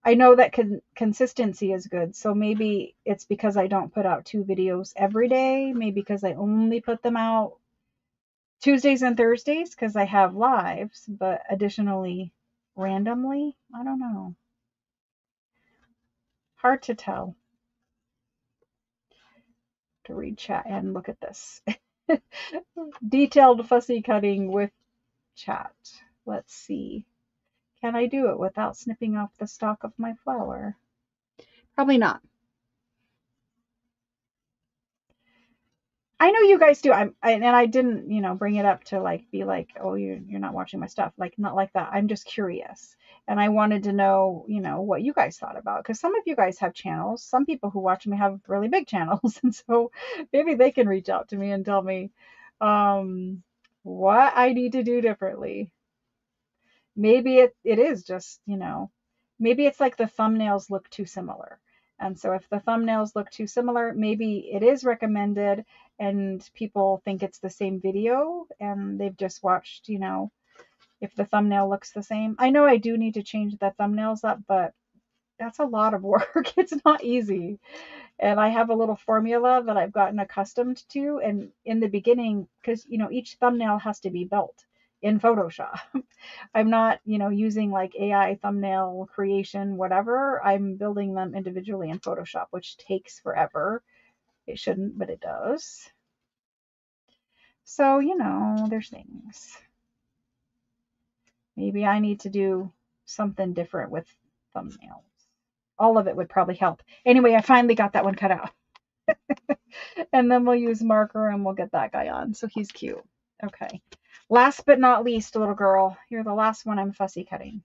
I know that consistency is good, so maybe it's because I don't put out 2 videos every day, maybe because I only put them out Tuesdays and Thursdays because I have lives, but additionally randomly. I don't know. Hard to tell. To read chat and look at this. Detailed fussy cutting with chat. Let's see. Can I do it without snipping off the stalk of my flower? Probably not. I know you guys do. And I didn't, bring it up to be like, oh, you're not watching my stuff. Like, not like that. I'm just curious. And I wanted to know, what you guys thought about. Because some of you guys have channels. Some people who watch me have really big channels. And so maybe they can reach out to me and tell me what I need to do differently. Maybe it is just, maybe it's like the thumbnails look too similar. And so if the thumbnails look too similar, maybe it is recommended and people think it's the same video and they've just watched, if the thumbnail looks the same. I know I do need to change the thumbnails up, but that's a lot of work. It's not easy. And I have a little formula that I've gotten accustomed to. And in the beginning, because, each thumbnail has to be built in Photoshop. I'm not, using like AI thumbnail creation, whatever. I'm building them individually in Photoshop, which takes forever. It shouldn't, but it does. So, there's things. Maybe I need to do something different with thumbnails. All of it would probably help. Anyway, I finally got that one cut out. And then we'll use marker and we'll get that guy on. So he's cute. Okay. Last but not least, little girl, you're the last one I'm fussy cutting.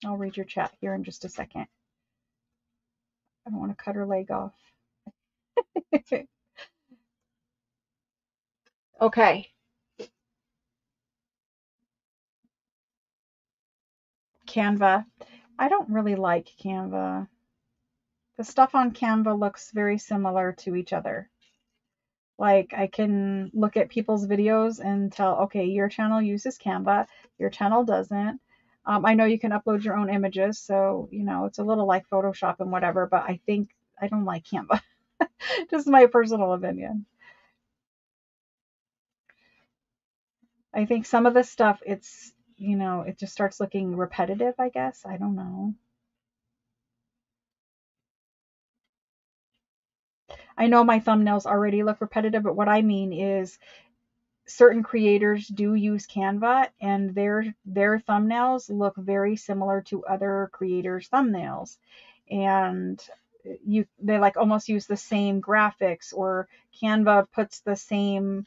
I'll read your chat here in just a second. I don't want to cut her leg off. Okay. Canva. I don't really like Canva. The stuff on Canva looks very similar to each other. Like I can look at people's videos and tell, okay, your channel uses Canva, your channel doesn't. I know you can upload your own images, so it's a little like Photoshop and whatever, but I don't like Canva. Just my personal opinion. I think some of the stuff it just starts looking repetitive, I guess. I don't know. I know my thumbnails already look repetitive, but what I mean is certain creators do use Canva and their thumbnails look very similar to other creators' thumbnails. And they like almost use the same graphics, or Canva puts the same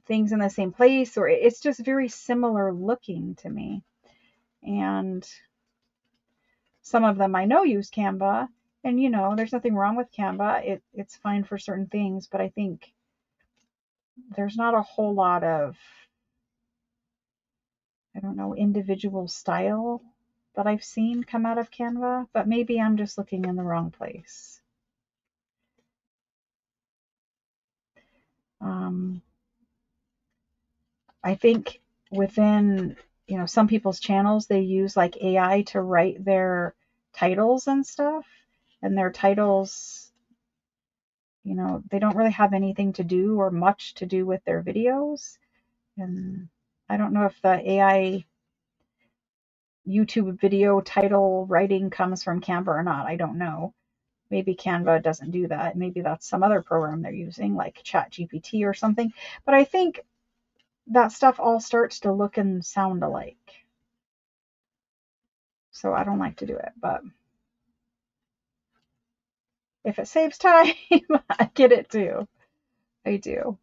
things in the same place, or it's just very similar looking to me. And some of them I know use Canva, and there's nothing wrong with Canva. It's fine for certain things, but I think there's not a whole lot of, I don't know, individual style that I've seen come out of Canva, but maybe I'm just looking in the wrong place. I think within, some people's channels, they use like AI to write their titles and stuff, and their titles, they don't really have anything to do or much to do with their videos. And I don't know if the AI YouTube video title writing comes from Canva or not. I don't know. Maybe Canva doesn't do that. Maybe that's some other program they're using, like ChatGPT or something. But I think that stuff all starts to look and sound alike. So I don't like to do it, but if it saves time, I get it too. I do.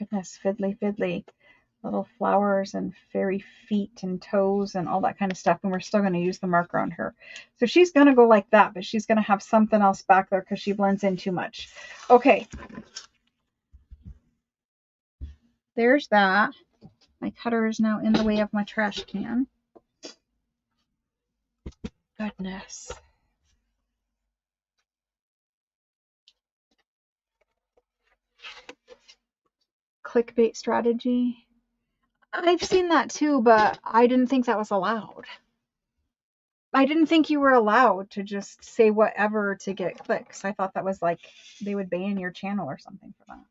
Goodness, fiddly, fiddly. Little flowers and fairy feet and toes and all that kind of stuff. And we're still going to use the marker on her. So she's going to go like that, but she's going to have something else back there because she blends in too much. Okay. There's that. My cutter is now in the way of my trash can. Goodness. Clickbait strategy. I've seen that too, but I didn't think that was allowed. I didn't think you were allowed to just say whatever to get clicks. I thought that was like they would ban your channel or something for that.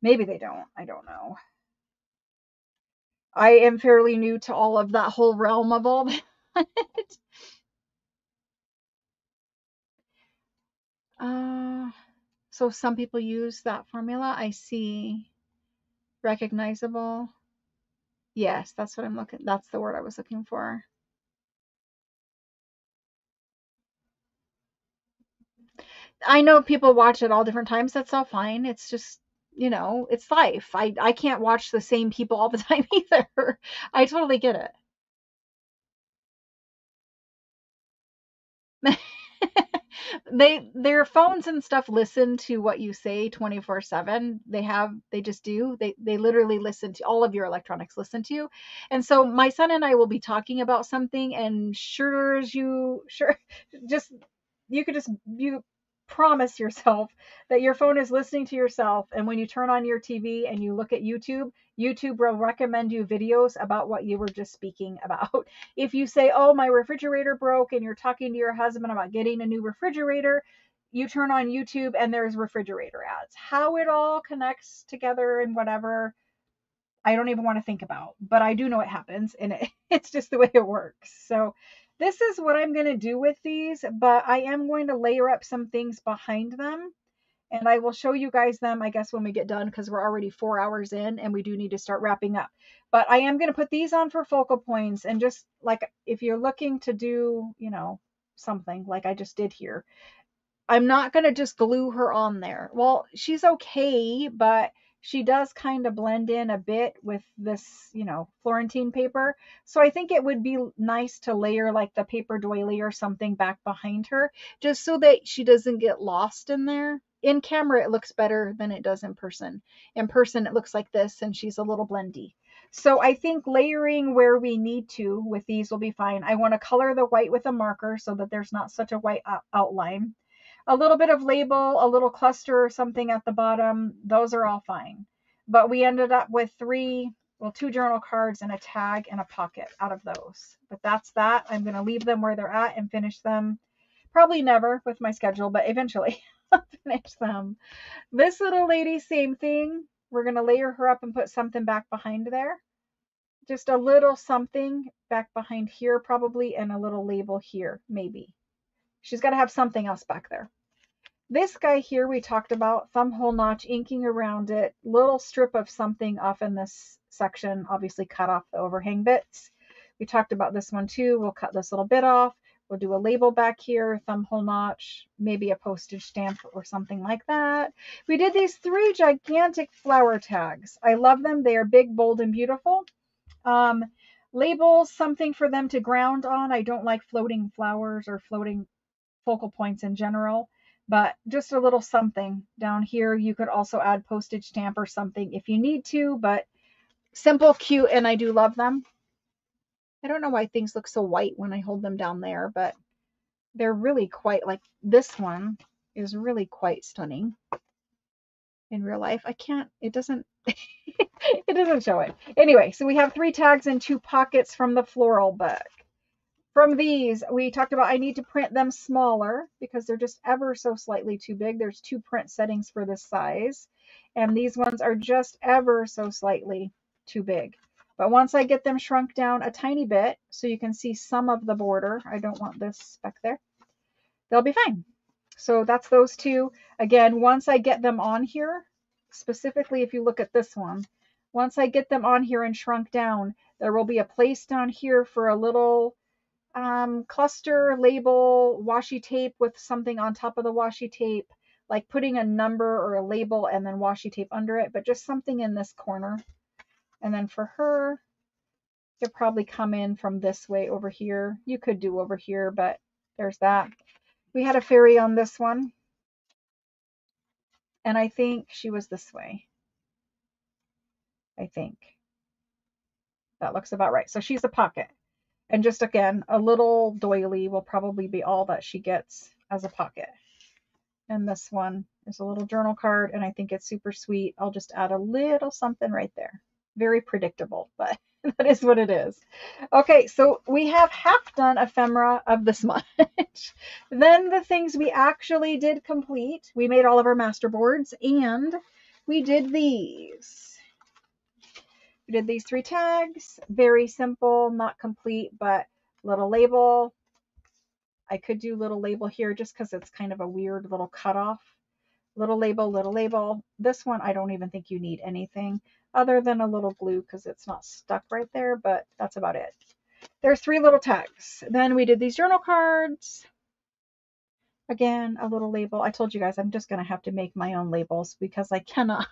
Maybe they don't. I don't know. I am fairly new to all of that whole realm of all that. So some people use that formula. I see. Recognizable. Yes, that's what I'm looking. That's the word I was looking for. I know people watch at all different times. That's all fine. It's just, it's life. I can't watch the same people all the time either. I totally get it. Their phones and stuff listen to what you say 24/7. They just do. They literally listen to all of your electronics, listen to you. And so my son and I will be talking about something, and just you promise yourself that your phone is listening to yourself, and when you turn on your TV and you look at YouTube will recommend you videos about what you were just speaking about. If you say, oh, my refrigerator broke, and you're talking to your husband about getting a new refrigerator, you turn on YouTube and there's refrigerator ads. How it all connects together and whatever, I don't even want to think about, but I do know it happens, and it's just the way it works. So this is what I'm going to do with these, but I am going to layer up some things behind them, and I will show you guys them, I guess, when we get done, because we're already 4 hours in and we do need to start wrapping up. But I am going to put these on for focal points, and just like if you're looking to do, you know, something like I just did here, I'm not going to just glue her on there. Well, she's okay, but she does kind of blend in a bit with this, you know, Florentine paper. So I think it would be nice to layer like the paper doily or something back behind her, just so that she doesn't get lost in there. In camera, it looks better than it does in person. In person, it looks like this, and she's a little blendy. So I think layering where we need to with these will be fine. I want to color the white with a marker so that there's not such a white outline. A little bit of label, a little cluster or something at the bottom, those are all fine. But we ended up with 2 journal cards and a tag and a pocket out of those. But that's that. I'm going to leave them where they're at and finish them. Probably never with my schedule, but eventually I'll finish them. This little lady, same thing. We're going to layer her up and put something back behind there. Just a little something back behind here probably, and a little label here, maybe. She's got to have something else back there. This guy here we talked about, thumb hole notch, inking around it, little strip of something off in this section, obviously cut off the overhang bits. We talked about this one too. We'll cut this little bit off. We'll do a label back here, thumb hole notch, maybe a postage stamp or something like that. We did these 3 gigantic flower tags. I love them. They are big, bold, and beautiful. Labels, something for them to ground on. I don't like floating flowers or floating focal points in general, but just a little something down here. You could also add postage stamp or something if you need to, but simple, cute, and I do love them. I don't know why things look so white when I hold them down there, but they're really quite, like this one is really quite stunning in real life. It doesn't it doesn't show it. Anyway, so we have 3 tags and 2 pockets from the floral book. From these, we talked about I need to print them smaller because they're just ever so slightly too big. There's 2 print settings for this size, and these ones are just ever so slightly too big. But once I get them shrunk down a tiny bit so you can see some of the border, I don't want this back there, they'll be fine. So that's those 2. Again, once I get them on here, specifically if you look at this one, once I get them on here and shrunk down, there will be a place down here for a little cluster label washi tape with something on top of the washi tape, like putting a number or a label and then washi tape under it, but just something in this corner. And then for her, you'll probably come in from this way over here. You could do over here, but there's that. We had a fairy on this one, and I think she was this way. I think that looks about right. So she's a pocket. And just again, a little doily will probably be all that she gets as a pocket. And this one is a little journal card, and I think it's super sweet. I'll just add a little something right there. Very predictable, but that is what it is. Okay, so we have half done ephemera of this much. Then the things we actually did complete, we made all of our master boards, and we did these. We did these 3 tags, very simple, not complete, but little label. I could do little label here just because it's kind of a weird little cutoff. Little label, little label. This one, I don't even think you need anything other than a little glue because it's not stuck right there, but that's about it. There's 3 little tags. Then we did these journal cards. Again, a little label. I told you guys I'm just going to have to make my own labels because I cannot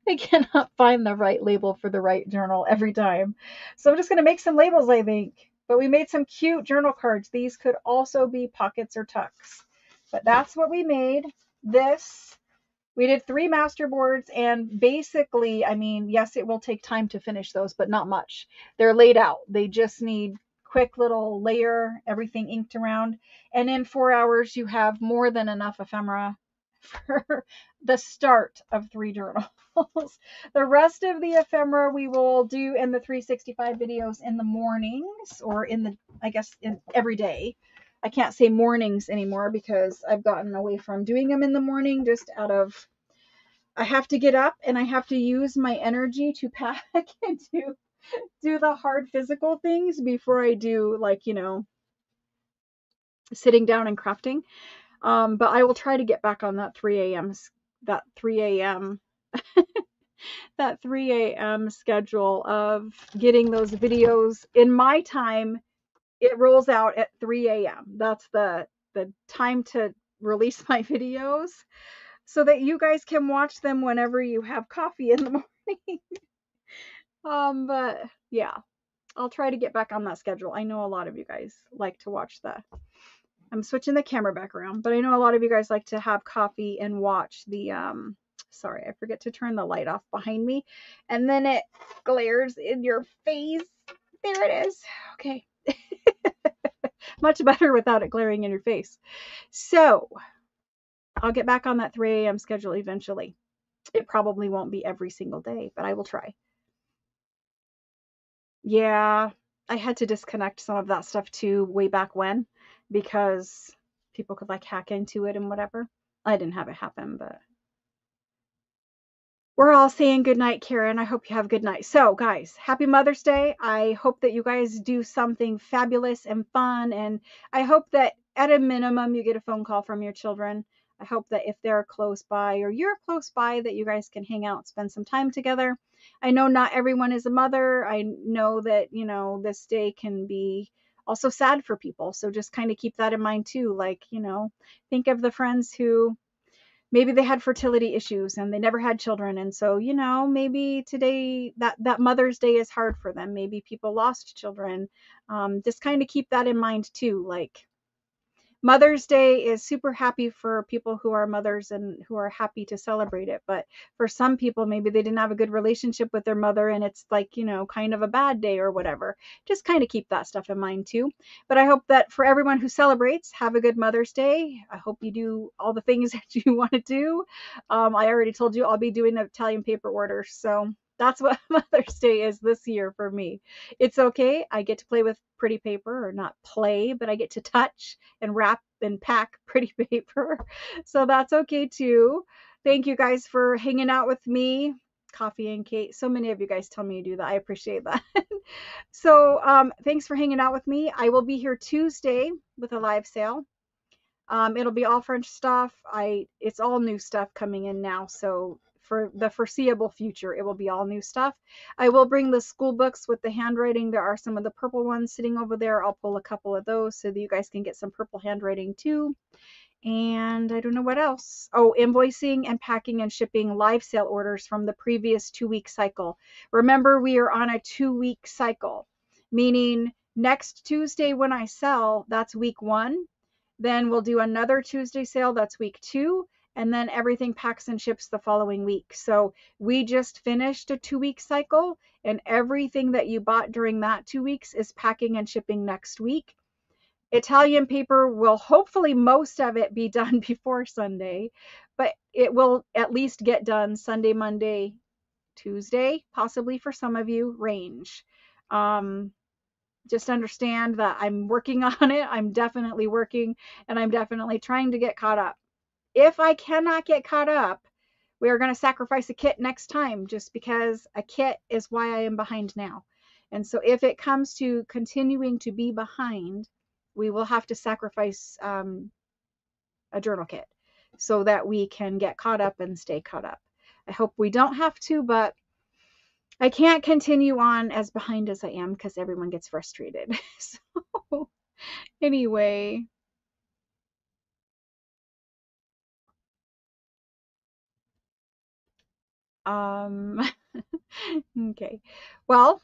I cannot find the right label for the right journal every time. So I'm just going to make some labels, I think. But we made some cute journal cards. These could also be pockets or tucks. But that's what we made. This, we did 3 master boards, and basically, I mean, yes, it will take time to finish those, but not much. They're laid out. They just need quick little layer, everything inked around. And in 4 hours, you have more than enough ephemera for the start of 3 journals. The rest of the ephemera we will do in the 365 videos in the mornings, or in the, I guess, in every day. I can't say mornings anymore because I've gotten away from doing them in the morning just out of, I have to get up and I have to use my energy to pack and do the hard physical things before I do, like, sitting down and crafting. But I will try to get back on that 3 a.m. that 3 a.m. that 3 a.m. schedule of getting those videos in my time. It rolls out at 3 a.m. That's the time to release my videos so that you guys can watch them whenever you have coffee in the morning. But yeah, I'll try to get back on that schedule. I know a lot of you guys like to watch the, I'm switching the camera back around, but I know a lot of you guys like to have coffee and watch the, sorry, I forget to turn the light off behind me and then it glares in your face. There it is. Okay. Much better without it glaring in your face. So I'll get back on that 3 a.m. schedule eventually. It probably won't be every single day, but I will try. Yeah, I had to disconnect some of that stuff too way back when because people could like hack into it and whatever. I didn't have it happen, but we're all saying good night, Karen. I hope you have a good night. So, guys, happy Mother's Day. I hope that you guys do something fabulous and fun. And I hope that at a minimum, you get a phone call from your children. I hope that if they're close by or you're close by, that you guys can hang out, spend some time together. I know not everyone is a mother. I know that, this day can be also sad for people. So just kind of keep that in mind too. Like, think of the friends who maybe they had fertility issues and they never had children, and so maybe today that Mother's Day is hard for them. Maybe people lost children. Just kind of keep that in mind too. Like, Mother's Day is super happy for people who are mothers and who are happy to celebrate it. But for some people, maybe they didn't have a good relationship with their mother and it's like, kind of a bad day or whatever. Just kind of keep that stuff in mind too. But I hope that for everyone who celebrates, have a good Mother's Day. I hope you do all the things that you want to do. I already told you I'll be doing the Italian paper orders. So that's what Mother's Day is this year for me. It's okay. I get to play with pretty paper, or not play, but I get to touch and wrap and pack pretty paper. So that's okay too. Thank you guys for hanging out with me. Coffee and Kate. So many of you guys tell me to do that. I appreciate that. So thanks for hanging out with me. I will be here Tuesday with a live sale. It'll be all French stuff. It's all new stuff coming in now. So for the foreseeable future, it will be all new stuff. I will bring the school books with the handwriting. There are some of the purple ones sitting over there. I'll pull a couple of those so that you guys can get some purple handwriting too. And I don't know what else. Oh, invoicing and packing and shipping live sale orders from the previous 2-week cycle. Remember, we are on a 2-week cycle, meaning next Tuesday when I sell, that's week 1. Then we'll do another Tuesday sale, that's week 2. And then everything packs and ships the following week. So we just finished a 2-week cycle, and everything that you bought during that 2 weeks is packing and shipping next week. Italian paper will hopefully most of it be done before Sunday, but it will at least get done Sunday, Monday, Tuesday, possibly for some of you, range. Just understand that I'm working on it. I'm definitely working, and I'm definitely trying to get caught up. If I cannot get caught up, we are going to sacrifice a kit next time, just because a kit is why I am behind now. And so if it comes to continuing to be behind, we will have to sacrifice a journal kit so that we can get caught up and stay caught up. I hope we don't have to, but I can't continue on as behind as I am because everyone gets frustrated. So anyway. Okay. Well,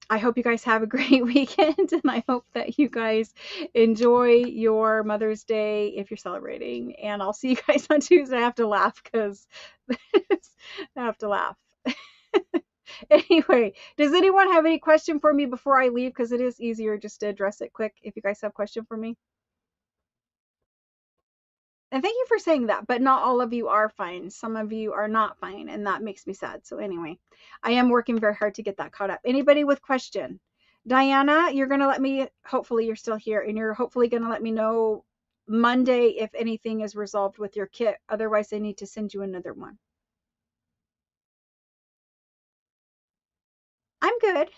I hope you guys have a great weekend, and I hope that you guys enjoy your Mother's Day if you're celebrating. And I'll see you guys on Tuesday. I have to laugh because I have to laugh. Anyway, does anyone have any question for me before I leave? Because it is easier just to address it quick if you guys have a question for me. And thank you for saying that, but not all of you are fine. Some of you are not fine, and that makes me sad. So anyway, I am working very hard to get that caught up. Anybody with question? Diana, you're going to let me, hopefully you're still here, and you're hopefully going to let me know Monday if anything is resolved with your kit. Otherwise, I need to send you another one. I'm good.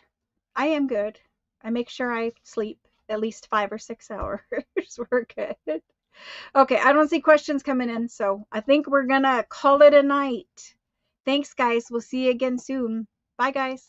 I am good. I make sure I sleep at least 5 or 6 hours. We're good. Okay, I don't see questions coming in, so I think we're gonna call it a night. Thanks, guys. We'll see you again soon. Bye, guys.